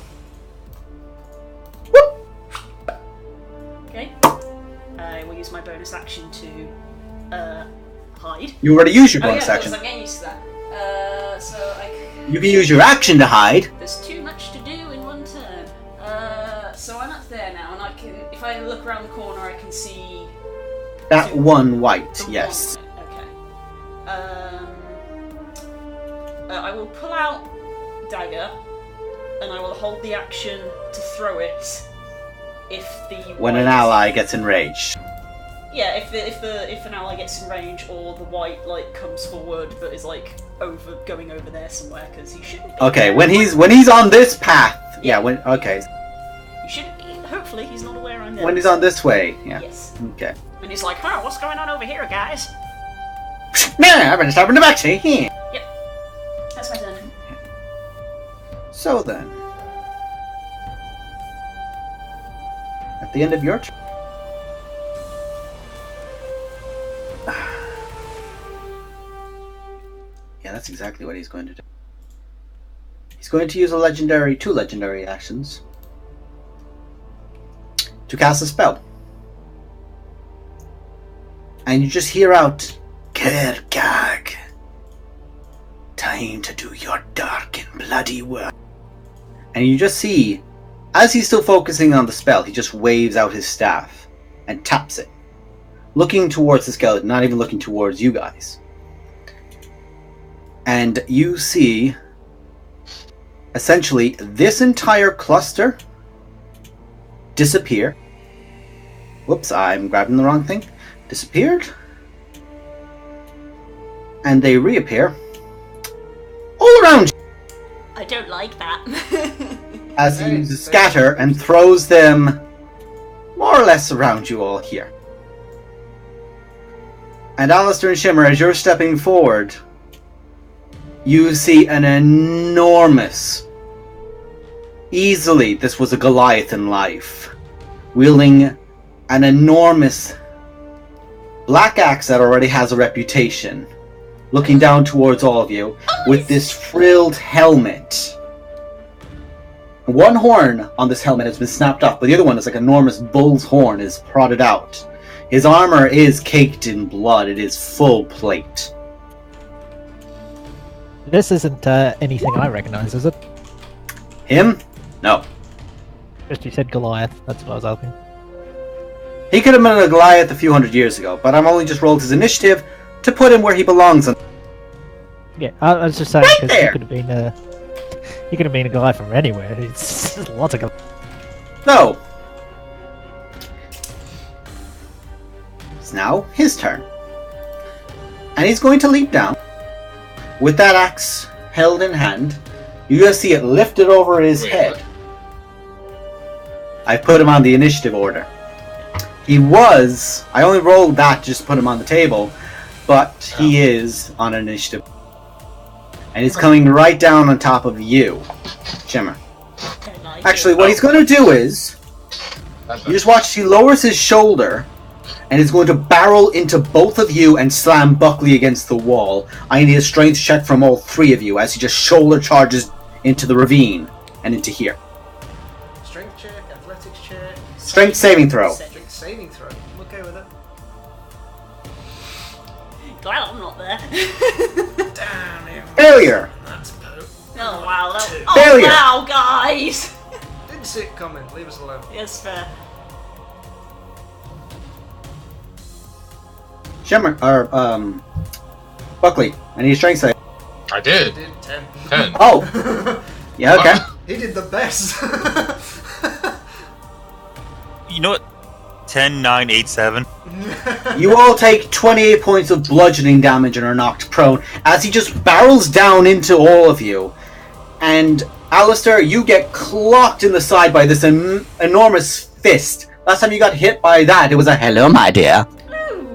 Okay. I will use my bonus action to hide. You already used your Oh yeah, bonus of course, action. I'm getting used to that. So You can use your action to hide. there's too much to do in one turn. So I'm up there now, and I can, if I look around the corner, I can see That one White, the yes. one. Okay. I will pull out dagger, and I will hold the action to throw it. If the When an white- ally gets enraged. Yeah, if an ally gets in range, or the white like comes forward but is like going over there somewhere, because he shouldn't. Be Okay, there. when he's on this path. Yeah, okay. He shouldn't. Hopefully, he's not aware I'm there. When he's on this way, yeah. Yes. Okay. And he's like, "Huh, what's going on over here, guys?" Nah, I've been stopping the back seat. Yeah. That's my turn. So then, at the end of your turn. Yeah, that's exactly what he's going to do. He's going to use two legendary actions to cast a spell. And you just hear out, Kergag, time to do your dark and bloody work. And you just see, as he's still focusing on the spell, he just waves out his staff and taps it, looking towards the skeleton, not even looking towards you guys. And you see, essentially, this entire cluster disappear. Whoops, I'm grabbing the wrong thing. Disappeared. And they reappear all around you. I don't like that. As he uses scatter and throws them more or less around you all here. And Alistair and Shimmer, as you're stepping forward, you see an enormous, easily this was a Goliath in life, wielding an enormous black axe that already has a reputation, looking down towards all of you with this frilled helmet. One horn on this helmet has been snapped off, but the other one is like an enormous bull's horn is prodded out. His armor is caked in blood. It is full plate. This isn't anything I recognize, is it? Him? No. Just you said Goliath, that's what I was asking. He could have been a Goliath a few hundred years ago, but I'm only just rolled his initiative to put him where he belongs. Yeah, I was just saying, Right because there! he could have been a Goliath from anywhere. It's lots of Goliath. No. It's now his turn. And he's going to leap down. With that axe held in hand, you guys see it lifted over his head. I put him on the initiative order. I only rolled that just to put him on the table, but he is on initiative. And he's coming right down on top of you, Shimmer. Actually, what he's going to do is, you just watch, he lowers his shoulder, and he's going to barrel into both of you and slam Buckley against the wall. I need a strength check from all three of you as he just shoulder charges into the ravine and into here. Strength check, athletics check. Strength saving throw. Strength saving throw. I'm okay with it. Glad I'm not there. Damn it. Failure. That's poop. Oh wow, Failure. wow, guys! Didn't see it coming. Leave us alone. Yes, fair. Shimmer, or, Buckley, I need a strength save. I did. He did 10. 10. Oh! Yeah, okay. He did the best. You know what? 10, 9, 8, 7. You all take 28 points of bludgeoning damage and are knocked prone as he just barrels down into all of you. And Alistair, you get clocked in the side by this enormous fist. Last time you got hit by that, it was a hello, my dear.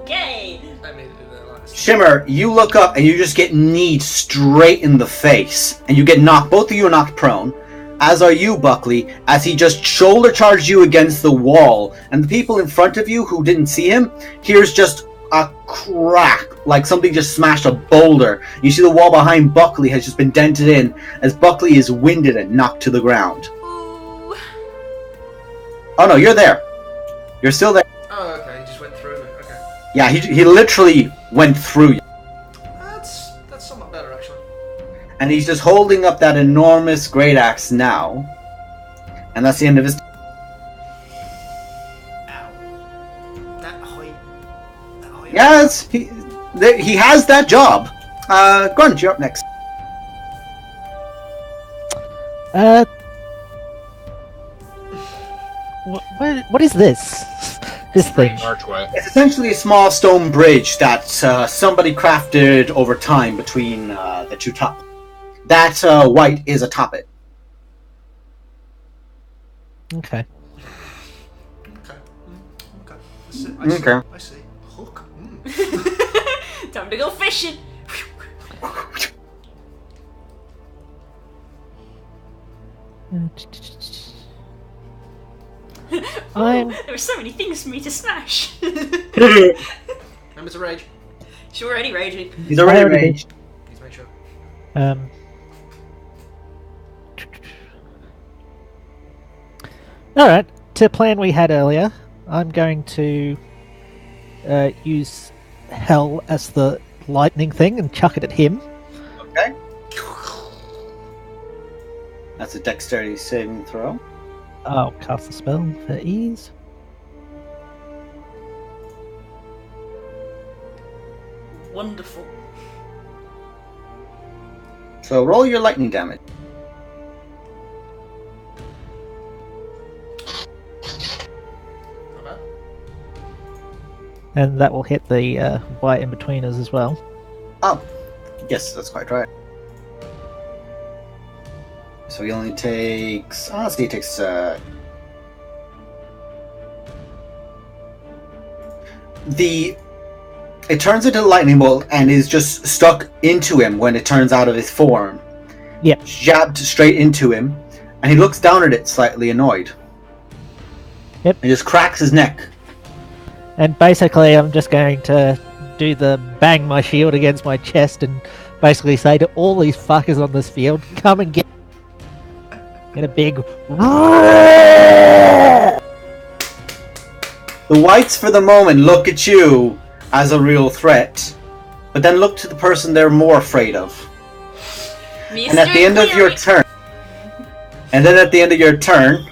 Okay. I made it do that last. Shimmer, you look up and you just get kneed straight in the face. And you get knocked, both of you are knocked prone. As are you, Buckley, as he just shoulder charged you against the wall. And the people in front of you who didn't see him, here's just a crack, like something just smashed a boulder. You see the wall behind Buckley has just been dented in as Buckley is winded and knocked to the ground. Ooh. Oh no, you're there. You're still there. Oh, okay. He just went through it. Okay. Yeah, he literally went through you. That's somewhat better, actually. And he's just holding up that enormous great axe now. And that's the end of his... Ow. That height. Yes, he has that job. Grunt, you're up next. What is this? This thing? Archway. It's essentially a small stone bridge that somebody crafted over time between the two top. That white is atop it. Okay. Okay. Okay. I see. Hook. Time to go fishing. There are so many things for me to smash. Remember to rage. She's already raging. He's already raged. Please make sure. Alright, to plan we had earlier, I'm going to use Hell as the lightning thing and chuck it at him. Okay. That's a dexterity saving throw. I'll cast the spell for ease. Wonderful. So roll your lightning damage. Not bad. And that will hit the white in between us as well. Oh, yes, that's quite right. So he only takes. Honestly, he takes. It turns into a lightning bolt and is just stuck into him when it turns out of his form. Yep. Jabbed straight into him, and he looks down at it slightly annoyed. Yep. And just cracks his neck. And basically, I'm just going to do the bang my shield against my chest and basically say to all these fuckers on this field, come and get in a big. The whites, for the moment, look at you as a real threat, but then look to the person they're more afraid of. And at the end of your turn,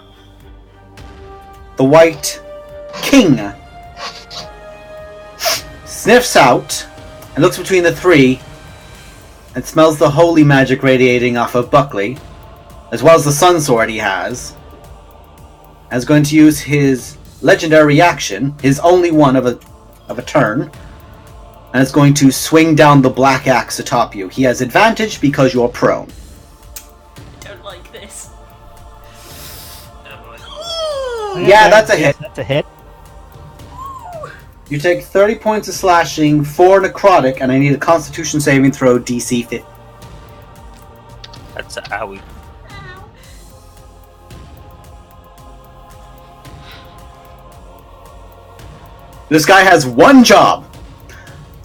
the White King sniffs out and looks between the three and smells the holy magic radiating off of Buckley, as well as the sun sword he has, and is going to use his legendary action, his only one of a turn, and is going to swing down the black axe atop you. He has advantage because you're prone. I don't like this. Yeah, that's a hit. That's a hit. You take 30 points of slashing, 4 necrotic, and I need a Constitution saving throw DC 50. That's a owie. This guy has one job.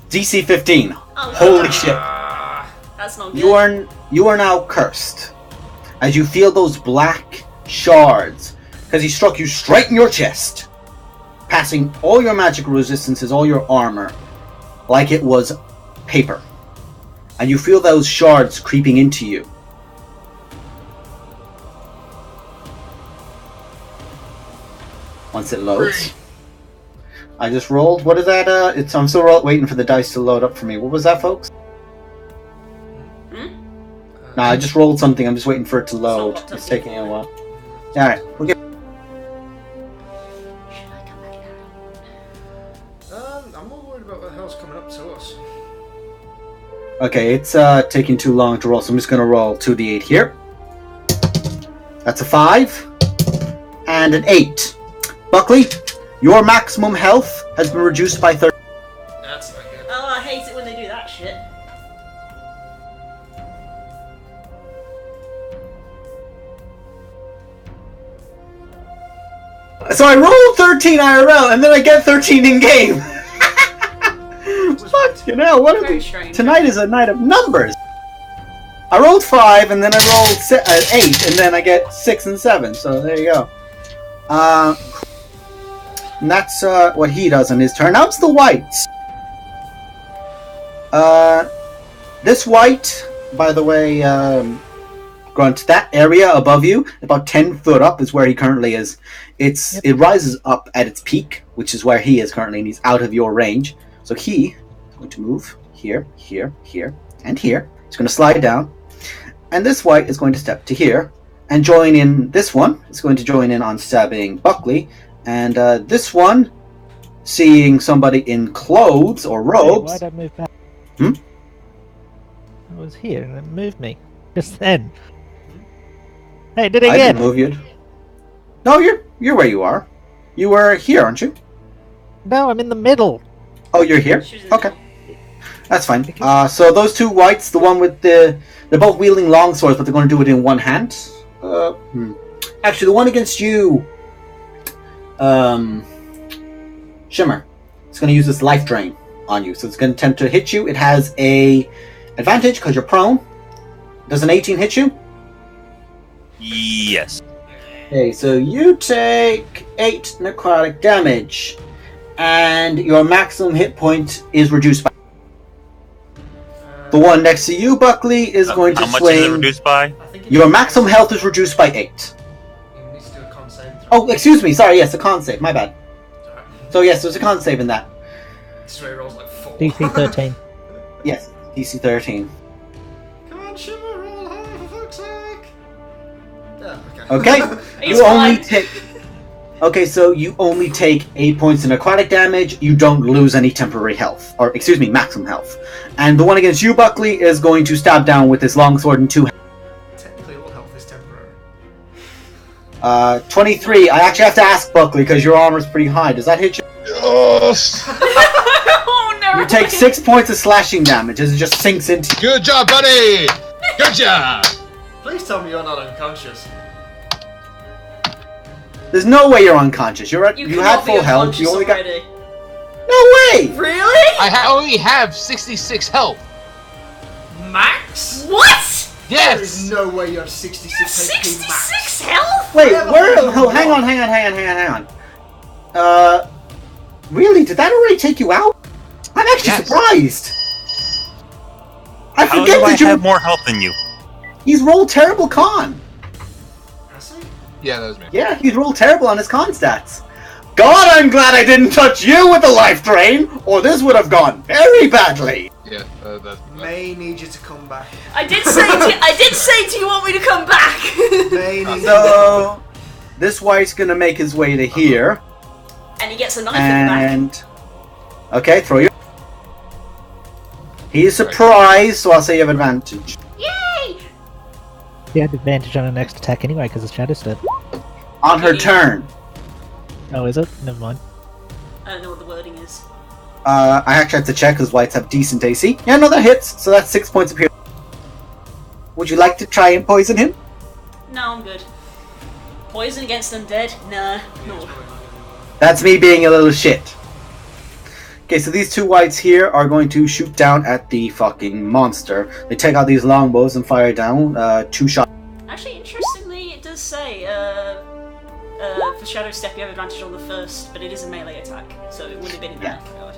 DC 15. Oh, Holy shit. That's not good. You are now cursed. As you feel those black shards, because he struck you straight in your chest, passing all your magical resistances, all your armor, like it was paper. And you feel those shards creeping into you. Once it loads. I just rolled. What is that? I'm still waiting for the dice to load up for me. What was that, folks? Nah, I just rolled something. I'm just waiting for it to load. It's taking a while. Alright, we'll get... I'm more worried about what the hell's coming up to us. Okay, it's taking too long to roll, so I'm just going to roll 2d8 here. That's a 5. And an 8. Buckley, your maximum health has been reduced by 30. That's not good. Oh, I hate it when they do that shit. So I rolled 13 IRL, and then I get 13 in game. Fuck, you know, what are Very the... strange. Tonight is a night of numbers. I rolled 5, and then I rolled 8, and then I get 6 and 7. So there you go. And that's what he does on his turn. Now it's the whites. This white, by the way, Grunt, that area above you, about 10 foot up, is where he currently is. It rises up at its peak, which is where he is currently, and he's out of your range. So he is going to move here, here, here, and here. He's going to slide down. And this white is going to step to here and join in. This one is going to join in on stabbing Buckley. And this one, seeing somebody in clothes or robes... Why'd I move back? Hmm? I was here and it moved me. Just then. Hey, did it I again? didn't move you. No, you're where you are. You were here, aren't you? No, I'm in the middle. Oh, you're here? She was in Okay. That's fine. So those two whites, the one with they're both wielding long swords, but they're going to do it in one hand. Actually, the one against you, Shimmer. It's going to use this life drain on you, so it's going to attempt to hit you. It has a advantage because you're prone. Does an 18 hit you? Yes. Okay, so you take 8 necrotic damage, and your maximum hit point is reduced by. The one next to you, Buckley, is going to How much swing. is it reduced by? I think Your maximum health is reduced by 8. You need to do a con save throw. Oh, excuse me. Sorry. Yes, a con save. My bad. Alright. So yes, there's a con save in that. This way rolls like 4. DC 13. Yes, DC 13. Come on, Shimmer, roll high for fuck's sake! Yeah, Okay. He's You only fine. take. Okay, so you only take 8 points of necrotic damage. You don't lose any temporary health, or excuse me, maximum health. And the one against you, Buckley, is going to stab down with his longsword and 2. Technically, all health is temporary. 23. I actually have to ask Buckley because your armor's pretty high. Does that hit you? Yes. Oh no! You take 6 points of slashing damage as it just sinks into. Good job, buddy. Good job. Please tell me you're not unconscious. There's no way you're unconscious. You had cannot be full health. unconscious You only got. already. No way! Really? I only have 66 health. Max? What? There is Yes. no way you have You 66 have HP 66 max. health? Wait, Where the where? hell Oh, are hang you? on. Really? Did that already take you out? I'm actually Yes. surprised. I How forget do I that you. have more health than you? He's rolled terrible con. Has he? Yeah, that was me. Yeah, he's rolled terrible on his con stats. God, I'm glad I didn't touch you with the life drain, or this would have gone very badly. Yeah, that's. May need you to come back. I did say, do you want me to come back? May need So, this white's gonna make his way to here, And he gets a knife in the back. and okay, throw your. He's surprised, so I'll say you have advantage. Yay! He had advantage on her next attack anyway because it's Shadow Step. On her turn. Oh, is it? Never mind. I don't know what the wording is. I actually have to check because whites have decent AC. Yeah, no, that hits, so that's 6 points of piercing. Would you like to try and poison him? No, I'm good. Poison against undead? Nah. No. That's me being a little shit. Okay, so these two whites here are going to shoot down at the fucking monster. They take out these longbows and fire down 2 shots. Actually, interestingly, it does say, for Shadow Step you have advantage on the first, but it is a melee attack, so it would have been in that regard.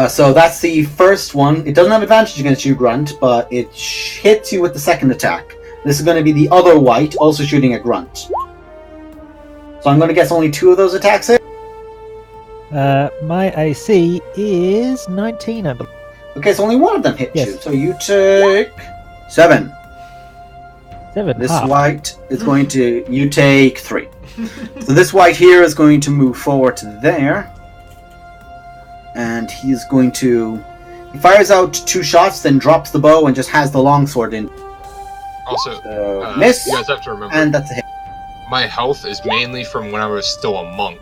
So that's the first one. It doesn't have advantage against you, Grunt, but it hits you with the second attack. This is going to be the other white, also shooting at Grunt. So I'm going to guess only 2 of those attacks hit. My AC is 19, I believe. Okay, so only 1 of them hits Yes. you. So you take 7. 7. This half. white is going to... You take 3. So this white here is going to move forward to there. And he's going to... He fires out 2 shots, then drops the bow and just has the longsword in. Also, So, miss, you guys have to remember, and that's a hit. my health is mainly from when I was still a monk.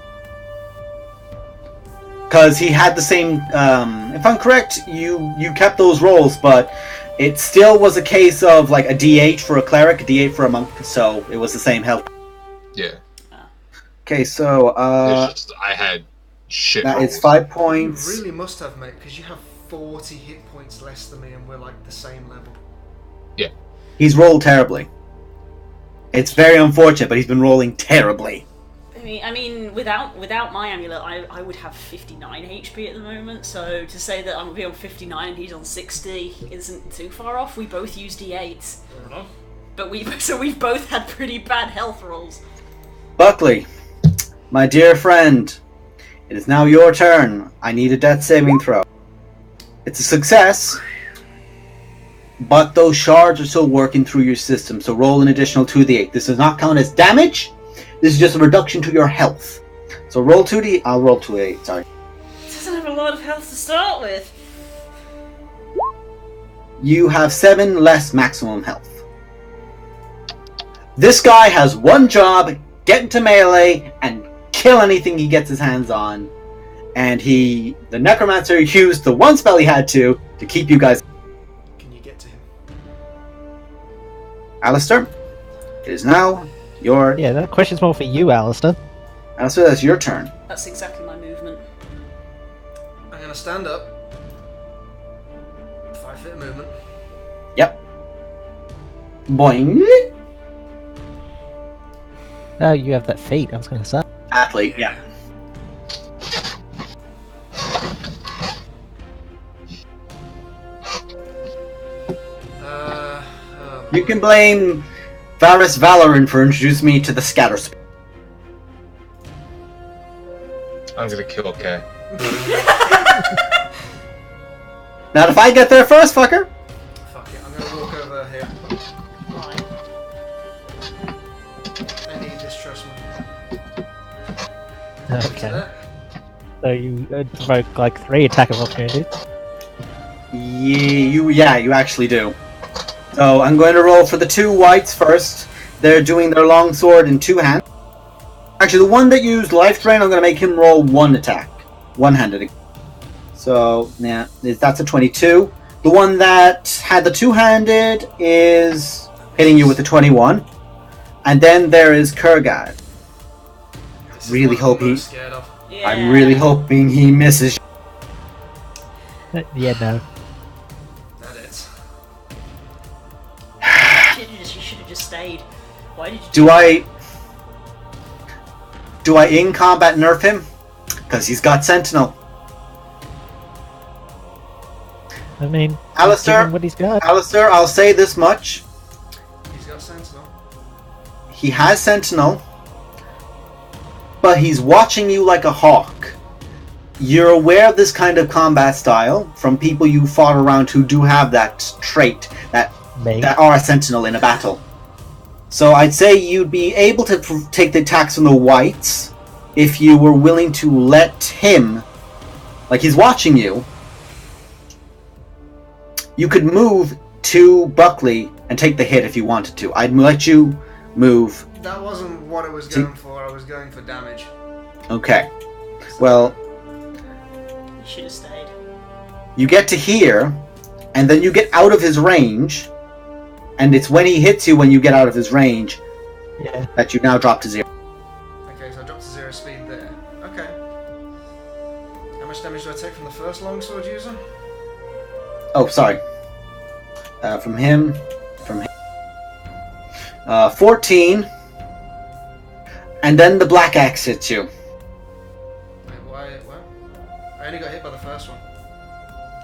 Because he had the same... if I'm correct, you kept those rolls, but it still was a case of like a D8 for a cleric, a D8 for a monk, so it was the same health. Yeah. Okay, so It's just, I had shit that rolls. is 5 You points. really must have, mate, because you have 40 hit points less than me and we're like the same level. He's rolled terribly. It's very unfortunate, but he's been rolling terribly. I mean, without my amulet, I would have 59 HP at the moment, so to say that I'm going to be on 59 and he's on 60 isn't too far off. We both use D8s. Fair enough. But we've both had pretty bad health rolls. Buckley, my dear friend, it is now your turn. I need a death saving throw. It's a success, but those shards are still working through your system, so roll an additional 2d8. This does not count as damage. This is just a reduction to your health. So roll 2d. I'll roll 2d8. Sorry. It doesn't have a lot of health to start with. You have 7 less maximum health. This guy has one job: get into melee and kill anything he gets his hands on. And the necromancer, used the one spell he had to keep you guys. Can you get to him? Alistair, it is now your... Yeah, that question's more for you, Alistair. Alistair, that's your turn. That's exactly my movement. I'm gonna stand up. 5 feet of movement. Yep. Boing. Oh, you have that feat, I was going to say. Athlete, yeah. You can blame Varys Valoran for introducing me to the scatter spell. I'm gonna kill Kay. Not if I get there first, fucker! Fuck it, I'm gonna walk over here. Why? I need this, trust me. Okay. So you provoke like 3 attack of opportunities. Yeah, you actually do. So I'm going to roll for the 2 whites first. They're doing their longsword in 2 hands. Actually, the one that used life drain, I'm going to make him roll 1 attack. One-handed. So, yeah, that's a 22. The one that had the 2-handed is hitting you with a 21. And then there is Kurgad. Really hope he... Scared of. Yeah. I'm really hoping he misses. Yeah, no. That is. You should have just stayed. Why did you Do I in combat nerf him? Because he's got Sentinel. I mean, Alistair, give him what he's got. Alistair, I'll say this much. He's got Sentinel. He has Sentinel, but he's watching you like a hawk. You're aware of this kind of combat style from people you fought around who do have that trait, that are a Sentinel in a battle. So I'd say you'd be able to take the attacks from the whites if you were willing to let him, like he's watching you. You could move to Buckley and take the hit if you wanted to. I'd let you move. That wasn't what I was going for. I was going for damage. Okay. Well, You should have stayed. you get to here, and then you get out of his range, and it's when he hits you when you get out of his range that you now drop to 0. Okay, so I dropped to 0 speed there. Okay. How much damage do I take from the first longsword user? Oh, sorry. From him. 14. And then the black axe hits you. Wait, why? What? I only got hit by the first one.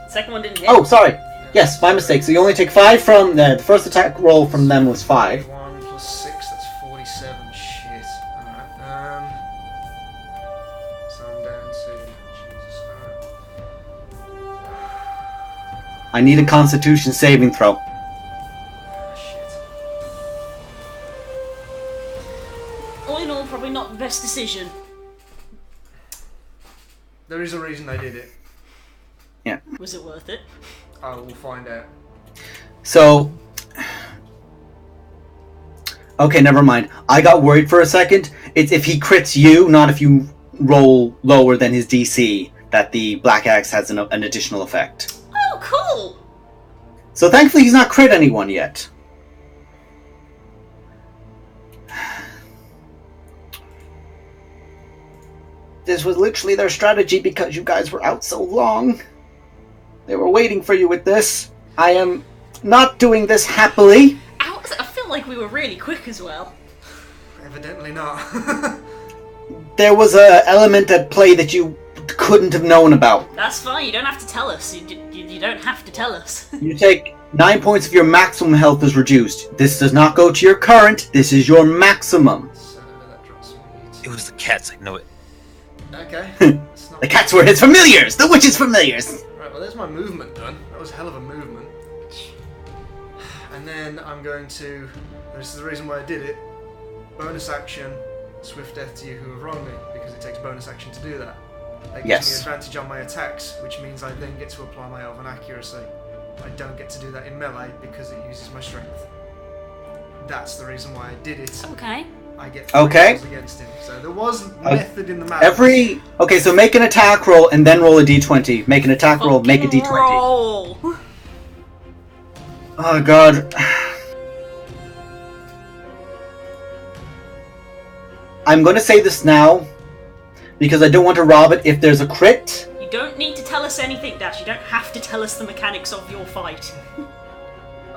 Second one didn't hit. Oh, sorry. Yes, my mistake. So you only take 5 from the first attack roll from them was 5. 1 plus 6, that's 47. Shit. Alright. So I'm down to... Jesus. Alright. I need a Constitution saving throw. Shit. All in all, probably not the best decision. There is a reason I did it. Yeah. Was it worth it? I will find out. So... Okay, never mind. I got worried for a second. It's if he crits you, not if you roll lower than his DC, that the Black Axe has an additional effect. Oh, cool! So thankfully he's not crit anyone yet. This was literally their strategy because you guys were out so long. They were waiting for you with this. I am not doing this happily. I feel like we were really quick as well. Evidently not. There was a element at play that you couldn't have known about. That's fine, you don't have to tell us. You don't have to tell us. You take 9 points of your maximum health is reduced. This does not go to your current, this is your maximum. So that drops me. It was the cats, I know it. Okay. The cats were his familiars! The witch's familiars! Right, well there's my movement done. That was a hell of a movement. And then I'm going to... This is the reason why I did it. Bonus action, swift death to you who have wronged me, because it takes bonus action to do that. That gives me advantage on my attacks, which means I then get to apply my elven accuracy. I don't get to do that in melee because it uses my strength. That's the reason why I did it. Okay. I get 3 rolls against him. So there was method in the math. Okay, so make an attack roll and then roll a d20. Make an attack roll, make a d20. Roll. Oh god. I'm gonna say this now. because I don't want to rob it if there's a crit. You don't need to tell us anything, Dash. You don't have to tell us the mechanics of your fight.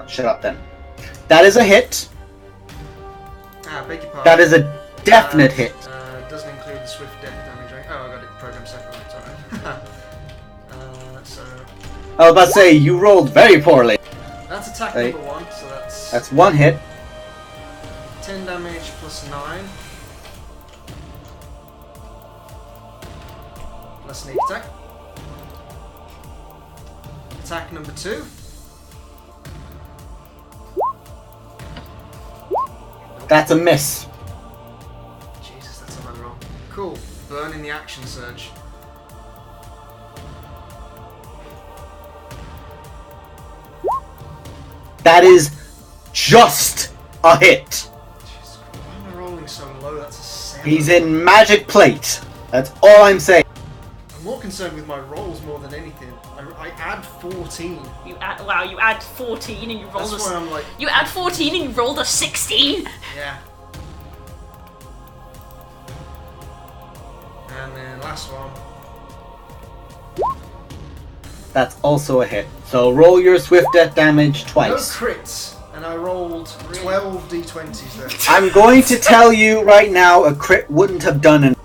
Shut up then. That is a hit. Beg your pardon. That is a definite hit. Doesn't include the swift death damage, right? Oh, I got it programmed separately, sorry. So... I was about to say, you rolled very poorly. That's attack number 1, so that's... That's 1 hit. 10 damage plus 9. Plus sneak attack. Attack number 2. That's a miss. Jesus, that's a low roll. Cool. Burn in the action surge. That is just a hit. Jesus, why am I rolling so low? That's a 7. He's in magic plate. That's all I'm saying. I'm more concerned with my rolls more than anything. I add 14. You add 14 and you rolled That's why I'm like... You add 14 and you rolled a 16? Yeah. And then last one. That's also a hit. So roll your swift death damage twice. No crits. And I rolled 12 d20s there. I'm going to tell you right now, a crit wouldn't have done it.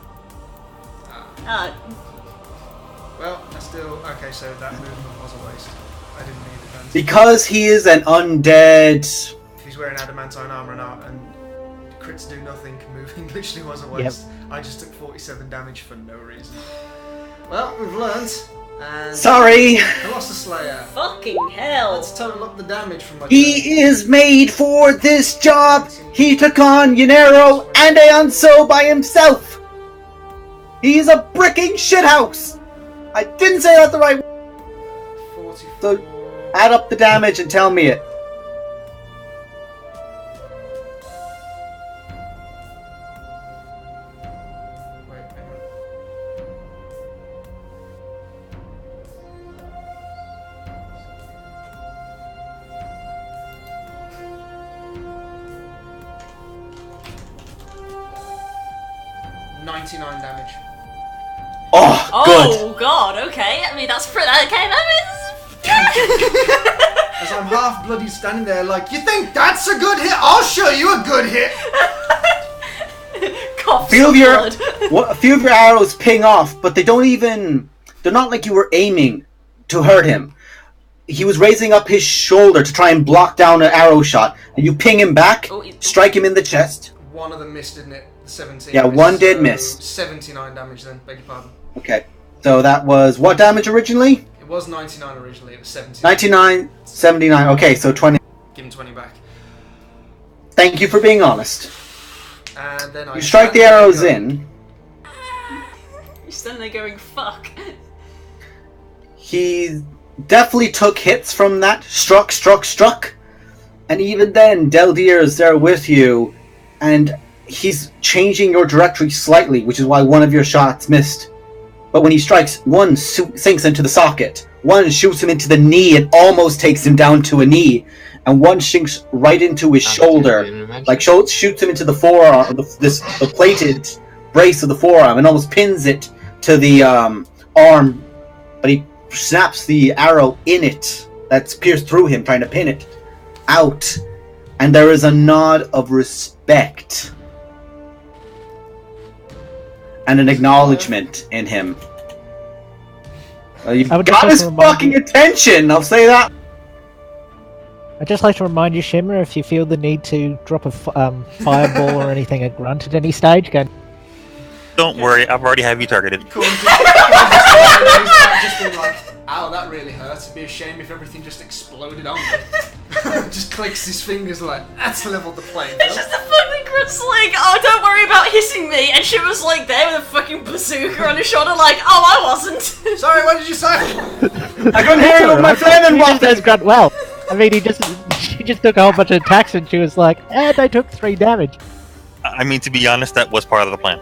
Well, I still... Okay, so that movement was a waste. I didn't need it then. Because he is an undead... If he's wearing adamantine armor and crits do nothing, moving literally was a waste. Yep. I just took 47 damage for no reason. Well, we've learned. And sorry! Colossus Slayer. Fucking hell! Let's total up the damage from my He is made for this job! He took on Yanero and Aeonso by himself! He's a bricking shithouse! I didn't say that the right way! 44. So, add up the damage and tell me it. Wait, hang on. $99 damage. Oh, good! Oh god, okay. I mean, that's pretty... Okay, that As I'm half bloody standing there like, you think that's a good hit? I'll show you a good hit! A few of your arrows ping off, but they don't even... They're not like you were aiming to hurt him. He was raising up his shoulder to try and block down an arrow shot, and you ping him back, strike him in the chest. One of them missed, didn't it? 17. Yeah, one did miss. 79 damage then, beg your pardon. Okay, so that was what damage originally? It was 99 originally, it was 79. 99, 79, okay, so 20. Give him 20 back. Thank you for being honest. And then you strike the arrows in. You're standing there going, fuck. He definitely took hits from that. Struck. And even then, Deldir is there with you. And he's changing your trajectory slightly, which is why one of your shots missed. But when he strikes, one sinks into the socket. One shoots him into the knee and almost takes him down to a knee. And one sinks right into his shoulder. Like, shoots him into the forearm, the plated brace of the forearm, and almost pins it to the arm. But he snaps the arrow in it that's pierced through him, trying to pin it out. And there is a nod of respect and an acknowledgement in him. You've got his fucking attention, I'll say that. I'd just like to remind you, Shimmer, if you feel the need to drop a fireball or anything at Grunt at any stage, go. Don't worry, I've already have you targeted. Just been like, ow, that really hurts. It'd be a shame if everything just exploded on me. Just clicks his fingers like, that's leveled the playing field. It's just the fucking Grunt's like, oh, don't worry about hissing me. And she was like there with a fucking bazooka on his shoulder like, oh, I wasn't. Sorry, what did you say? I couldn't hear you with my friend and what says Grunt well. I mean, she just took a whole bunch of attacks and she was like, and I took 3 damage. I mean, to be honest, that was part of the plan.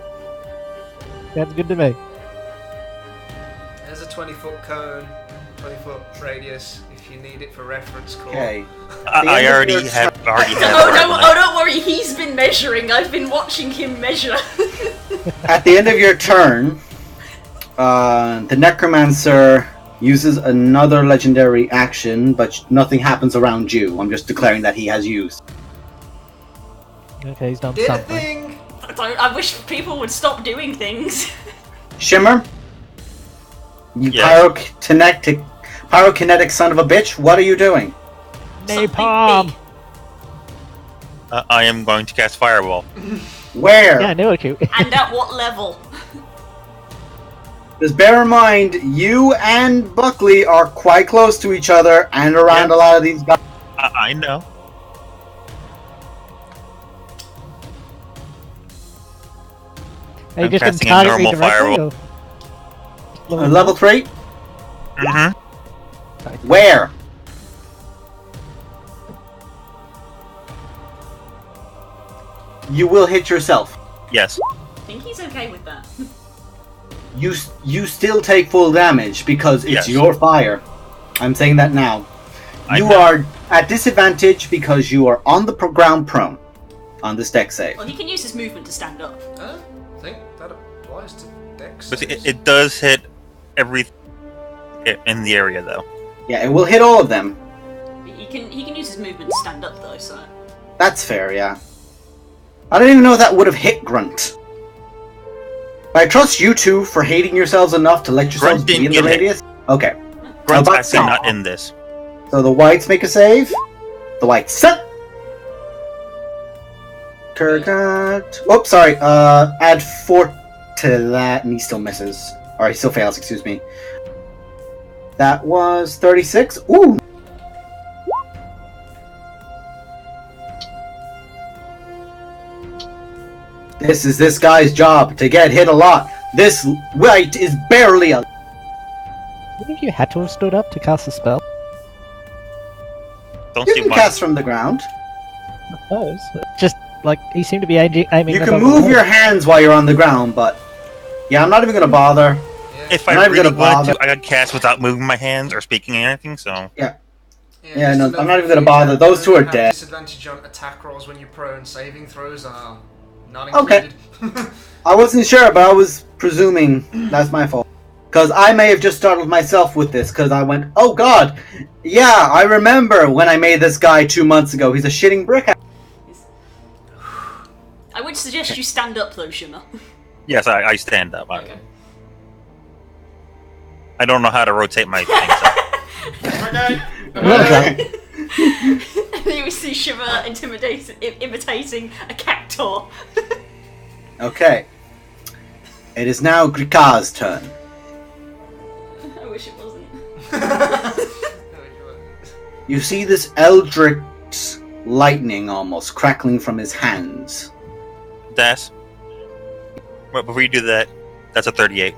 That's good to me. There's a 20-foot cone, 20-foot radius, if you need it for reference call. Okay. I already have. Oh, don't worry, he's been measuring. I've been watching him measure. At the end of your turn, The Necromancer uses another legendary action, but nothing happens around you. I'm just declaring that he has used. Okay, he's done Did a something. thing! I wish people would stop doing things. Shimmer, you Yes. pyrokinetic son of a bitch, what are you doing? Napalm! I am going to cast Fireball. Where? Yeah, I knew it. And at what level? Just bear in mind, you and Buckley are quite close to each other and around a lot of these guys. I know. Are you I'm just going to casting a target me normal directly? fireball. Or... Level 3? Mm-hmm. Where? You will hit yourself. Yes. I think he's okay with that. You still take full damage because it's Yes. your fire. I'm saying that now. I You know. are at disadvantage because you are on the ground prone on this deck save. Well, he can use his movement to stand up. I think that applies to Dex. But it does hit every in the area, though. Yeah, it will hit all of them. He can use his movement to stand up though, so. That's fair, yeah. I don't even know if that would have hit Grunt. But I trust you two for hating yourselves enough to let yourselves Grunt be in didn't the get hit. radius. Okay. Grunt's about actually some? not in this. So the whites make a save. The whites set. Kurgat. Oh, sorry. Add 4 to that, and he still misses. Or he still fails, excuse me. That was 36. Ooh! This is this guy's job, to get hit a lot. This white is barely a... Wouldn't you had to have stood up to cast a spell? Don't You see can why. cast from the ground. I suppose. Just, like, he seemed to be aiming You above can the move wall. your hands while you're on the ground, but... Yeah, I'm not even gonna bother. If I'm I not even really gonna wanted bother. to, I could cast without moving my hands or speaking anything, so... Yeah, just no, to I'm know not even for gonna future, bother. Those two are have dead. Disadvantage on attack rolls when you're prone. Saving throws are not Okay. included. I wasn't sure, but I was presuming that's my fault. Because I may have just startled myself with this, because I went, oh god, yeah, I remember when I made this guy 2 months ago. He's a shitting brick. I would suggest you stand up though, Shimmer. Yes, I stand up. Okay. I don't know how to rotate my things. Okay. And then we see Shimmer imitating a cactus. Okay. It is now Grikar's turn. I wish it wasn't. You see this eldritch lightning almost crackling from his hands. Das. But before you do that, that's a 38.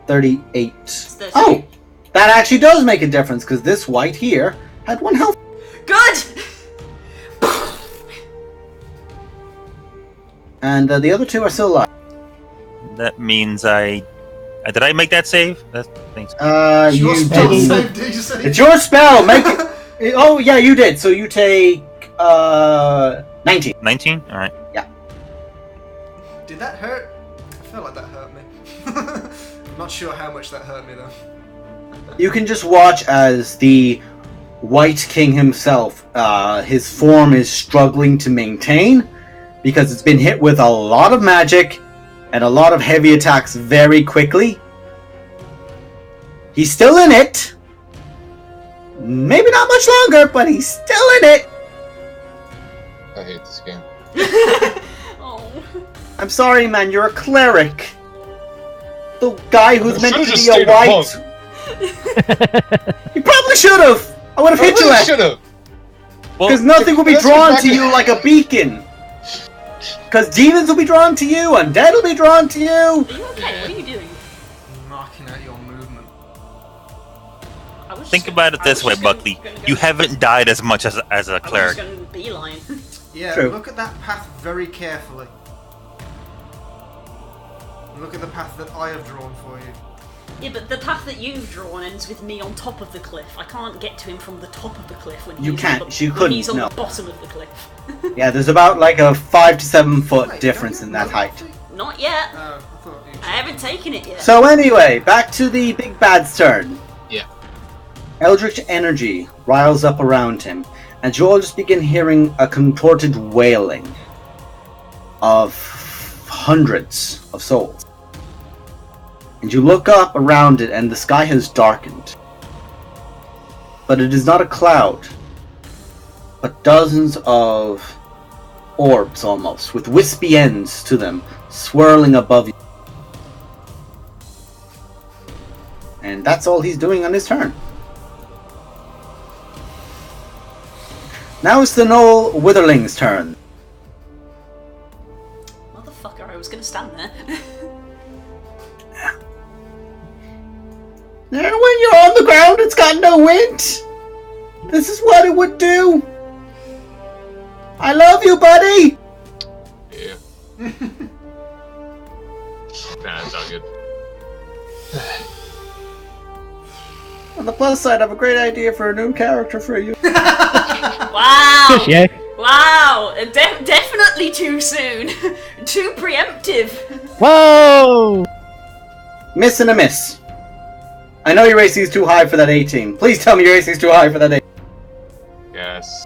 38. 38. Oh! That actually does make a difference, because this white here had 1 health. Good! And the other 2 are still alive. That means did I make that save? Thanks. You Your spell didn't. save DC. It's your spell. Make it. Oh yeah, you did. So you take 19. 19? Alright. Did that hurt? I feel like that hurt me. I'm not sure how much that hurt me though. You can just watch as the White King himself, his form is struggling to maintain because it's been hit with a lot of magic and a lot of heavy attacks very quickly. He's still in it. Maybe not much longer, but he's still in it. I hate this game. Oh. I'm sorry, man. You're a cleric. The guy who's meant to Should've just be a stayed a white. You probably should have. I would have hit you at. should have. Because nothing will be that's drawn to exactly- you like a beacon. Because demons will be drawn to you, undead will be drawn to you. Are you okay? What are you doing? Marking out your movement. I was Think just about it I this was way, just gonna- Buckley. gonna go- You haven't died as much as a I was cleric. just going to beeline. Yeah, True. look at that path very carefully. Look at the path that I have drawn for you. Yeah, but the path that you've drawn ends with me on top of the cliff. I can't get to him from the top of the cliff when You he's can't. on the, You when couldn't, he's on no. the bottom of the cliff. Yeah, there's about like a 5 to 7 foot Wait, difference don't in you that know height. Not yet. I thought you I haven't taken it yet. So anyway, back to the big bad's turn. Yeah. Eldritch energy riles up around him, and you all just begin hearing a contorted wailing of hundreds of souls. And you look up around it, and the sky has darkened. But it is not a cloud, but dozens of orbs almost, with wispy ends to them, swirling above you. And that's all he's doing on his turn. Now it's the Knoll Witherling's turn. Motherfucker, I was gonna stand there. And when you're on the ground, it's got no wind. This is what it would do. I love you, buddy. Yeah. Nah, it's all good. On the plus side, I have a great idea for a new character for you. Wow! Yeah. Wow! Definitely too soon. Too preemptive. Whoa! Miss and a miss. I know your AC is too high for that 18. Please tell me your AC is too high for that 18. Yes.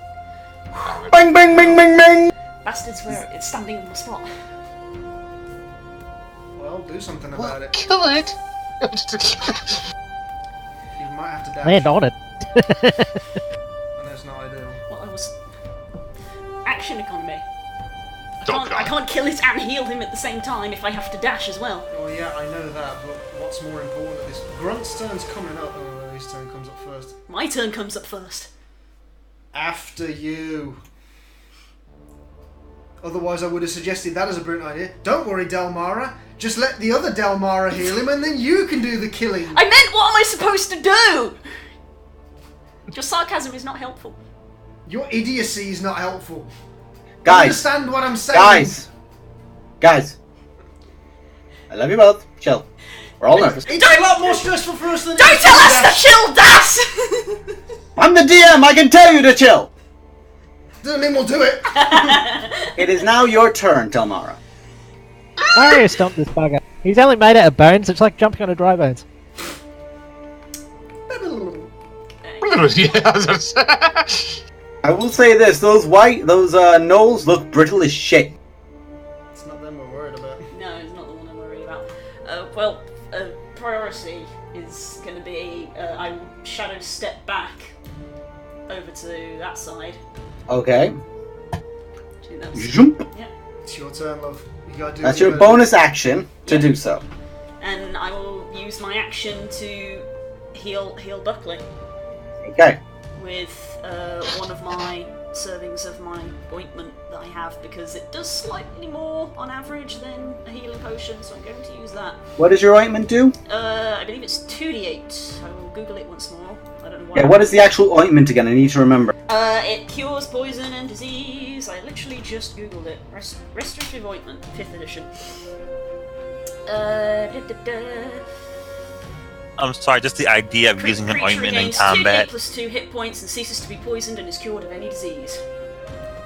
Bing, bing, bing, bing, bing. Bastards, where it's standing on the spot. Well, do something about it. Kill it! You might have to dash. Land on it. And that's not ideal. Well, I was... Action economy. Oh, I can't kill it and heal him at the same time if I have to dash as well. Oh yeah, I know that, but what's more important? This Grunt's turn's coming up. Oh, his turn comes up first. My turn comes up first. After you. Otherwise, I would have suggested that as a brilliant idea. Don't worry, Delmara. Just let the other Delmara heal him, and then you can do the killing. I meant, what am I supposed to do? Your sarcasm is not helpful. Your idiocy is not helpful. Guys. Understand what I'm saying? Guys. I love you both. Chill. We're all nervous. It's a lot more stressful for us than Don't tell us to chill, Das! I'm the DM. I can tell you to chill. Doesn't mean we'll do it. It is now your turn, Telmara. Mario stomped this bugger. He's only made out of bones. It's like jumping on a dry bones. I will say this: those gnolls look brittle as shit. It's not them we're worried about. No, it's not the one I'm worried about. Priority is going to be I will shadow step back over to that side. Okay. That's, Zoomp. yeah. It's your turn, love. You gotta do That's what you your gotta bonus action to do so. And I will use my action to heal Buckley Okay. with one of my servings of my ointment that I have, because it does slightly more on average than a healing potion, so I'm going to use that. What does your ointment do? I believe it's 2d8. I will Google it once more. I don't know why. Yeah, what is the actual ointment again? I need to remember. It cures poison and disease. I literally just Googled it. Restorative ointment, 5th edition. I'm sorry, just the idea of using an ointment in combat. 2d8 plus 2 hit points and ceases to be poisoned and is cured of any disease.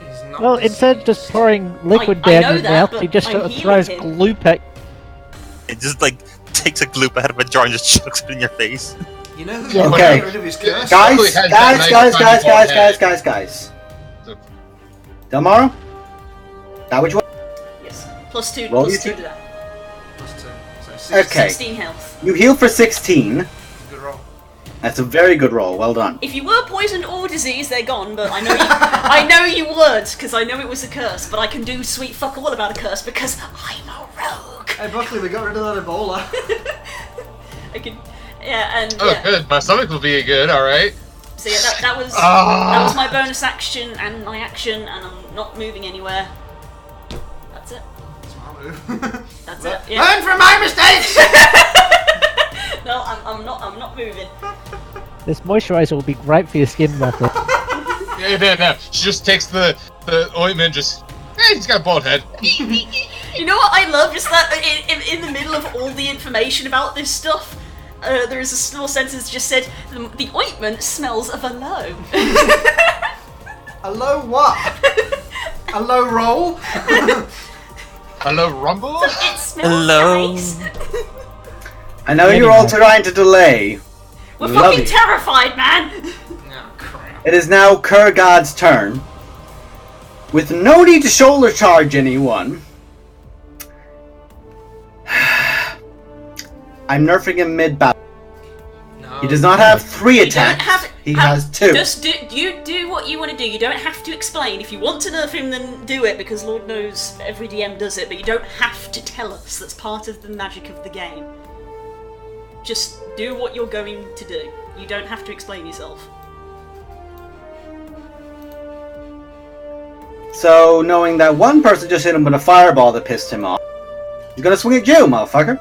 He's not Well, the instead of just pouring liquid I down know your that, mouth, but he just I'm sort of healing throws him. gloop at. It just like takes a gloop out of a jar and just chucks it in your face. You know who Yeah. can Okay. get rid of his curse? Guys, Buckley has that guys, nice guys, tiny guys, bald guys, head. guys, guys, guys. Delmara? That which one? Yes. Plus 2, Roll plus your 2 to that. Plus 2. So 6. Okay. 16 health. You heal for 16. Good roll. That's a very good roll. Well done. If you were poisoned or diseased, they're gone, but I know I know you would, because I know it was a curse, but I can do sweet fuck all about a curse because I'm a rogue. Hey Buckley, we got rid of that Ebola. I can, yeah, and Oh, yeah. good. My stomach will be good, alright. So yeah, that was my bonus action and my action, and I'm not moving anywhere. That's it. That's my move. That's it. Yeah. Learn from my mistakes! No, I'm not moving. This moisturizer will be great for your skin, Buckley. No. She just takes the ointment, just... Hey, he's got a bald head. You know what I love is that in the middle of all the information about this stuff, there is a small sentence just said, the ointment smells of aloe. A low what? A low roll? Hello, Rumble? It smells Hello. nice. I know you're all trying to delay. We're Love fucking it. terrified, man. Oh, crap. It is now Kurgad's turn. With no need to shoulder charge anyone, I'm nerfing him mid-battle. No. He does not have 3 You don't attacks. have. He has 2. Just do what you want to do. You don't have to explain. If you want to nerf him, then do it, because Lord knows every DM does it. But you don't have to tell us. That's part of the magic of the game. Just do what you're going to do. You don't have to explain yourself. So, knowing that one person just hit him with a fireball that pissed him off, he's gonna swing at you, motherfucker.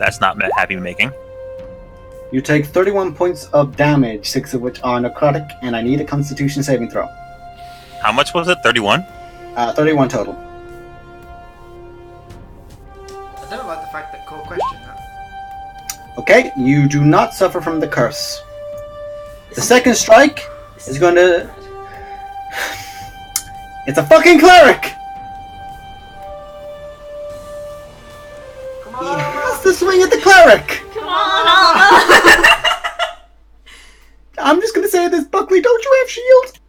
That's not happy making. You take 31 points of damage, 6 of which are necrotic, and I need a Constitution saving throw. How much was it? 31? 31 total. I don't like the fact that Core questioned that. Okay, you do not suffer from the curse. The second strike is going to... It's a fucking cleric! Come He on, has to swing at the cleric! Come on, Alma! I'm just gonna say this, Buckley, don't you have shield?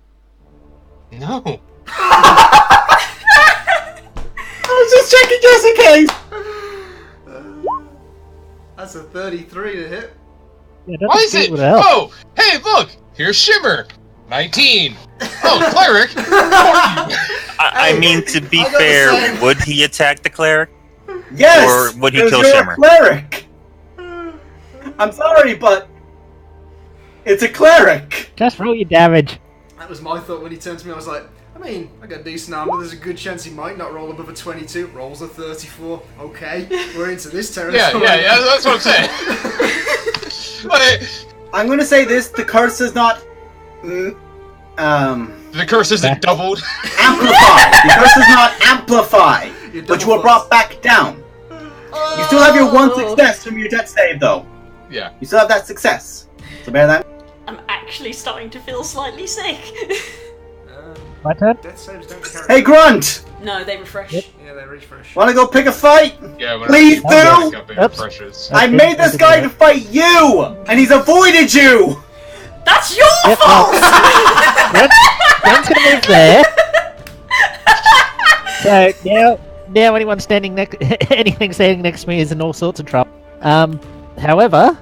No. I was just checking just in case! That's a 33 to hit. Yeah, don't Why is dispute it? with the help. Oh, hey, look! Here's Shimmer. 19. Oh, Cleric. I mean, to be I got the fair, same. would he attack the cleric? Yes! Or would he because kill you're Shimmer? a cleric! I'm sorry, but... It's a cleric! Just roll your damage. That was my thought when he turned to me. I was like, I mean, I got decent armor. There's a good chance he might not roll above a 22. Rolls a 34. Okay, we're into this territory. Yeah, that's what I'm saying. But I'm gonna say this, the curse is not... the curse isn't doubled. amplify! The curse does not amplify! You're But you double were brought back down. You still have your 1 success from your death save, though. Yeah. You still have that success. So bear that. I'm actually starting to feel slightly sick. My turn? Death saves don't carry. Hey, Grunt! No, they refresh. Yep. Yeah, they refresh. Wanna go pick a fight? Yeah. When Please I do! pick up, it Oops. refreshes. I made this guy to fight you! And he's avoided you! That's your Yep, fault! One's gonna move there. So now anyone standing next, anything standing next to me is in all sorts of trouble. However,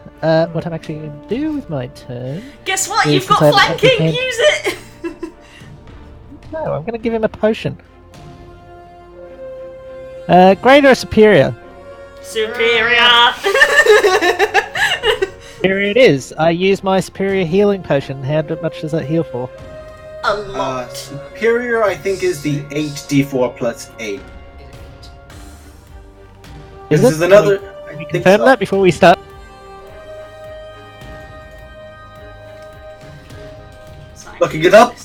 what I'm actually going to do with my turn? Guess what? Yeah, You've got since I haven't flanking. actually Use it. No, I'm going to give him a potion. Greater or superior? Superior. Here it is. I use my superior healing potion. How much does that heal for? A lot. Superior, I think, is the 8d4 plus 8. Is This it? is another... Can I we think confirm so. that before we start? Looking it up.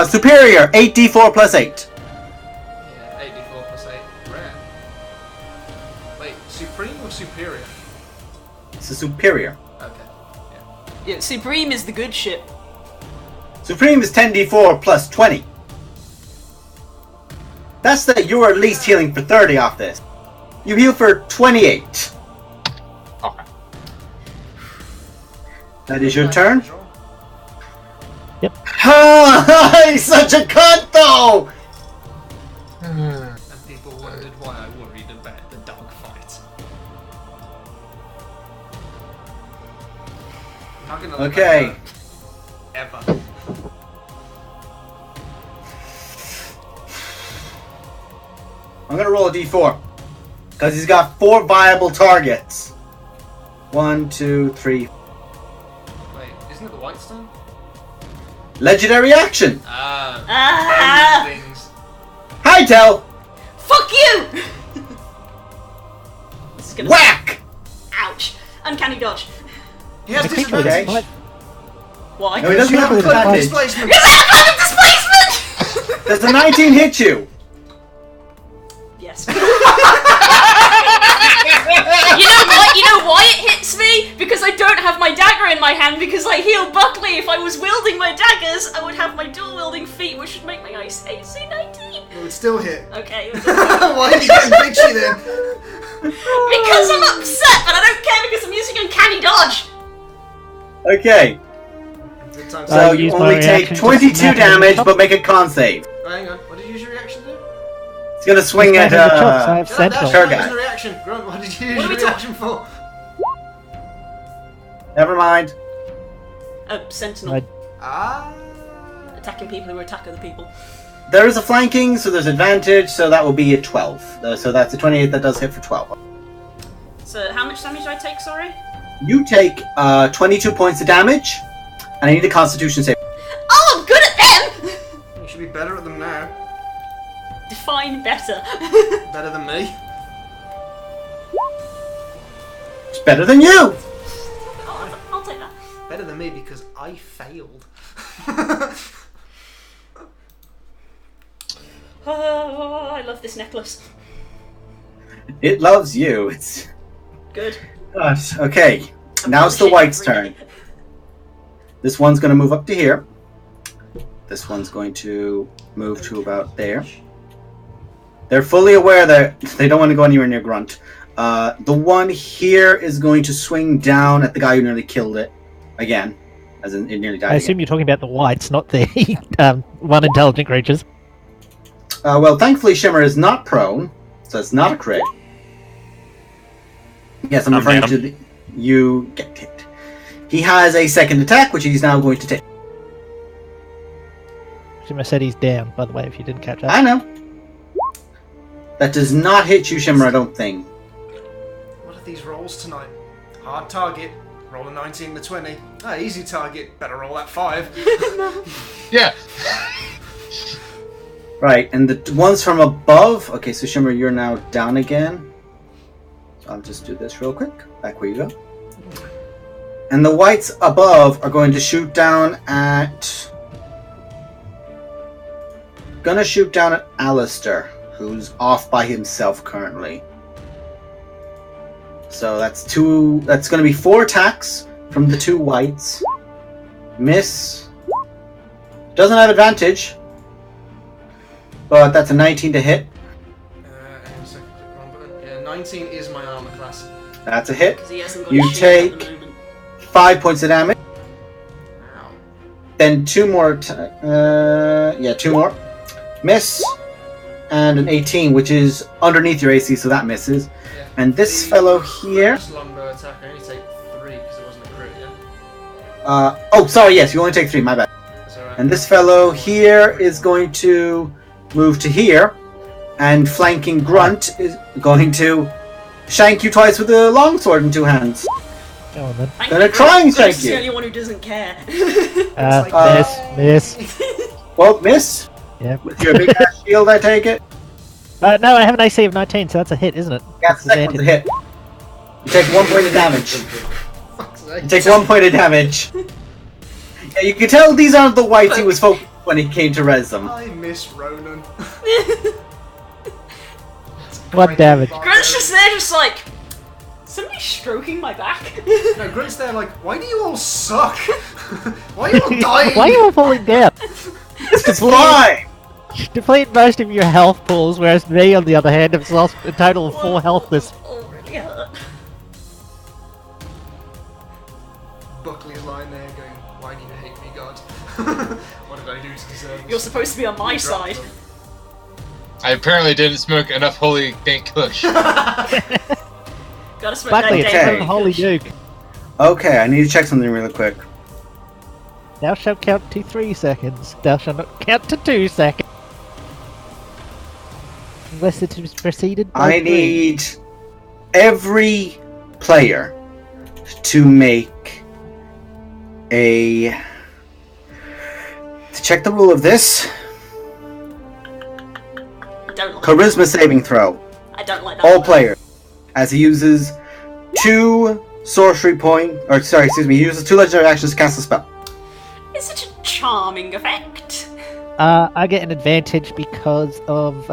Superior, 8d4 plus 8. Yeah, 84 plus 8. Rare. Wait, supreme or superior? It's a superior. Okay. Yeah, Supreme is the good ship. Supreme is 10d4 plus 20. That's that you're at least healing for 30 off this. You heal for 28. Okay. That is your turn. Yep. He's such a cunt, though! And people wondered why I worried about the dog fight. I'm not gonna let Okay. that go. Ever. I'm gonna roll a d4. Because he's got 4 viable targets. 1, 2, 3. Wait, isn't it the white stone? Legendary action! Ah! Those things. Hytel! Fuck you! This is gonna. Whack! Ouch! Uncanny dodge. He has The creature with disadvantage. Okay. Why? No, he doesn't have With advantage. Displacement. Displacement! Does the 19 hit you? Yes. You know what? You know why it hits me? see, because I don't have my dagger in my hand, because I heal Buckley, if I was wielding my daggers, I would have my dual-wielding feat, which would make my AC 19. It would still hit. Okay. Why are you getting bitchy then? Because I'm upset, but I don't care because I'm using Uncanny Dodge! Okay, so you only take 22 damage, but make a con save. Oh, hang on, what did you use your reaction to? It's gonna swing at Sentinel. Sure, That guy. was a reaction. Grunt, what did you use What are your we reaction for? Never mind. Sentinel. Ah. Attacking people who attack other people. There is a flanking, so there's advantage, so that will be a 12. So that's a 28 that does hit for 12. So how much damage do I take, sorry? You take 22 points of damage, and I need a Constitution save. Oh, I'm good at them! You should be better at them now. Define better. Better than me. It's better than you! Oh, I'll take that. Better than me because I failed. Oh, I love this necklace. It loves you. It's Good. gosh. Okay, now it's the Shit, white's really. turn. This one's going to move up to here. This one's going to move to about there. They're fully aware that they don't want to go anywhere near Grunt. The one here is going to swing down at the guy who nearly killed it again, as in it nearly died. I assume you're talking about the whites, not the one intelligent creatures. Well, thankfully Shimmer is not prone, so it's not a crit. Yes, I'm referring to the... You get hit. He has a second attack, which he's now going to take. Shimmer said he's down, by the way, if you didn't catch that. I know. That does not hit you, Shimmer, I don't think. What are these rolls tonight? Hard target. Roll a 19 to 20. Ah, easy target. Better roll that 5. Yeah. Right, and the ones from above... Okay, so Shimmer, you're now down again. So I'll just do this real quick. Back where you go. And the whites above are going to shoot down at... Gonna shoot down at Alistair, who's off by himself currently. So that's two... That's gonna be 4 attacks from the 2 whites. Miss. Doesn't have advantage. But that's a 19 to hit. Hang on a second. Wrong button. Yeah, 19 is my armor class. That's a hit. 'Cause he hasn't got You a shield at the take moment. 5 points of damage. Ow. Then 2 more. 2 more. Miss. And an 18, which is underneath your AC, so that misses. Yeah. And this The fellow here. first longbow attack, I only take 3 because it wasn't a crit, yeah? Oh, sorry, yes, you only take 3, my bad. That's alright. And this fellow here is going to move to here. And flanking Grunt is going to shank you twice with a longsword in 2 hands. Go on then. Thank Gonna you, try and Chris shank is you. the only one who doesn't care. Miss. Well, miss. Yeah. With your big ass shield, I take it. No, I have an AC of 19, so that's a hit, isn't it? Yeah, the second one's a hit. You take 1 point of damage. Fuck's sake. You take 1 point of damage. Yeah, you can tell these aren't the whites he was focused when he came to res them. I miss Ronan. 1 damage. Grunt's just there, just like, somebody stroking my back. No, Grunt's there like, why do you all suck? Why are you all dying? Why are you all falling down? This is fine! Deplete most of your health pools, whereas me, on the other hand, have lost a total of 4 health this. Oh, really hurt. Buckley's lying there going, why do you hate me, God? What did I do to deserve this? You're supposed to be on my You dropped side. them. I apparently didn't smoke enough holy dank kush. Gotta smoke Buckley, that it's okay. day. Holy Duke. Okay, I need to check something really quick. Thou shalt count to 3 seconds. Thou shalt not count to 2 seconds. Unless it is preceded by I 3. need every player to make a... To check the rule of this, I don't like charisma saving throw. I don't like that. All one. players. As he uses 2 sorcery point... Or, sorry, excuse me, he uses 2 legendary actions to cast a spell. It's such a charming effect. I get an advantage because of,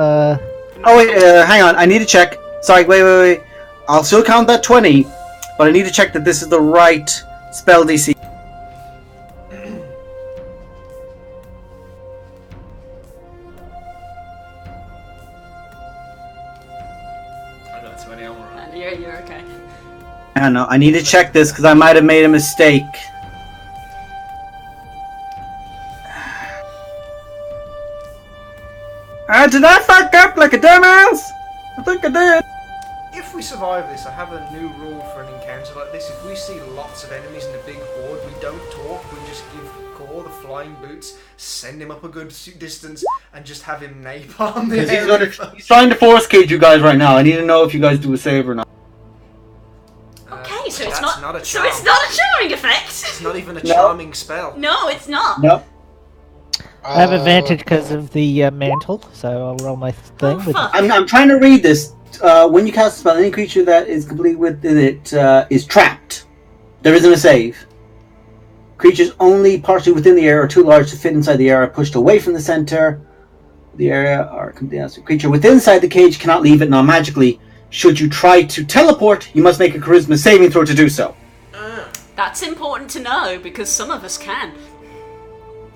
Oh wait, hang on, I need to check. Sorry, wait. I'll still count that 20. but I need to check that this is the right spell DC. I got 20 armor on. And you're okay. I know. I need to check this because I might have made a mistake. Did I fuck up like a dumbass? I think I did. If we survive this, I have a new rule for an encounter like this. If we see lots of enemies in a big horde, we don't talk, we just give Core the flying boots, send him up a good distance, and just have him napalm the area. He's trying to force cage you guys right now. I need to know if you guys do a save or not. Okay, so it's that's not a so charm. it's not a charming effect. It's not even a charming spell. No, it's not. Nope. I have advantage because of the mantle, so I'll roll my thing. Oh, fuck. I'm trying to read this. When you cast a spell, any creature that is complete within it is trapped. There isn't a save. Creatures only partially within the area or too large to fit inside the area are pushed away from the center. The area are completely outside. Creature within inside the cage cannot leave it non-magically. Should you try to teleport, you must make a charisma saving throw to do so. That's important to know because some of us can.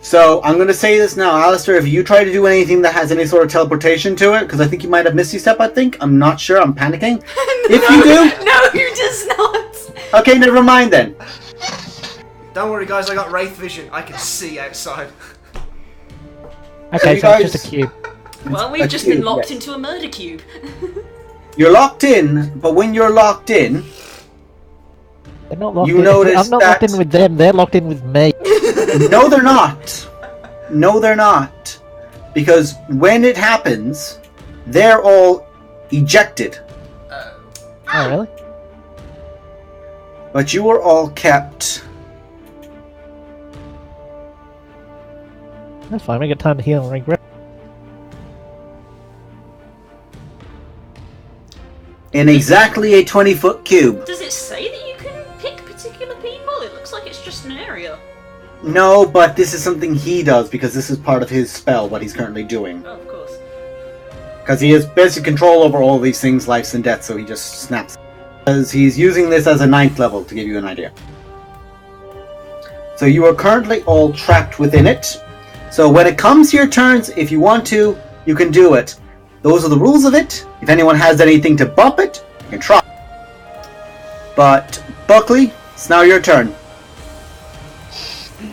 So, I'm going to say this now, Alistair, if you try to do anything that has any sort of teleportation to it, because I think you might have Misty Step, I think. I'm not sure, I'm panicking. If you do... No, he does not! Okay, never mind then. Don't worry, guys, I got Wraith Vision. I can see outside. Okay, you so guys- it's just a cube. Well, we've A just cube, been locked yes. into a murder cube. You're locked in, but when you're locked in, They're not locked You in. notice I'm not locked that- in with them, they're locked in with me. no they're not. No they're not. Because when it happens, they're all ejected. Oh, really? But you are all kept... That's fine, we got time to heal and regret. in exactly a 20-foot cube. Does it say that you can pick particular people? It looks like it's just an area. No, but this is something he does because this is part of his spell, what he's currently doing. Oh, of course. Because he has basic control over all these things, lives and deaths, so he just snaps. Because he's using this as a 9th level, to give you an idea. So you are currently all trapped within it. So when it comes to your turns, if you want to, you can do it. Those are the rules of it. If anyone has anything to bump it, you can try. But, Buckley, it's now your turn.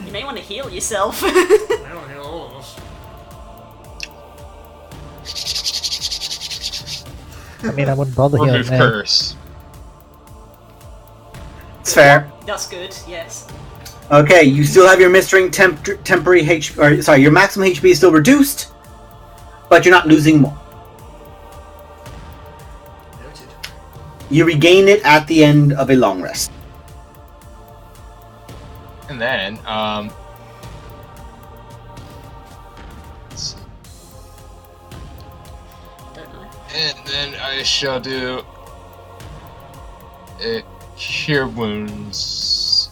You may want to heal yourself. I don't heal all of us. I mean, I wouldn't bother healing Remove now. curse. It's fair. That's good, yes. Okay, you still have your mistering temporary HP, or sorry, your maximum HP is still reduced, but you're not losing more. Noted. You regain it at the end of a long rest. And then, Don't know. and then I shall do cure wounds.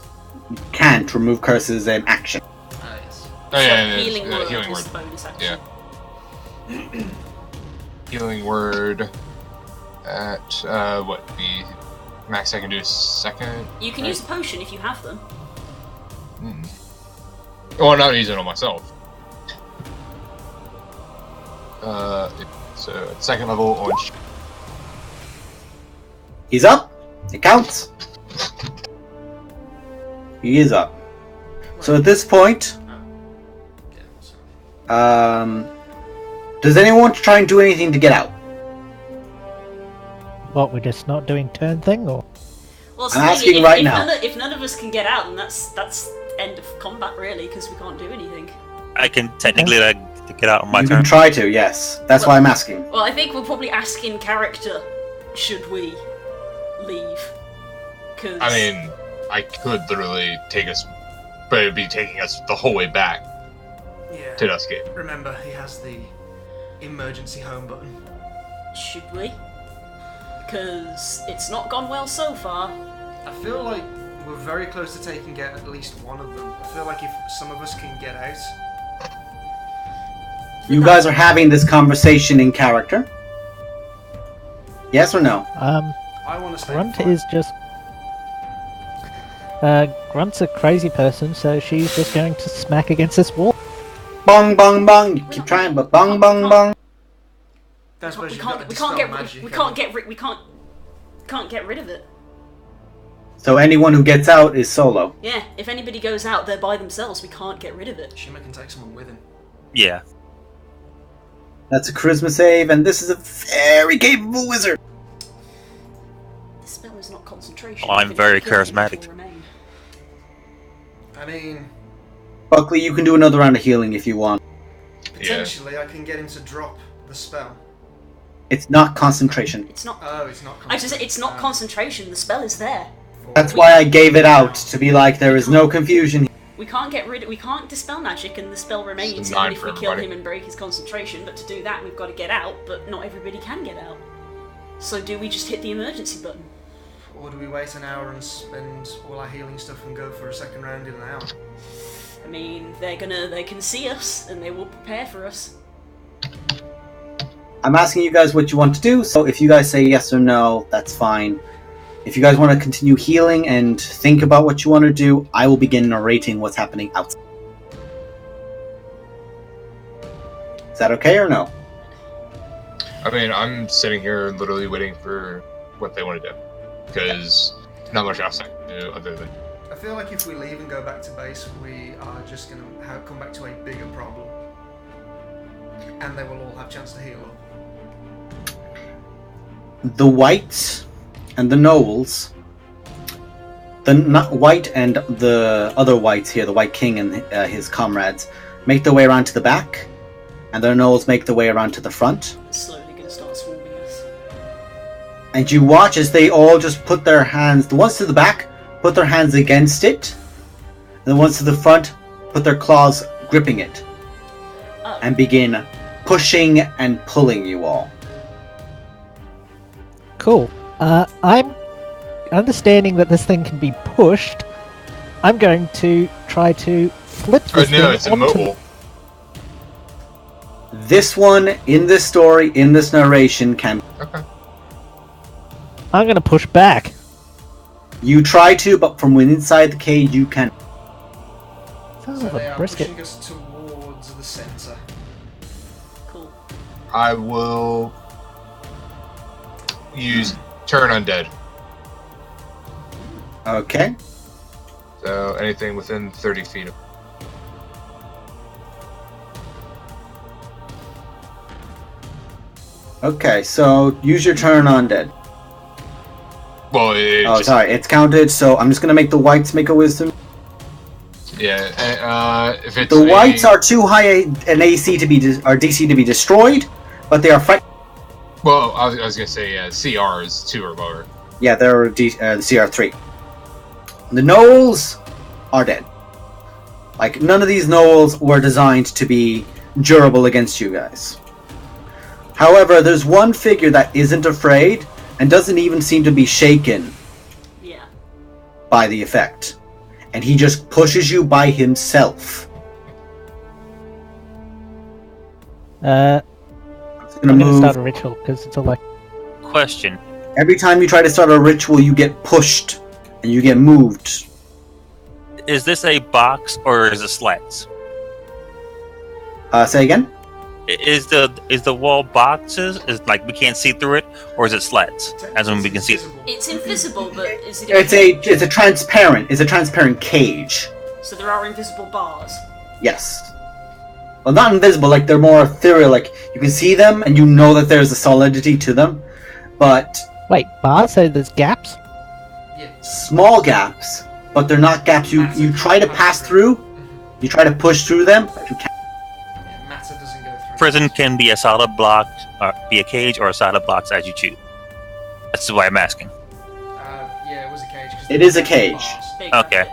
You can't remove curses in action. Nice. Oh yeah, Healing word healing was word. the bonus action. Yeah. Healing word at what the max I can do is second. You can use a potion if you have them. Oh, I'm not using it on myself. So at second level orange. He's up. It counts. He is up. So at this point, Yeah, sorry. does anyone want to try and do anything to get out? What, we're just not doing turn thing, or? Well, I'm asking right now. If none of us can get out, then that's end of combat, really, because we can't do anything. I can technically get out on my You turn. can try to, yes. That's why I'm asking. Well, I think we'll probably ask in character, should we leave? Because I mean, I could literally take us, but it'd be taking us the whole way back Yeah. to Dustgate. Remember, he has the emergency home button. should we? Because it's not gone well so far. I feel like we're very close to taking out at least one of them. I feel like if some of us can get out, You guys are having this conversation in character. Yes or no? I want to stay. Grunt fine. is just Grunt's a crazy person, so she's just going to smack against this wall. Bong, bong, bong. You keep trying, but bong, bong, bong. We can't get rid of it. So anyone who gets out is solo. Yeah, if anybody goes out, they're by themselves. We can't get rid of it. Shima can take someone with him. Yeah. That's a charisma save, and this is a very capable wizard. The spell is not concentration. Well, I'm very charismatic. I mean, Buckley, you can do another round of healing if you want. potentially I can get him to drop the spell. It's not concentration. It's not. Oh, it's not. I just said it's not concentration. The spell is there. That's why I gave it out, to be like, there is no confusion. We can't get rid of. We can't dispel magic, and the spell remains even if we kill him and break his concentration. But to do that, we've got to get out. But not everybody can get out. So do we just hit the emergency button? Or do we wait an hour and spend all our healing stuff and go for a second round in an hour? I mean, they can see us and they will prepare for us. I'm asking you guys what you want to do, so if you guys say yes or no, that's fine. If you guys want to continue healing and think about what you want to do, I will begin narrating what's happening outside. Is that okay or no? I mean, I'm sitting here literally waiting for what they want to do. Because not much else I can do other than... I feel like if we leave and go back to base, we are just going to come back to a bigger problem. And they will all have a chance to heal up. The Whites and the Knowles, White and the other Whites here, the White King and his comrades, make their way around to the back, and the Knowles make their way around to the front. It's slowly going to start swarming us. And you watch as they all just put their hands, the ones to the back, put their hands against it, and the ones to the front put their claws gripping it, and begin pushing and pulling you all. Cool. I'm understanding that this thing can be pushed. I'm going to try to flip this thing it's immobile. This one, in this story, in this narration, can... Okay. I'm going to push back. You try to, but from inside the cage, you can... Sounds So like they a are brisket. pushing us towards the centre. Cool. I will use Turn Undead. Okay. So anything within 30 feet of... Okay, so use your turn on dead. Well, sorry, it's counted, so I'm just gonna make the Whites make a wisdom. Yeah, if it's The Whites are too high an AC to be DC to be destroyed, but they are Well, I was gonna say CR is 2 or lower. Yeah, they're CR3. The Knowles are dead. Like, none of these Knowles were designed to be durable against you guys. However, there's one figure that isn't afraid and doesn't even seem to be shaken by the effect. And he just pushes you by himself. I'm going to start a ritual because it's a like. Question. Every time you try to start a ritual, you get pushed and you get moved. Is this a box or is it slats? Say again? Is the wall boxes? Is like we can't see through it, or is it slats? As when we can see. It's invisible, but is it? It's a transparent cage. So there are invisible bars. Yes. Well, not invisible. Like they're more ethereal. Like you can see them, and you know that there's a solidity to them. But wait, bars? So there's gaps? Yeah. Small gaps, but they're not gaps. You try to pass through. You try to push through them, but you can't. Matter doesn't go through. Prison can be a solid block, be a cage, or a solid box as you choose. That's why I'm asking. Yeah, it was a cage. It is a cage. Okay.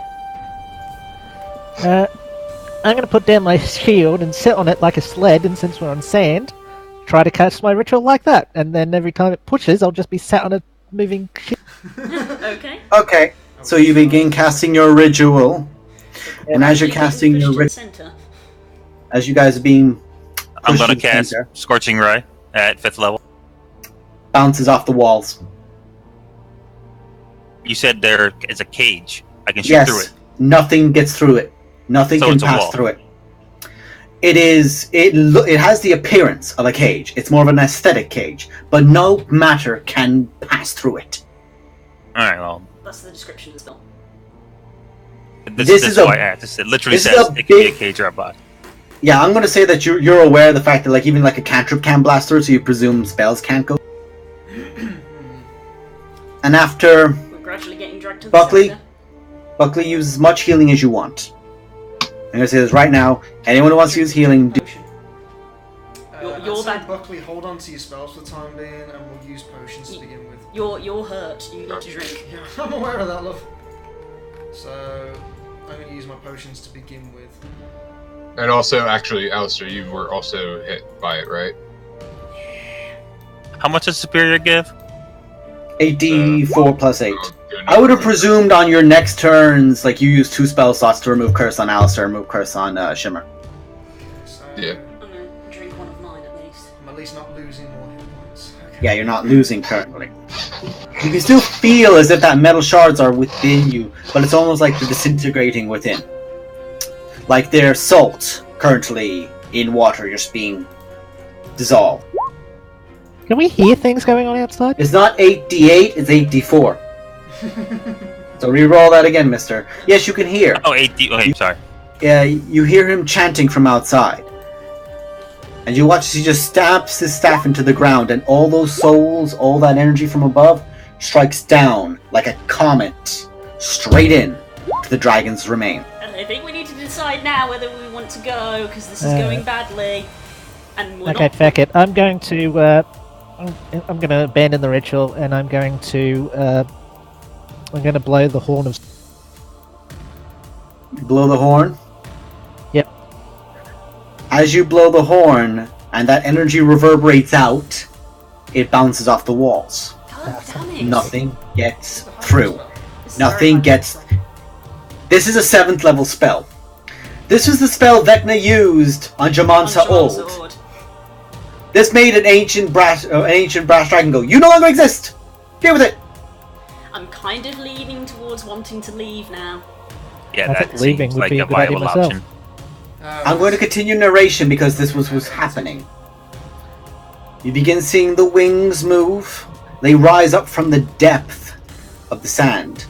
I'm going to put down my shield and sit on it like a sled, and since we're on sand, try to cast my ritual like that. And then every time it pushes, I'll just be sat on a moving shield. Okay. Okay. So you begin casting your ritual, and as you're casting your ritual, as you guys are being I'm going to cast Scorching Ray at 5th level. Bounces off the walls. You said there is a cage. I can shoot through it. Nothing gets through it. Nothing can pass through it. It has the appearance of a cage. It's more of an aesthetic cage, but no matter can pass through it. Alright, well. That's the description of the spell. This is why I asked. It literally says it can be a cage or a box. Yeah, I'm going to say that you're aware of the fact that like even like a cantrip can blast through, so you presume spells can't go. And after we're gradually getting dragged to the center. Buckley, use as much healing as you want. I'm going to say this right now. Anyone who wants to use healing, you're bad. Buckley, hold on to your spells for the time being, and we'll use potions to begin with. You're hurt. You need to drink. Yeah, I'm aware of that, love. So I'm going to use my potions to begin with. And also, actually, Alistair, you were also hit by it, right? How much does Superior give? 8d4 plus 8. I would have presumed on your next turns, like you use 2 spell slots to remove Curse on Alistair, remove Curse on Shimmer. So yeah. I'm going to drink one of mine at least. I'm at least not losing more hit points. Okay. Yeah, you're not losing currently. You can still feel as if that metal shards are within you, but it's almost like they're disintegrating within. Like they're salt currently in water just being dissolved. Can we hear things going on outside? It's not 8d8, it's 8d4. So re-roll that again, mister. Yes, you can hear. Oh, 8D. Okay, sorry. Yeah, you hear him chanting from outside. And you watch as he just stabs his staff into the ground, and all those souls, all that energy from above, strikes down like a comet, straight in to the dragon's remain. I think we need to decide now whether we want to go, because this is going badly. And we're Okay, not... fuck it. I'm going to abandon the ritual, and I'm going to blow the horn of... Blow the horn? Yep. As you blow the horn, and that energy reverberates out, it bounces off the walls. God damn it. Nothing gets through. Nothing gets... This is a 7th level spell. This was the spell Vecna used on Jamansa Old. This made an ancient brass dragon go, "You no longer exist! Deal with it!" I'm kind of leaning towards wanting to leave now. Yeah, I that think leaving seems would like be a a good idea viable myself. option. I'm going to continue narration because this was happening. You begin seeing the wings move. They rise up from the depth of the sand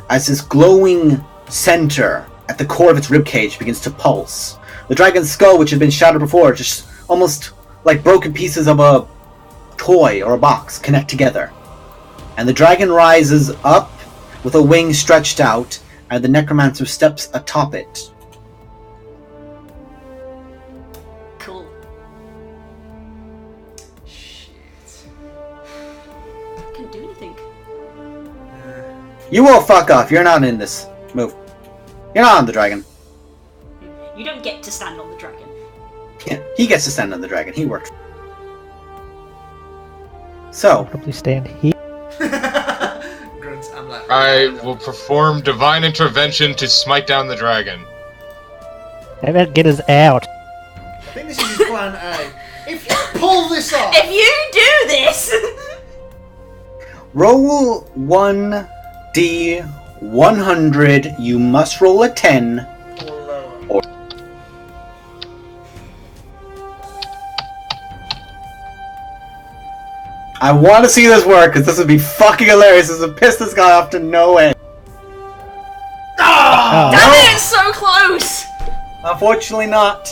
as this glowing center at the core of its ribcage begins to pulse. The dragon's skull, which had been shattered before, just almost like broken pieces of a toy or a box, connect together. And the dragon rises up with a wing stretched out, and the necromancer steps atop it. Cool. Shit. I can't do anything. You all fuck off. You're not in this. Move. You're not on the dragon. You don't get to stand on the dragon. Yeah, he gets to stand on the dragon. He worked. So, Probably stand here. Grunts, I'm like, I will perform divine intervention to smite down the dragon. How about get us out? I think this is his plan A. If you pull this off, If you do this! roll 1d100. You must roll a 10. or lower. I want to see this work because this would be fucking hilarious. This would piss this guy off to no end. Oh. Damn it, it's so close! Unfortunately not.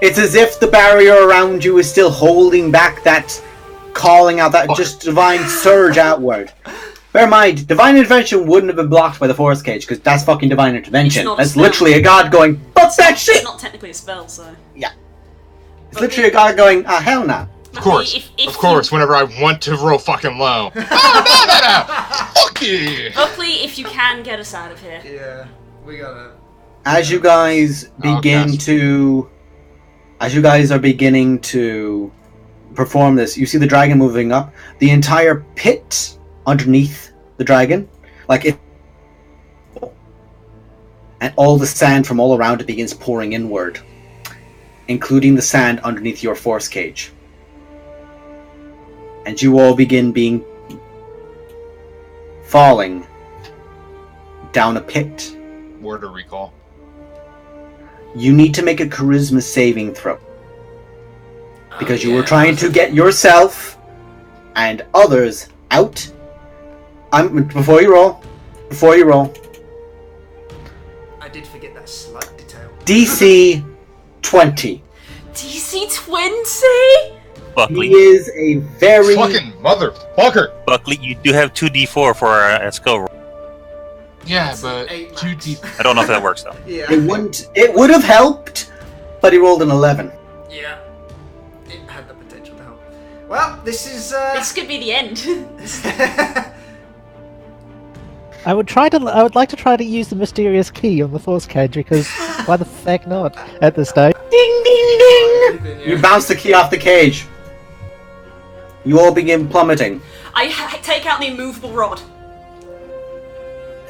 It's as if the barrier around you is still holding back that calling out, that just divine surge outward. Bear in mind, divine intervention wouldn't have been blocked by the force cage because that's fucking divine intervention. It's not a That's spell. literally a god going, "Fuck that It's shit!" not technically a spell, so... It's literally a god going, "Ah, hell no." Of course, If of course, whenever I want to roll fucking low. Fuck you! Luckily, if you can get us out of here. Yeah, we gotta. As you guys begin cast. as you guys are beginning to perform this, you see the dragon moving up. The entire pit underneath the dragon, like it, and all the sand from all around it begins pouring inward, including the sand underneath your force cage. And you all begin falling down a pit. Word or recall. You need to make a charisma saving throw. Because you were trying to get yourself and others out. Before you roll. I did forget that slight detail. DC 20. DC 20? Buckley. He is a very... Fucking motherfucker! Buckley, you do have 2d4 for a skill roll. Yeah, but 8 max. 2D. I don't know if that works though. Yeah. It would have helped, but he rolled an 11. Yeah. It had the potential to help. Well, this is This could be the end. I would like to try to use the mysterious key on the force cage because why the fuck not at this stage? Ding, ding, ding! You bounce the key off the cage. You all begin plummeting. I take out the immovable rod.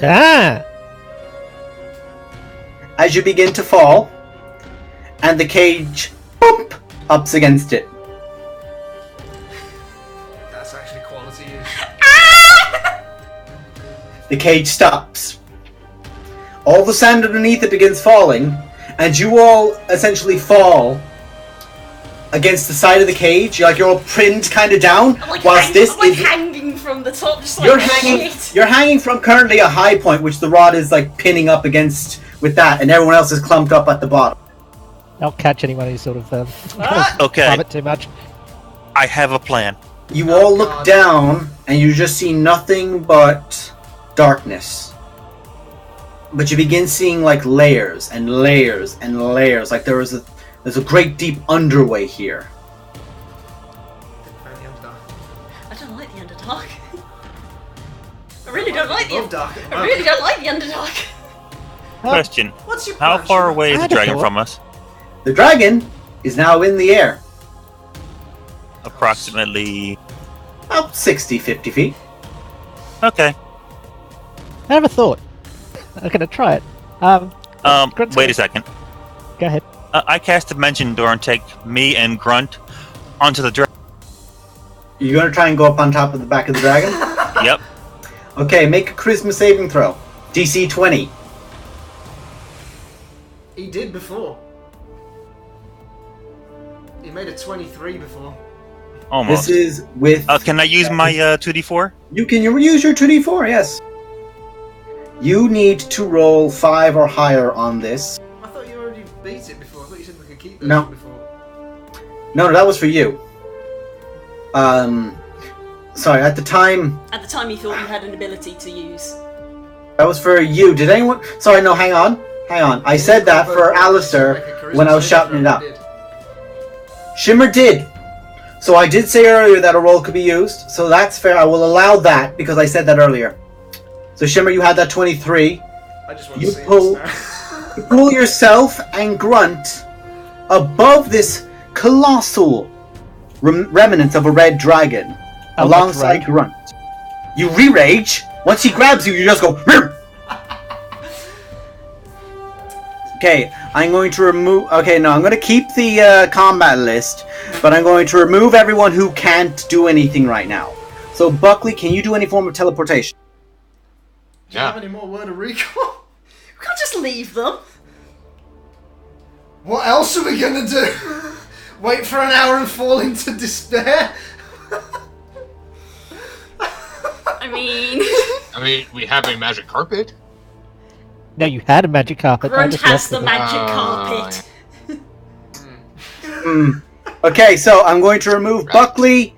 Ah! As you begin to fall, and the cage bump ups against it. That's actually quality. The cage stops. All the sand underneath it begins falling, and you all essentially fall against the side of the cage. You're all pinned kind of down, I'm like, whilst this I'm like is hanging from the top, just like you're hanging from currently a high point, which the rod is like pinning up against with that, and everyone else is clumped up at the bottom. I'll catch anyone who sort of Okay. love it too much. I have a plan. You all look down, and you just see nothing but darkness. But you begin seeing like layers and layers and layers, like there's a great deep underway here. I don't like the Underdark. I really don't like the Underdark. I really don't like the Underdark. Question. What's your How plan, far Shimmer? away is I the had a dragon thought. from us? The dragon is now in the air, Approximately. about 60-50 feet. Okay. I have a thought. I'm gonna try it. Grunt's Wait gonna- a second. Go ahead. I cast Dimension Door and take me and Grunt onto the dragon. You're gonna try and go up on top of the back of the dragon? Yep. Okay, make a charisma saving throw. DC 20. He did before. He made a 23 before. Almost. This is with... Can I use my 2d4? You can use your 2d4, yes. You need to roll 5 or higher on this. I thought you already beat it before. I thought you said we could keep those No. before. No, that was for you. Sorry, at the time... At the time you thought you had an ability to use. That was for you. Did anyone... Sorry, no, hang on. I said that for Alistair when I was shouting it up. Shimmer did. So I did say earlier that a roll could be used, so that's fair. I will allow that because I said that earlier. So Shimmer, you had that 23. I just want You to see pull- this now. You pull yourself and Grunt above this colossal remnants of a red dragon Oh, alongside that's right. Grunt. You re-rage. Once he grabs you, you just go... "Rrr!" Okay, I'm going to remove... Okay, no, I'm going to keep the combat list, but I'm going to remove everyone who can't do anything right now. So, Buckley, can you do any form of teleportation? Do you have any more word of recall? We can't just leave them. What else are we gonna do? Wait for an hour and fall into despair? I mean, we have a magic carpet. No, you had a magic carpet. I Grunt just has left the it. magic carpet. Okay, so I'm going to remove Buckley.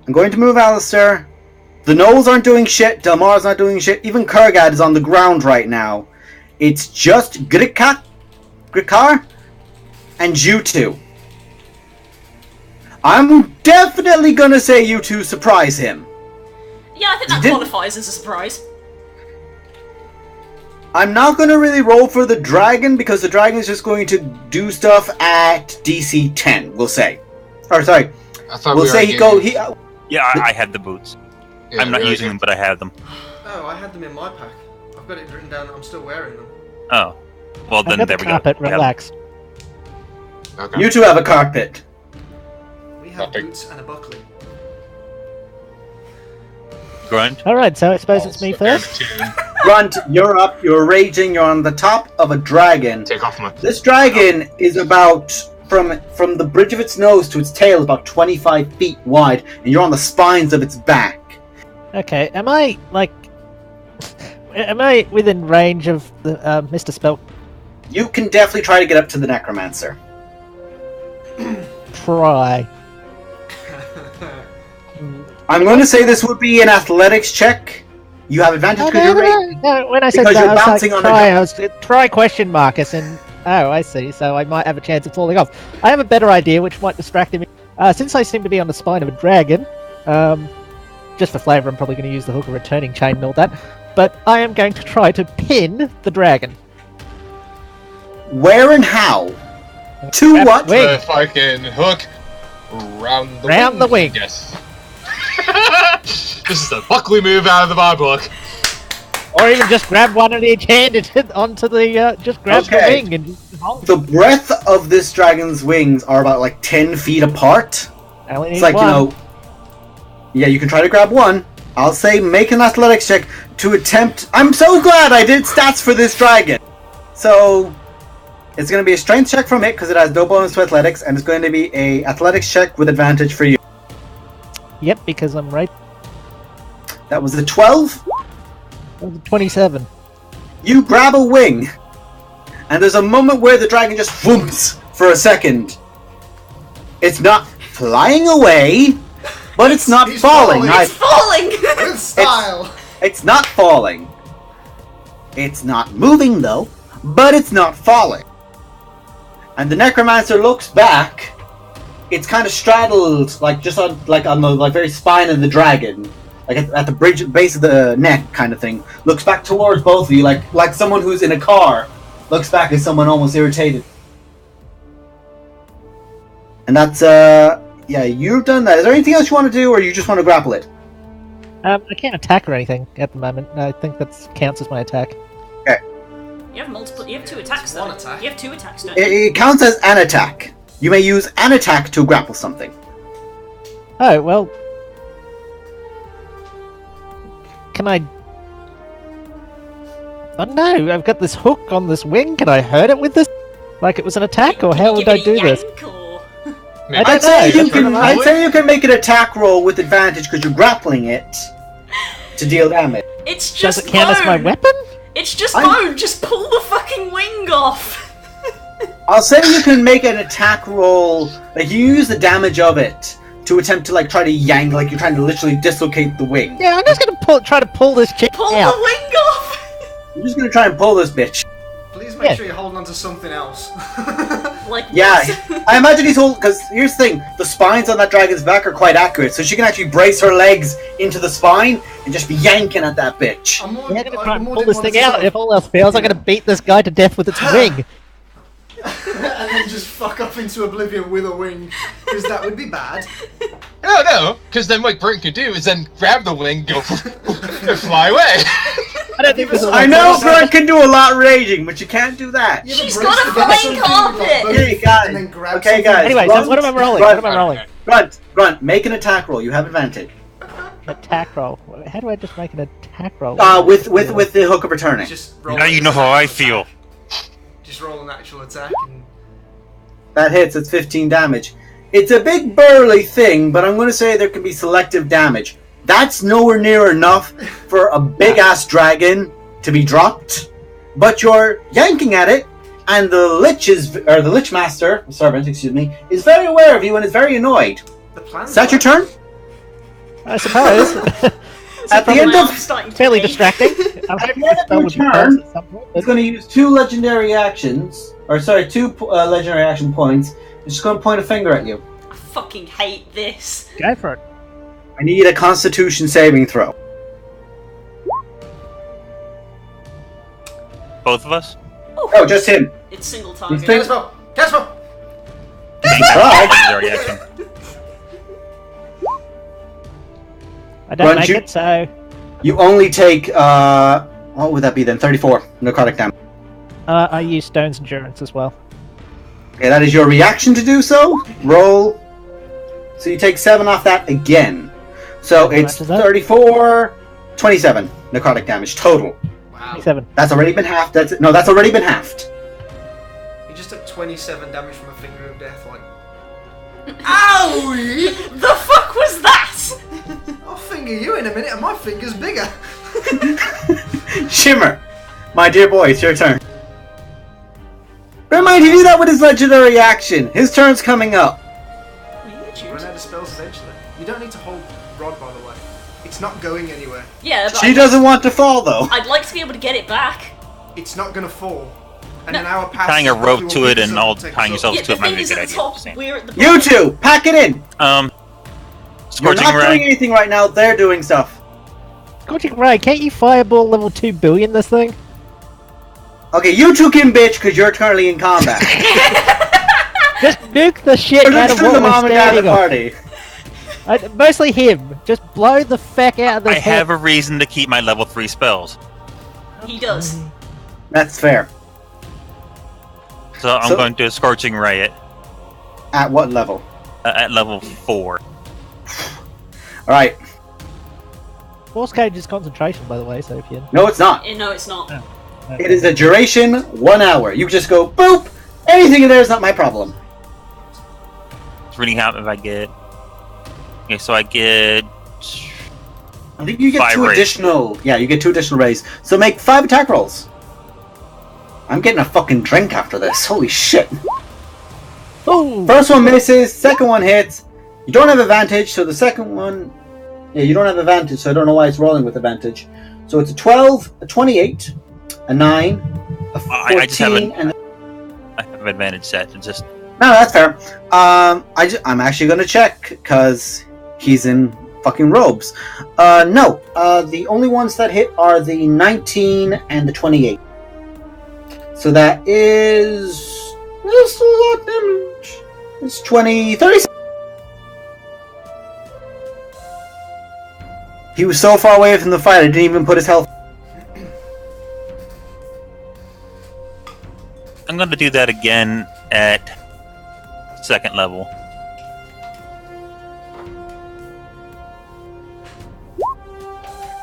I'm going to move Alistair. The Knolls aren't doing shit. Delmar's not doing shit. Even Kurgad is on the ground right now. It's just Grikar, and you two. I'm definitely gonna say you two surprise him. Yeah, I think that Did- qualifies as a surprise. I'm not gonna really roll for the dragon because the dragon is just going to do stuff at DC 10. We'll say, or sorry, I thought we'll we say already he go. gave- He Yeah, I have the boots. Yeah, I'm not we already using them, but I have them. Oh, I had them in my pack. I've got it written down that I'm still wearing them. Oh. Well, I've then got there the we carpet. go. Yeah. Relax. Okay. You two have a carpet. We have Nothing. boots and a buckley. Grunt. All right, so I suppose it's me Also first. down to Grunt, you're up. You're raging. You're on the top of a dragon. Take off my. This dragon is about from the bridge of its nose to its tail about 25 feet wide, and you're on the spines of its back. Okay, am I within range of the Mr. Spell? You can definitely try to get up to the necromancer. Try. I'm going to say this would be an athletics check. You have advantage because you're raging. No, when I said Because that, you're I was bouncing like, on try. the- I was try question mark as in. Oh, I see. So I might have a chance of falling off. I have a better idea, which might distract me. Since I seem to be on the spine of a dragon, just for flavour, I'm probably going to use the hook of returning chain and all that. But I am going to try to pin the dragon. Where and how? To Grab what? the wing. The fucking hook round the Round the wing. Yes. This is the Buckley move out of the Bob book. Or even just grab one in each hand and hit onto the, just grab the Okay. wing and just hold. The breadth of this dragon's wings are about like 10 feet apart. I only need It's like, one. Yeah, you can try to grab one. I'll say make an athletics check to attempt. I'm so glad I did stats for this dragon. So, it's going to be a strength check from it because it has no bonus to athletics, and it's going to be a athletics check with advantage for you. Yep, because I'm right. That was a 12. 27. You grab a wing, and there's a moment where the dragon just whoops for a second. It's not flying away, but it's not He's falling. falling. It's falling! With style. It's not falling. It's not moving though, but it's not falling. And the necromancer looks back. It's kind of straddled, like just on the very spine of the dragon, like at the base of the neck, kind of thing. Looks back towards both of you, like someone who's in a car looks back at someone almost irritated. And that's yeah, you've done that. Is there anything else you want to do, or you just want to grapple it? I can't attack or anything at the moment. I think that counts as my attack. You have multiple. You have two attacks It's though. one attack. You have two attacks, don't you? It counts as an attack. You may use an attack to grapple something. Oh, well... Can I... Oh no, I've got this hook on this wing. Can I hurt it with this? Like it was an attack, or how would I do this? Maybe. I don't I'd say know. you can. I'd say you can make an attack roll with advantage because you're grappling it to deal damage. It's Does just it count as my bone. weapon? It's just I'm- bone. Just pull the fucking wing off. I'll say you can make an attack roll. Like you use the damage of it to attempt to try to yank, like you're trying to literally dislocate the wing. Yeah, I'm just gonna try to pull this chick Pull out. the wing off. You're just gonna try and pull this bitch. Please make Yeah. sure you're holding on to something else. Like Yeah, what? I imagine he's holding. Because here's the thing: the spines on that dragon's back are quite accurate, so she can actually brace her legs into the spine and just be yanking at that bitch. I'm more, Yeah, I'm gonna try I and more pull didn't this want thing to out. sort If all else fails, I'm gonna beat this guy to death with its wing. and then just fuck off into oblivion with a wing, because that would be bad. No, because then what Brent could do is then grab the wing, go and fly away. I don't think this is I know Brent can do a lot raging, but you can't do that. You ever She's brace got a together flying something carpet! with, like, both Okay, feet guys. and then grab Okay, something? guys. Anyway, Grunt, so what am I rolling? Grunt, What am I rolling? Grunt, make an attack roll. You have advantage. Attack roll. How do I just make an attack roll? With the hook of returning. Just roll Now you know how I feel. Just roll an actual attack and That hits. It's 15 damage. It's a big burly thing, but I'm going to say there can be selective damage. That's nowhere near enough for a big ass dragon to be dropped. But you're yanking at it, and the Lich Master, servant, excuse me, is very aware of you and is very annoyed. the plan. Is that your turn? I suppose. At the end My of arm's starting to Fairly ache. distracting. I'm At hoping the end the of spell your would be close turn, at some point. it's going to use two legendary actions, two legendary action points. It's just going to point a finger at you. I fucking hate this. Go for it. I need a Constitution saving throw. Both of us? Oh, just him. It's single target. He's big- Casper! Casper! Right. Legendary action. I don't Grunt, make you- it, so You only take, what would that be then? 34 necrotic damage. I use Stone's Endurance as well. Okay, that is your reaction to do so. Roll. So you take 7 off that again. So How it's much is that? 34, 27 necrotic damage total. Wow. 27. That's already been halved. That's already been halved. He just took 27 damage from a finger of death, like. Ow! The fuck was that? I'll finger you in a minute and my finger's bigger. Shimmer, my dear boy, it's your turn. Bear in mind, he did that with his legendary action. His turn's coming up. Run out of spells eventually. You don't need to hold Rod, by the way. It's not going anywhere. Yeah, but She doesn't want to fall, though. I'd like to be able to get it back. It's not gonna fall. And No. an hour passes. Tying a rope you to will it pick and us up all and take tying us up. yourself Yeah, to the it might thing be a is good at the idea. top, Sam. we're at the You bottom. two, pack it in. Um, You're Scorching not doing Ray. anything right now. They're doing stuff. Scorching Ray, can't you fireball level 2 billion this thing? Okay, you two can bitch because you're currently in combat. Just nuke the shit You're out of literally what the we're mom and dad of standing the on. party. Mostly him. Just blow the feck out of this I have a reason to keep my level 3 spells. He does. That's fair. So I'm So- going to Scorching Ray it At what level? at level 4. Alright. Force Cage is concentration, by the way, so if you... No, it's not. No, it's not. It is a duration 1 hour. You just go boop. Anything in there is not my problem. It's really happy if I get. Okay, so I get. I think you get 5 two rays. additional. Yeah, you get 2 additional rays. So make 5 attack rolls. I'm getting a fucking drink after this. Holy shit. Ooh! First one misses. Second one hits. You don't have advantage, so the second one. Yeah, you don't have advantage, so I don't know why it's rolling with advantage. So it's a 12, a 28, a 9, a 14, I just haven't- and I have advantage set. It's just. no, that's fair. I'm actually gonna check because he's in fucking robes. No. The only ones that hit are the 19 and the 28. So that is just a lot damage. It's 20, 30. He was so far away from the fight, I didn't even put his health. I'm going to do that again at 2nd level.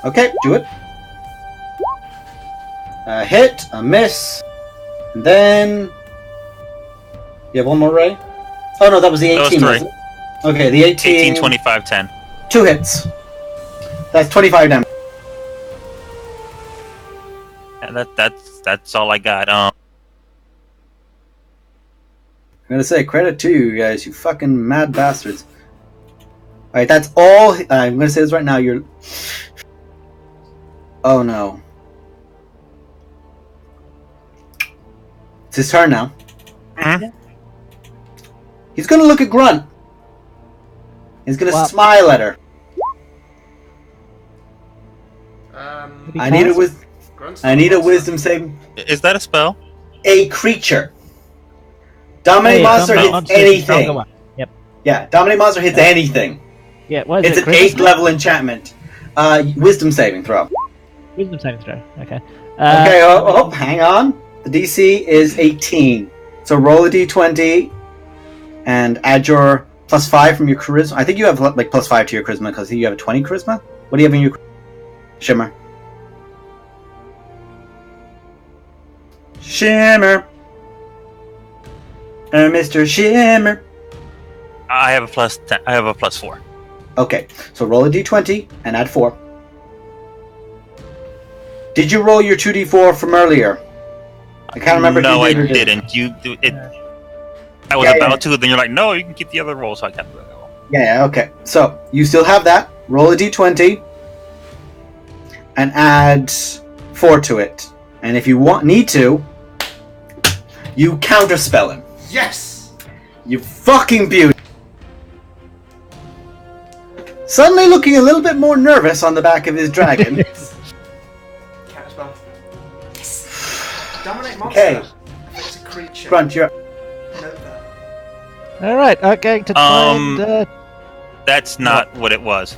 Okay, do it. A hit, a miss, and then you have one more ray. Oh no, that was the 18. That was 3. wasn't it? Okay, the 18. 18, 25, 10. 2 hits. That's 25 damage. Yeah, that's all I got. I'm gonna say credit to you guys, you fucking mad bastards. Alright, that's all. I'm gonna say this right now. You're. Oh no. It's his turn now. Mhm. He's gonna look at Grunt. He's gonna Wow. smile at her. I need a wisdom saving. Is that a spell? A creature. Dominate Hey, monster Dominate hits Monster is the anything. stronger one. Yep. Yeah, Dominate monster hits anything. Yeah, what is It's it? an 8th level enchantment. Wisdom saving throw. Wisdom saving throw. Okay. Okay, hang on. The DC is 18. So roll a d20 and add your +5 from your charisma. I think you have like +5 to your charisma because you have a 20 charisma. What do you have in your Shimmer? Shimmer. Mr. Shimmer. I have a plus 10. I have a +4. Okay, so roll a d20 and add 4. Did you roll your 2d4 from earlier? I can't remember if No, you I did or didn't. didn't. You do it. I was Yeah, about yeah. to. Then you're like, no, you can keep the other roll. So I kept the other roll. Yeah, okay. So, you still have that. Roll a d20 and add 4 to it. And if you need to, you counterspell him. Yes! You fucking beauty. Suddenly looking a little bit more nervous on the back of his dragon. Counterspell. Yes! Dominate monster. Okay. It's a creature. Grunt, you're... Note that. Alright, I'm going to try and... That's not what it was.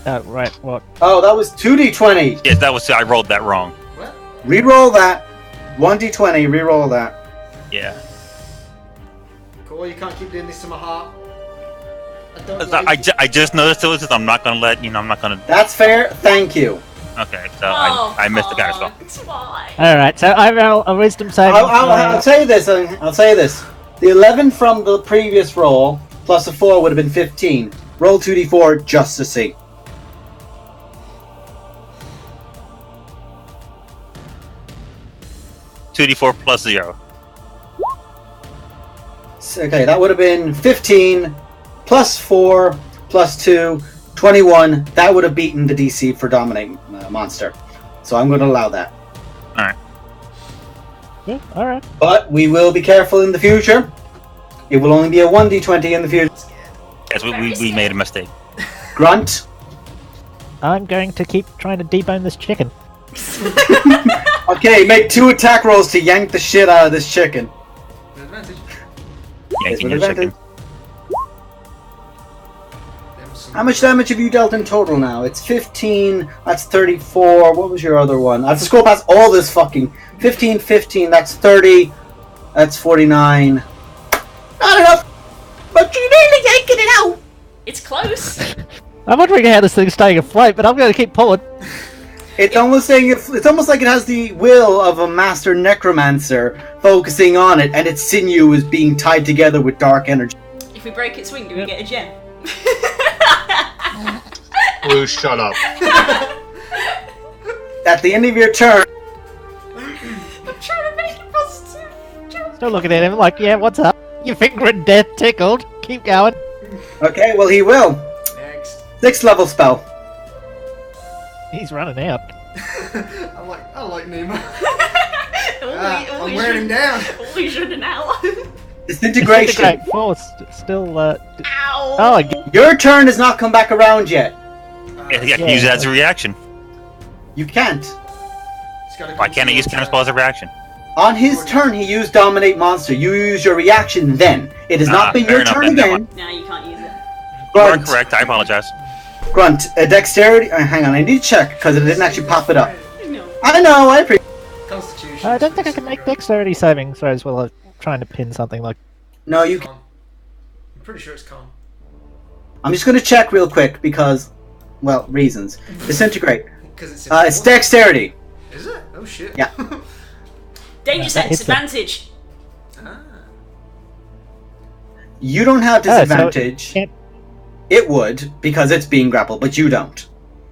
Oh, right, what? Oh, that was 2d20. Yes, that was. I rolled that wrong. What? Reroll that. 1d20, reroll that. Yeah. Cool, you can't keep doing this to my heart. I don't I like just noticed it was. I'm not gonna let I'm not gonna. That's fair, thank you. Okay, so I missed the counterspell. Why? Alright, so I roll a wisdom saving. I'll say this. I'll say this. The 11 from the previous roll plus a 4 would have been 15. Roll 2d4 just to see. $2d4 plus 0. Okay, that would have been 15 plus 4 plus 2, 21. That would have beaten the DC for Dominate Monster. So I'm going to allow that. Alright. Yeah, alright. But we will be careful in the future. It will only be a 1d20 in the future. Yes, we made a mistake. Grunt. I'm going to keep trying to debone this chicken. Okay, make 2 attack rolls to yank the shit out of this chicken. An advantage. Yanking with your advantage. chicken. How much damage have you dealt in total now? It's 15, that's 34. What was your other one? I have to scroll past all this fucking. 15, 15, that's 30. That's 49. Not enough! But you're nearly yanking it out! It's close. I'm wondering how this thing's staying afloat, but I'm going to keep pulling. It's almost like it has the will of a master necromancer focusing on it, and its sinew is being tied together with dark energy. If we break its wing, do we get a gem? Blue, shut up. At the end of your turn, I'm trying to make it positive. Still looking at him like, yeah, what's up? Your finger in death tickled. Keep going. okay, well he will. Next. 6th level spell. He's running out. I like Nemo. All I'm wearing him down. Always running out. Disintegration. Great force. Still, Ow! Oh, Your turn has not come back around yet. Yeah, you can use it as a reaction. You can't. Why can't I use counterspell as a reaction? On his turn, he used Dominate Monster. You use your reaction then. It has not been fair your enough, turn then, again. No, you can't use it. You are Grunt. correct, I apologize. Grunt. Dexterity. Hang on, I need to check because it didn't actually pop it up. No. I know, I appreciate. Constitution. I don't think I can make dexterity saving throws while I'm trying to pin something like. No, you. Con. I'm pretty sure it's con. I'm just going to check real quick because, well, reasons. Disintegrate. Because it's. It's dexterity. Is it? Oh shit. Yeah. Danger that sense hits them. advantage. Ah. You don't have Oh, so disadvantage. can't- It would because it's being grappled, but you don't.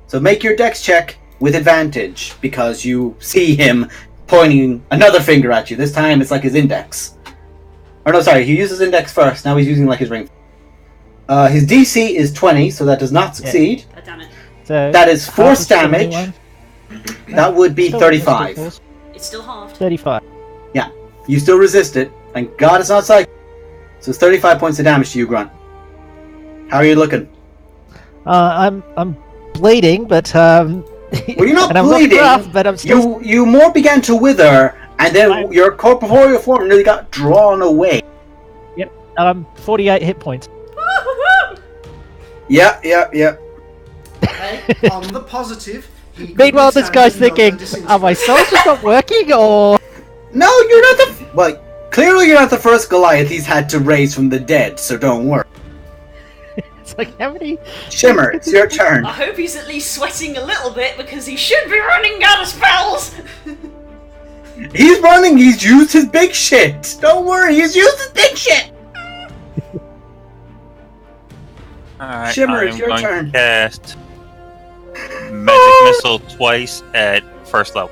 So make your dex check with advantage because you see him pointing another finger at you. This time it's like his index. Or no, sorry, he used his index first. Now he's using like his ring. His DC is 20, so that does not succeed. Oh, damn it. So That is half force is damage. 21. That would be Still 35. force. It's still halved. 35. You still resist it. Thank God it's not psychic. So it's 35 points of damage to you, Grunt. How are you looking? I'm bleeding, but Well, you're not and I'm looking bleeding. rough, but I'm still. You more began to wither, and then your corporeal form nearly got drawn away. 48 hit points. Yeah. Okay. On the positive. he Meanwhile, could this guy's stand thinking, another are my disintegration. soldiers not working, or No, you're not the. Well, clearly you're not the first Goliath he's had to raise from the dead, so don't worry. it's like how many? Shimmer, it's your turn. I hope he's at least sweating a little bit because he should be running out of spells. He's running. He's used his big shit. Don't worry, he's used his big shit. Alright, Shimmer, I'm it's your going turn. to cast Magic Missile twice at first level.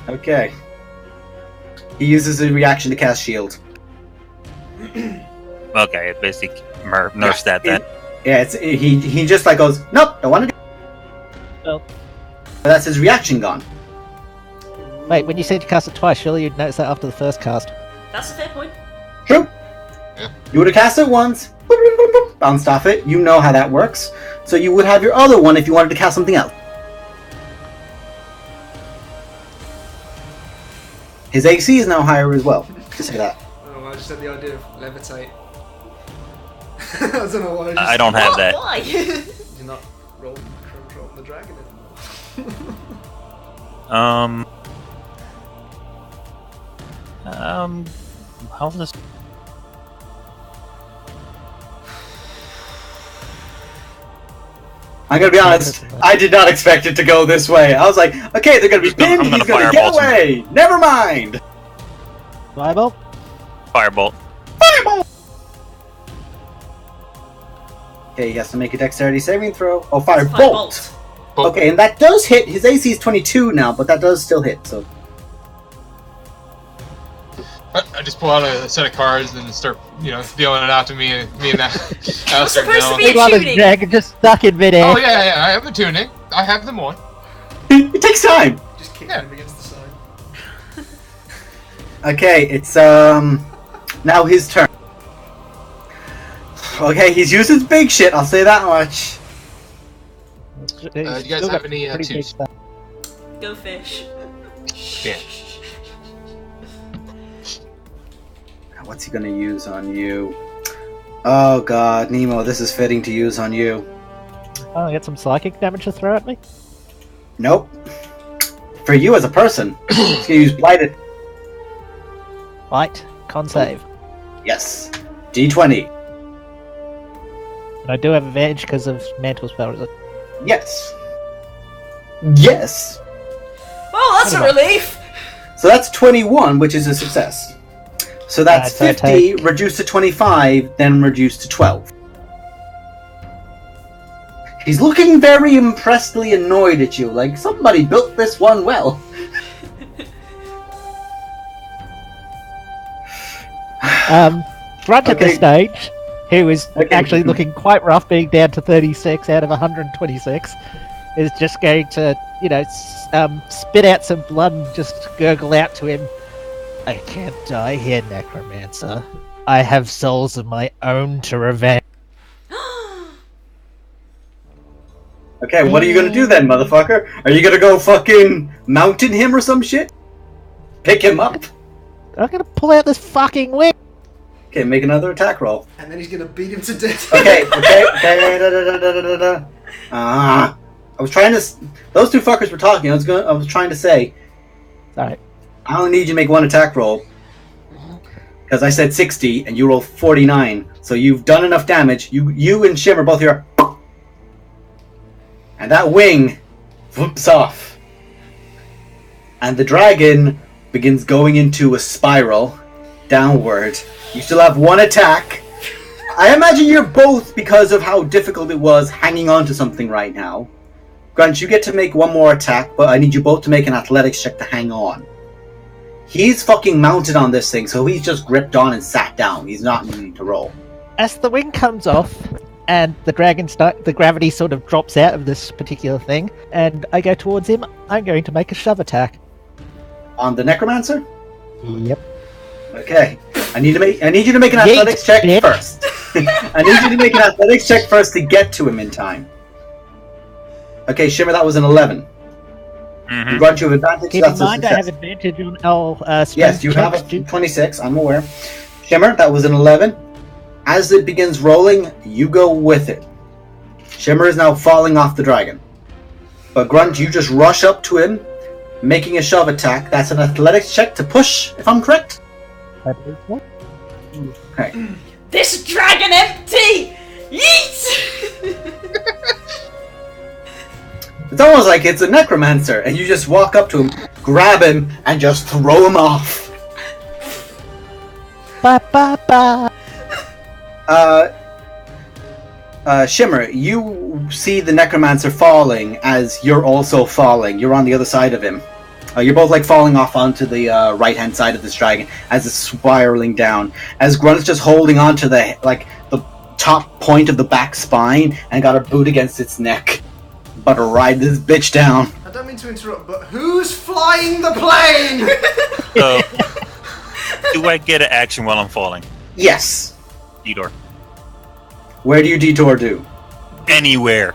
Okay. He uses a reaction to cast shield. Okay, it basically nerfs that then. Yeah, he just like goes, nope, don't want to do. Well. But that's his reaction gone. Wait, when you said you cast it twice, surely you'd notice that after the first cast. That's a fair point. True. Yeah. You would have cast it once, boop, boop, boop, boop, bounced off it. You know how that works. So you would have your other one if you wanted to cast something else. His AC is now higher as well. Just say that. Oh, I just had the idea of levitate. I don't know why. I don't have What? that. Why? You're not controlling the dragon anymore. How's this? I'm gonna be honest, I did not expect it to go this way. I was like, okay, they're gonna be pinned, he's gonna get away! Never mind! Firebolt? Firebolt. Firebolt! Okay, he has to make a dexterity saving throw. Oh, firebolt! Okay, and that does hit. His AC is 22 now, but that does still hit, so... I just pull out a set of cards and start, dealing it out to me and that. What's supposed to be a dragon just stuck in midair. Oh yeah, I have a tuning. I have them on. It takes time. Just kick him against the side. Okay, it's now his turn. Okay, he's used his big shit. I'll say that much. Do you guys have any twos? Go fish. Yeah. What's he gonna use on you? Oh god, Nemo, this is fitting to use on you. Oh, I got some psychic damage to throw at me? Nope. For you as a person, he's gonna use Blighted. Right, con save. Yes. D20. And I do have advantage because of Mantle Spell, is it? Yes. Yes! Well, that's a relief! So that's 21, which is a success. So that's 50, reduced to 25, then reduced to 12. He's looking very impressedly annoyed at you, like somebody built this one well. Grunt at the stage, who is actually looking quite rough, being down to 36 out of 126, is just going to, spit out some blood and just gurgle out to him. I can't die here, Necromancer. I have souls of my own to revenge. Okay, what are you gonna do then, motherfucker? Are you gonna go fucking mountain him or some shit? Pick him up? I'm gonna pull out this fucking whip! Okay, make another attack roll. And then he's gonna beat him to death. Okay. I was trying to... Those two fuckers were talking. I was trying to say... Alright. I only need you to make one attack roll. Because I said 60, and you rolled 49. So you've done enough damage. You and Shimmer both here. And that wing whoops off. And the dragon begins going into a spiral downward. You still have one attack. I imagine you're both, because of how difficult it was, hanging on to something right now. Grunt, you get to make one more attack, but I need you both to make an athletics check to hang on. He's fucking mounted on this thing, so he's just gripped on and sat down. He's not needing to roll. As the wing comes off, and the gravity sort of drops out of this particular thing, and I go towards him, I'm going to make a shove attack. On the Necromancer? Yep. Okay. I need you to make an athletics check first. I need you to make an athletics check first to get to him in time. Okay, Shimmer, that was an 11. Mm-hmm. Grunt, you have advantage. Keep in mind, I have advantage on all yes, you have a 26, I'm aware. Shimmer, that was an 11. As it begins rolling, you go with it. Shimmer is now falling off the dragon. But Grunt, you just rush up to him, making a shove attack. That's an athletics check to push, if I'm correct. Okay. This dragon empty! Yeet! It's almost like it's a necromancer, and you just walk up to him, grab him, and just throw him off. Ba ba ba. Shimmer, you see the necromancer falling as you're also falling. You're on the other side of him. You're both like falling off onto the right-hand side of this dragon as it's spiraling down. As Grunt's just holding on to the top point of the back spine and got a boot against its neck. About to ride this bitch down. I don't mean to interrupt, but who's flying the plane? So, do I get an action while I'm falling? Yes. Detour. Where do you detour to? Anywhere.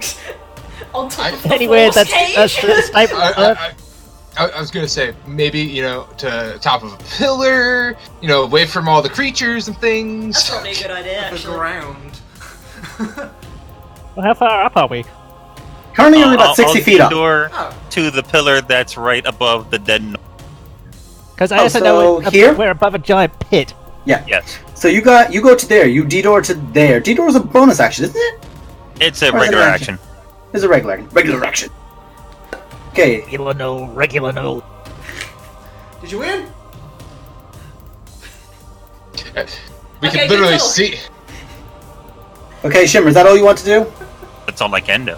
On top of the Anywhere force that's cage. stable. I was gonna say maybe to top of a pillar, away from all the creatures and things. That's probably a good idea, The actually. ground. Well, how far up are we? Currently only about 60 feet up. Detour to the pillar that's right above the dead. Because I also know we're above a giant pit. Yeah. Yes. So you go to there. You detour to there. Detour is a bonus action, isn't it? It's a Or is it regular an action. This is a regular action. Okay. Regular no, regular no. Did you win? We Okay, can literally good see. Okay, Shimmer, is that all you want to do? That's all I can do.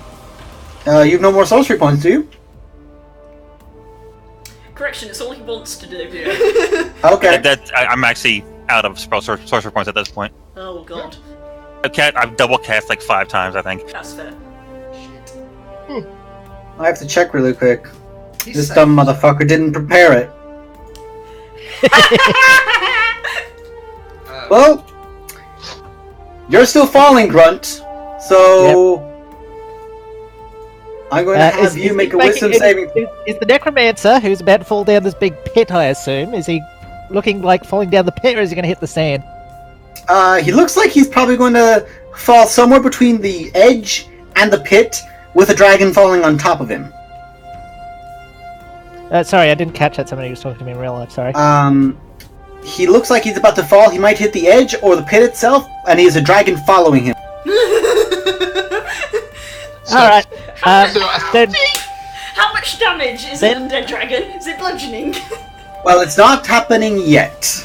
You have no more sorcery points, do you? Correction, it's all he wants to do. Okay. I'm actually out of sorcerer points at this point. Oh god. I've double cast like 5 times, I think. That's fair. I have to check really quick. He's This safe. dumb motherfucker didn't prepare it. Well, you're still falling, Grunt. So I'm going to have you make a wisdom saving. Is the necromancer, who's about to fall down this big pit, I assume, is he looking like falling down the pit, or is he going to hit the sand? He looks like he's probably going to fall somewhere between the edge and the pit, with a dragon falling on top of him. Sorry, I didn't catch that. Somebody was talking to me in real life. Sorry. He looks like he's about to fall. He might hit the edge or the pit itself, and he has a dragon following him. All right. Then, How much damage is Then- an undead dragon? Is it bludgeoning? Well, it's not happening yet.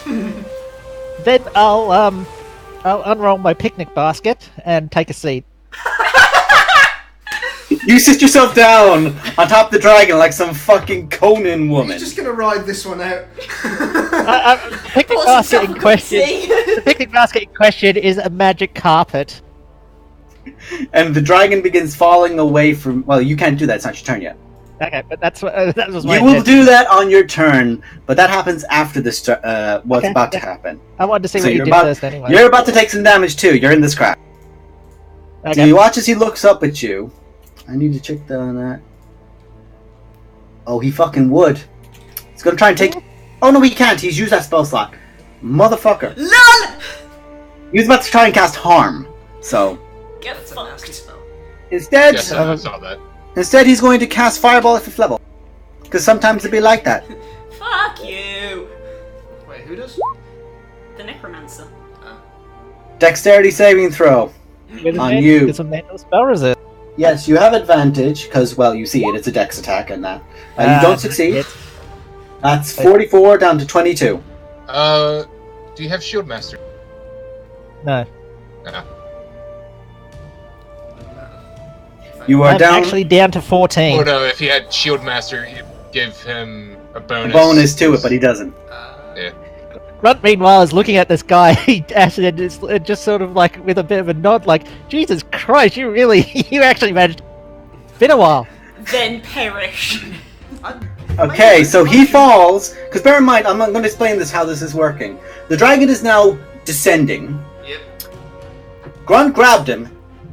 then I'll unroll my picnic basket and take a seat. You sit yourself down on top of the dragon like some fucking Conan woman. He's just gonna ride this one out. Picnic What's basket in it question. see? The picnic basket in question is a magic carpet. And the dragon begins falling away from... Well, you can't do that. It's not your turn yet. Okay, but that was my You will intention. do that on your turn, but that happens after this. What's Okay, about to yeah. happen. I wanted to see So what you you're did about- first anyway. You're about to take some damage too. You're in this crash. So Okay. you watch as he looks up at you. I need to check on that. Oh, he fucking would. He's gonna try and take... Oh no, he can't. He's used that spell slot. Motherfucker. LOL! He was about to try and cast harm. So Get That's a nasty fucked. spell. instead, Yes, I saw that. he's going to cast Fireball at 5th level. Because sometimes it'd be like that. Fuck you! Wait, who does? The necromancer. Dexterity saving throw. With on advantage, you. It's a mental spell resist. Yes, you have advantage because, well, you see it. It's a dex attack and that. You don't succeed. It's- That's 44 down to 22. Do you have Shield Master? No. You are I'm down actually down to 14. Oh no, if he had Shield Master, you'd give him a a bonus. bonus to it, but he doesn't. Yeah. Grunt, meanwhile, is looking at this guy, and is just sort of like with a bit of a nod, like, Jesus Christ, you actually managed. Been a while. Then perish. Okay, so he falls. Because bear in mind, I'm going to explain how this is working. The dragon is now descending. Yep. Grunt grabbed him,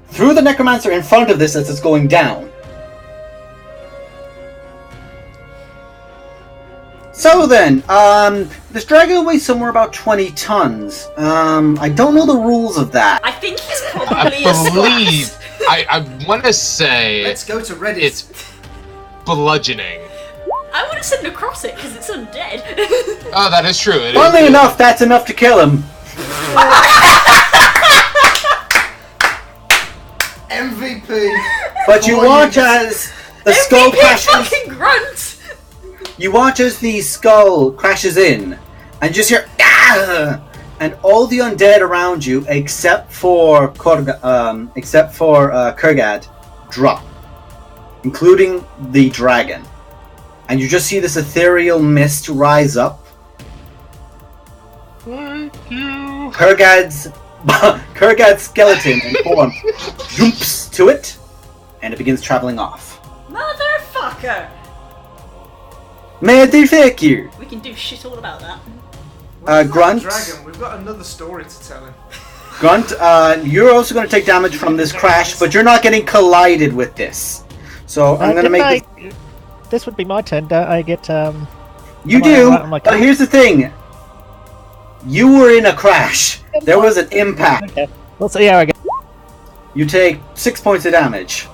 threw the necromancer in front of this as it's going down. So then, this dragon weighs somewhere about 20 tons. I don't know the rules of that. I think he's I probably a believe. splat. I want to say Let's go to Reddit. it's bludgeoning. I would have said necrotic because it's undead. Oh, that is true. It is. Funnily enough, that's enough to kill him. MVP. But you watch as the skull MVP crashes. fucking grunt! You watch as the skull crashes in, and you just hear "Ah!" and all the undead around you, except for Kurgad, drop, including the dragon. And you just see this ethereal mist rise up. Thank you. Kurgad's skeleton and form jumps to it, and it begins traveling off. Motherfucker! May I defect you? We can do shit all about that. Grunt. Dragon, we've got another story to tell him. Grunt, you're also going to take damage from this crash, but you're not getting collided with this. So I'm going to make this... This would be my turn. Don't I get You am I do, right on my but card? here's the thing. You were in a crash. There was an impact. Okay. Let's see how I go. You take 6 points of damage.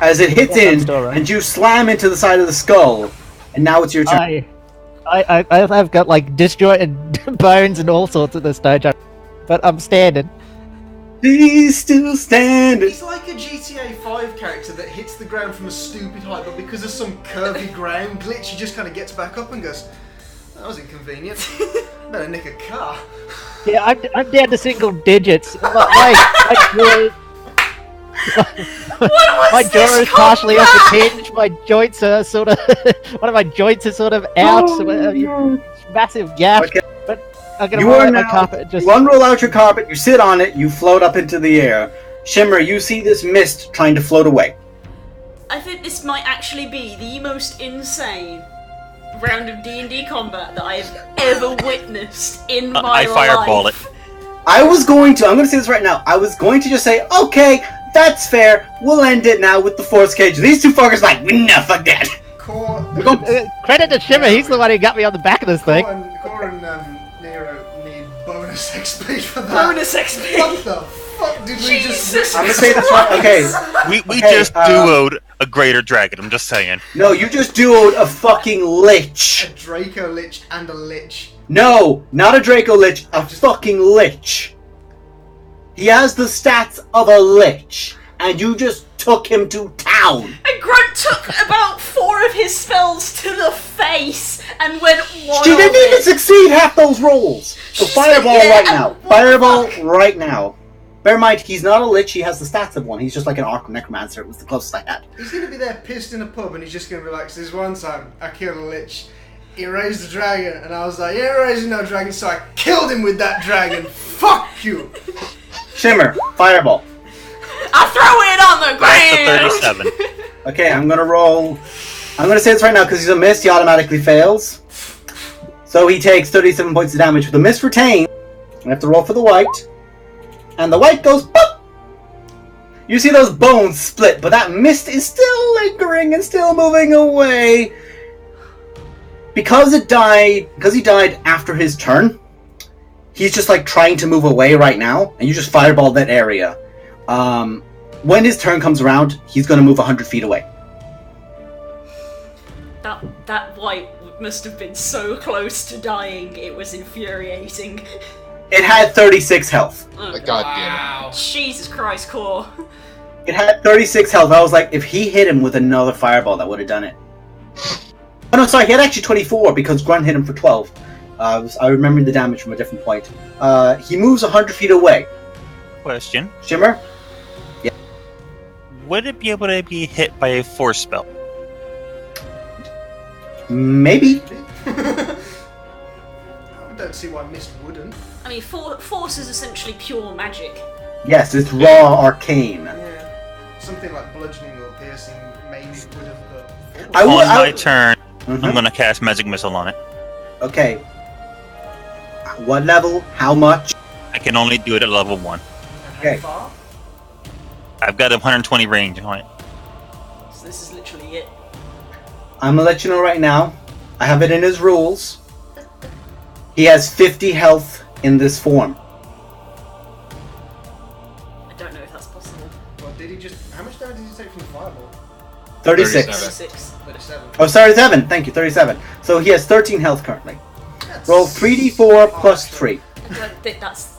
As it hits Yeah, in, that's still right. and you slam into the side of the skull, and now it's your turn. I've got like disjointed bones and all sorts at this stage, but I'm standing. Please still stand. He's like a GTA 5 character that hits the ground from a stupid height, but because of some curvy ground glitch, he just kind of gets back up and goes, that was inconvenient. Better nick a car. Yeah, I'm down to single digits. My jaw is partially off the hinge. My joints are sort of one of my joints is sort of out. Massive gap. Okay. But I'm gonna roll out my carpet. You unroll out your carpet. You sit on it. You float up into the air. Shimmer, you see this mist trying to float away. I think this might actually be the most insane round of D&D combat that I have ever witnessed in my life. I fireball it. I'm going to say this right now. I was going to just say, okay, that's fair. We'll end it now with the force cage. These two fuckers like, no, fuck that. Credit to Shimmer, he's the one who got me on the back of this thing. Core and Nero need bonus XP for that. Bonus XP? What the fuck did we just... I'm gonna say this right, okay. We just duoed a greater dragon, I'm just saying. No, you just duoed a fucking lich. A Draco Lich and a Lich. No, not a Draco Lich, a fucking lich. He has the stats of a lich, and you just took him to town. And Grunt took about 4 of his spells to the face and went one. She didn't even succeed half those rolls. So fireball right now. Fireball right now. Bear in mind, he's not a lich, he has the stats of one. He's just like an Arkham Necromancer. It was the closest I had. He's going to be there pissed in a pub and he's just going to be like, this one time I killed a lich. He raised a dragon and I was like, you ain't raising no dragon, so I killed him with that dragon. Fuck you. Shimmer, fireball. I throw it on the ground. That's a 37. Okay, I'm going to roll. I'm going to say this right now because he's a miss, he automatically fails. So he takes 37 points of damage. With the miss retained, I have to roll for the white. And the white goes pop! You see those bones split, but that mist is still lingering and still moving away. Because he died after his turn, he's just like trying to move away right now, and you just fireball that area. When his turn comes around, he's going to move 100 feet away. That white must have been so close to dying, it was infuriating. It had 36 health. Oh, God damn it. Jesus Christ, Core. It had 36 health. I was like, if he hit him with another fireball, that would have done it. Oh no, sorry, he had actually 24 because Grunt hit him for 12. I remember the damage from a different point. He moves 100 feet away. Question. Shimmer? Yeah. Would it be able to be hit by a force spell? Maybe. I don't see why mist wouldn't. I mean, force is essentially pure magic. Yes, it's raw arcane. Yeah. Something like bludgeoning or piercing maybe would have, but... On my turn, I'm going to cast Magic Missile on it. Okay. What level? How much? I can only do it at level 1. Okay. How far? I've got 120 range on it. So this is literally it. I'm gonna let you know right now. I have it in his rules. He has 50 health in this form. I don't know if that's possible. Well, did he just... How much damage did he take from the fireball? 36. 37. Oh, sorry, 37. Thank you, 37. So he has 13 health currently. That's Roll 3d4 plus 3. I don't think that's...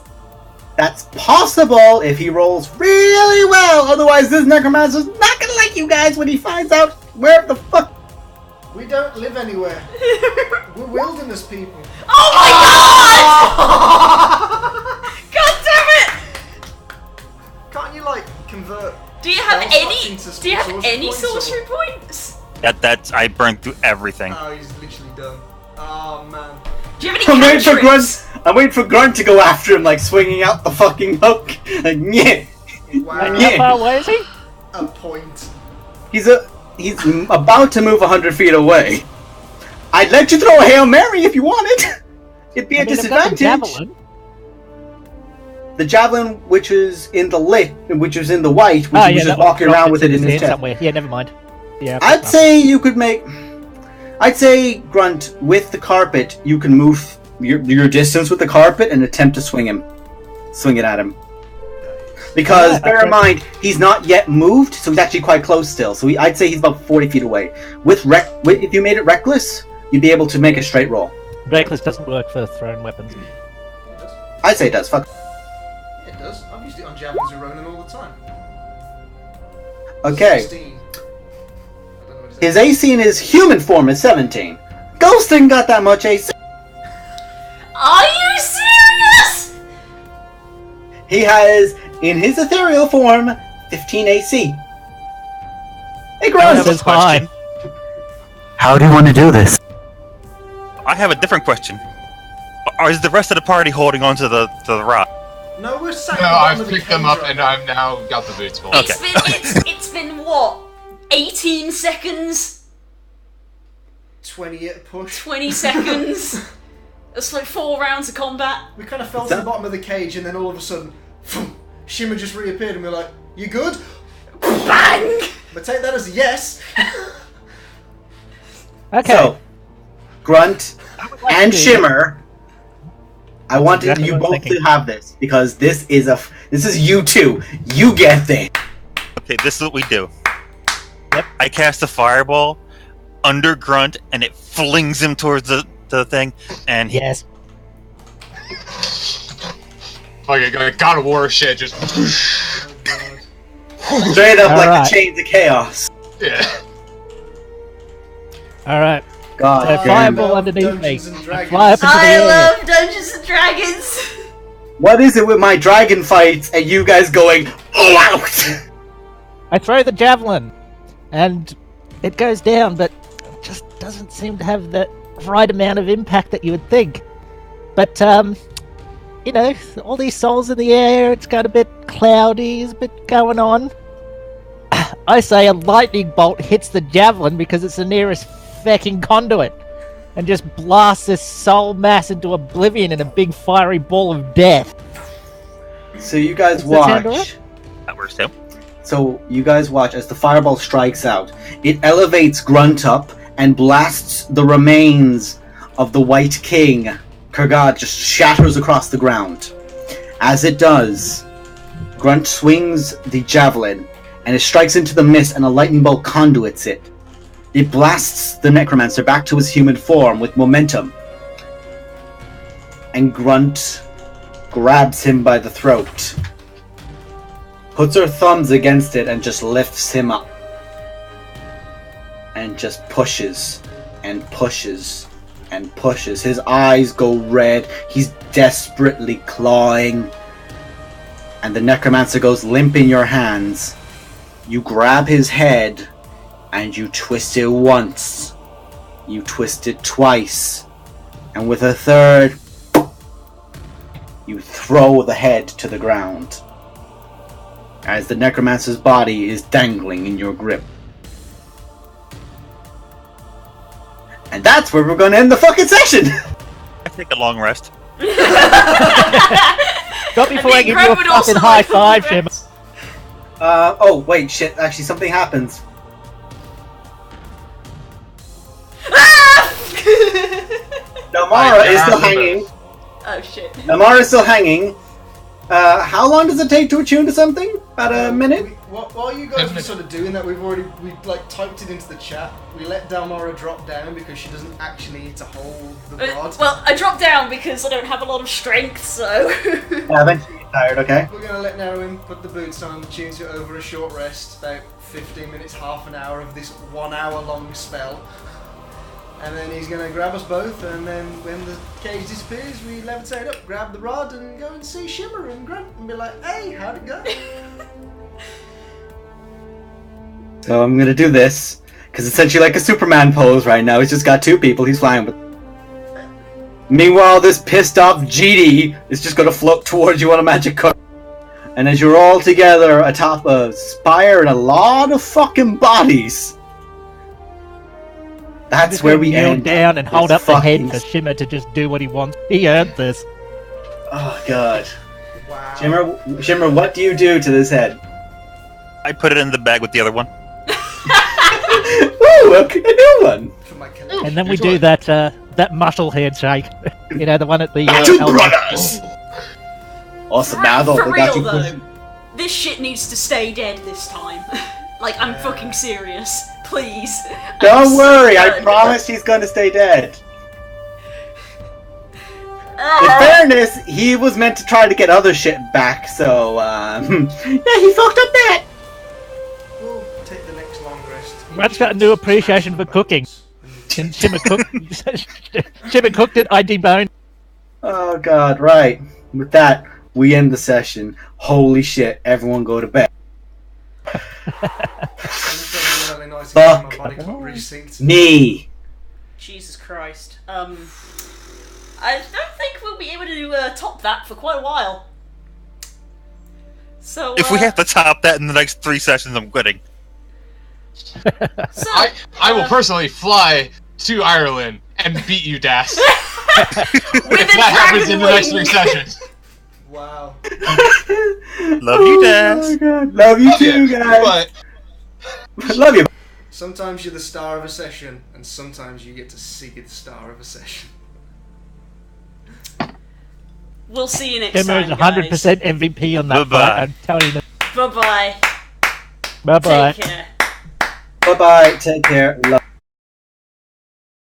That's possible if he rolls really well. Otherwise, this necromancer's not gonna like you guys when he finds out where the fuck. We don't live anywhere. We're wilderness people. Oh my god! God damn it! Can't you, like, convert... Do you have sorcery any points, sorcery or- points? That's I burned through everything. Oh, he's literally done. Oh, man. Do you have any I'm waiting for cantrips? Grunt. I'm waiting for Grunt to go after him, like swinging out the fucking hook. Like, yeah. Wow. Yeah. How far away is he? A point. He's about to move 100 feet away. I'd let you throw a Hail Mary if you wanted. It'd be a I've got the disadvantage. javelin. The javelin, which is in the white, which he was just walking around with it in his chest. somewhere. Yeah, never mind. Yeah. I'd say you could make. I'd say, Grunt, with the carpet, you can move your distance with the carpet and attempt to swing it at him. Because Yeah, bear in mind, he's not yet moved, so he's actually quite close still. So I'd say he's about 40 feet away. If you made it reckless, you'd be able to make a straight roll. Reckless doesn't work for thrown weapons. I'd say it does. Fuck. It does. I've used it on javelins with Ronan all the time. Okay. 16. His AC in his human form is 17. Ghost ain't got that much AC. Are you serious? He has, in his ethereal form, 15 AC. Hey, Grunt! That is high. How do you want to do this? I have a different question. Or is the rest of the party holding on to the rock? No, we're sat No, at the bottom I've of the picked them cage up right and now. I've now got the boots full. Okay. It's been what? 18 seconds? 20 at a push. 20 seconds? It's like 4 rounds of combat. We kind of fell to the bottom of the cage, and then all of a sudden, Shimmer just reappeared, and we're like, "You good?" Bang! But take that as a yes. Okay. So, Grunt like and to- Shimmer, I wanted exactly you what I'm both to thinking. have this because this is you two. You get this. Okay, this is what we do. Yep. I cast a fireball under Grunt, and it flings him towards the thing, and he, Yes. Like a God of War shit, just Oh, God. Straight up like Alright. the chains of chaos. yeah. All right. God So damn. fireball underneath me. Dungeons and I Dragons. fly up into the I air. love Dungeons and Dragons! What is it with my dragon fights and you guys going all out? I throw the javelin, and it goes down, but it just doesn't seem to have the right amount of impact that you would think. But, you know, all these souls in the air, it's got a bit cloudy, there's a bit going on. I say a lightning bolt hits the javelin because it's the nearest fucking conduit, and just blasts this soul mass into oblivion in a big fiery ball of death. So you guys Does that sound watch. alright? that works too. So you guys watch as the fireball strikes out. It elevates Grunt up and blasts the remains of the White King. Kurgad just shatters across the ground. As it does, Grunt swings the javelin and it strikes into the mist and a lightning bolt conduits it. It blasts the necromancer back to his human form with momentum. And Grunt grabs him by the throat, puts her thumbs against it and just lifts him up. And just pushes and pushes and pushes. His eyes go red. He's desperately clawing. And the necromancer goes limp in your hands. You grab his head and you twist it once. You twist it twice. And with a third, you throw the head to the ground as the necromancer's body is dangling in your grip. And that's where we're going to end the fucking session! I take a long rest. Not before I think give Greg you a would also fucking high like five, to Jim. rest. Oh, wait, shit, actually something happens. Namara is still hanging. Oh shit. Namara is still hanging. How long does it take to attune to something? About a minute? While you guys were sort of doing that, we like typed it into the chat. We let Dalmara drop down because she doesn't actually need to hold the rod. Well, I dropped down because I don't have a lot of strength, so... Yeah, eventually you're tired, okay? We're gonna let Narwin put the boots on, tunes it over a short rest, about 15 minutes, half an hour of this 1 hour long spell. And then he's gonna grab us both, and then when the cage disappears, we levitate up, grab the rod, and go and see Shimmer and Grunt, and be like, "Hey, how'd it go?" So I'm gonna do this, because it's essentially like a Superman pose right now. He's just got two people he's flying with. Meanwhile, this pissed off GD is just gonna float towards you on a magic card. And as you're all together atop a spire and a lot of fucking bodies, that's where we kneel end. down and hold this up the head fucking- for Shimmer to just do what he wants. He earned this. Oh god. Wow. Shimmer, what do you do to this head? I put it in the bag with the other one. Ooh, a new one! For my collection. And then we Here's do one. that muscle handshake. You know, the one at the Two elbow. brothers! Awesome, now For they got real you though, pushing. this shit needs to stay dead this time. Like, I'm fucking serious. Please. Don't I'm worry, I so promise he's gonna stay dead. In fairness, he was meant to try to get other shit back, so, yeah, he fucked up that! We'll take the next long rest. Rat's got a new appreciation for cooking. Shimmer cooked it, I deboned. Oh god, right. With that, we end the session. Holy shit, everyone go to bed. Fuck me! Jesus Christ. I don't think we'll be able to top that for quite a while. So if we have to top that in the next 3 sessions, I'm quitting. So, I will personally fly to Ireland and beat you, Das. If that happens in the next 3 sessions. Wow. Love you, Das. Oh my god. Love you too, guys. Love you. Sometimes you're the star of a session, and sometimes you get to see the star of a session. We'll see you next Shimmer is time, 100% MVP on that Bye-bye. fight, I'm telling you. Bye-bye. Bye-bye. Take care. Bye-bye. Take care. Love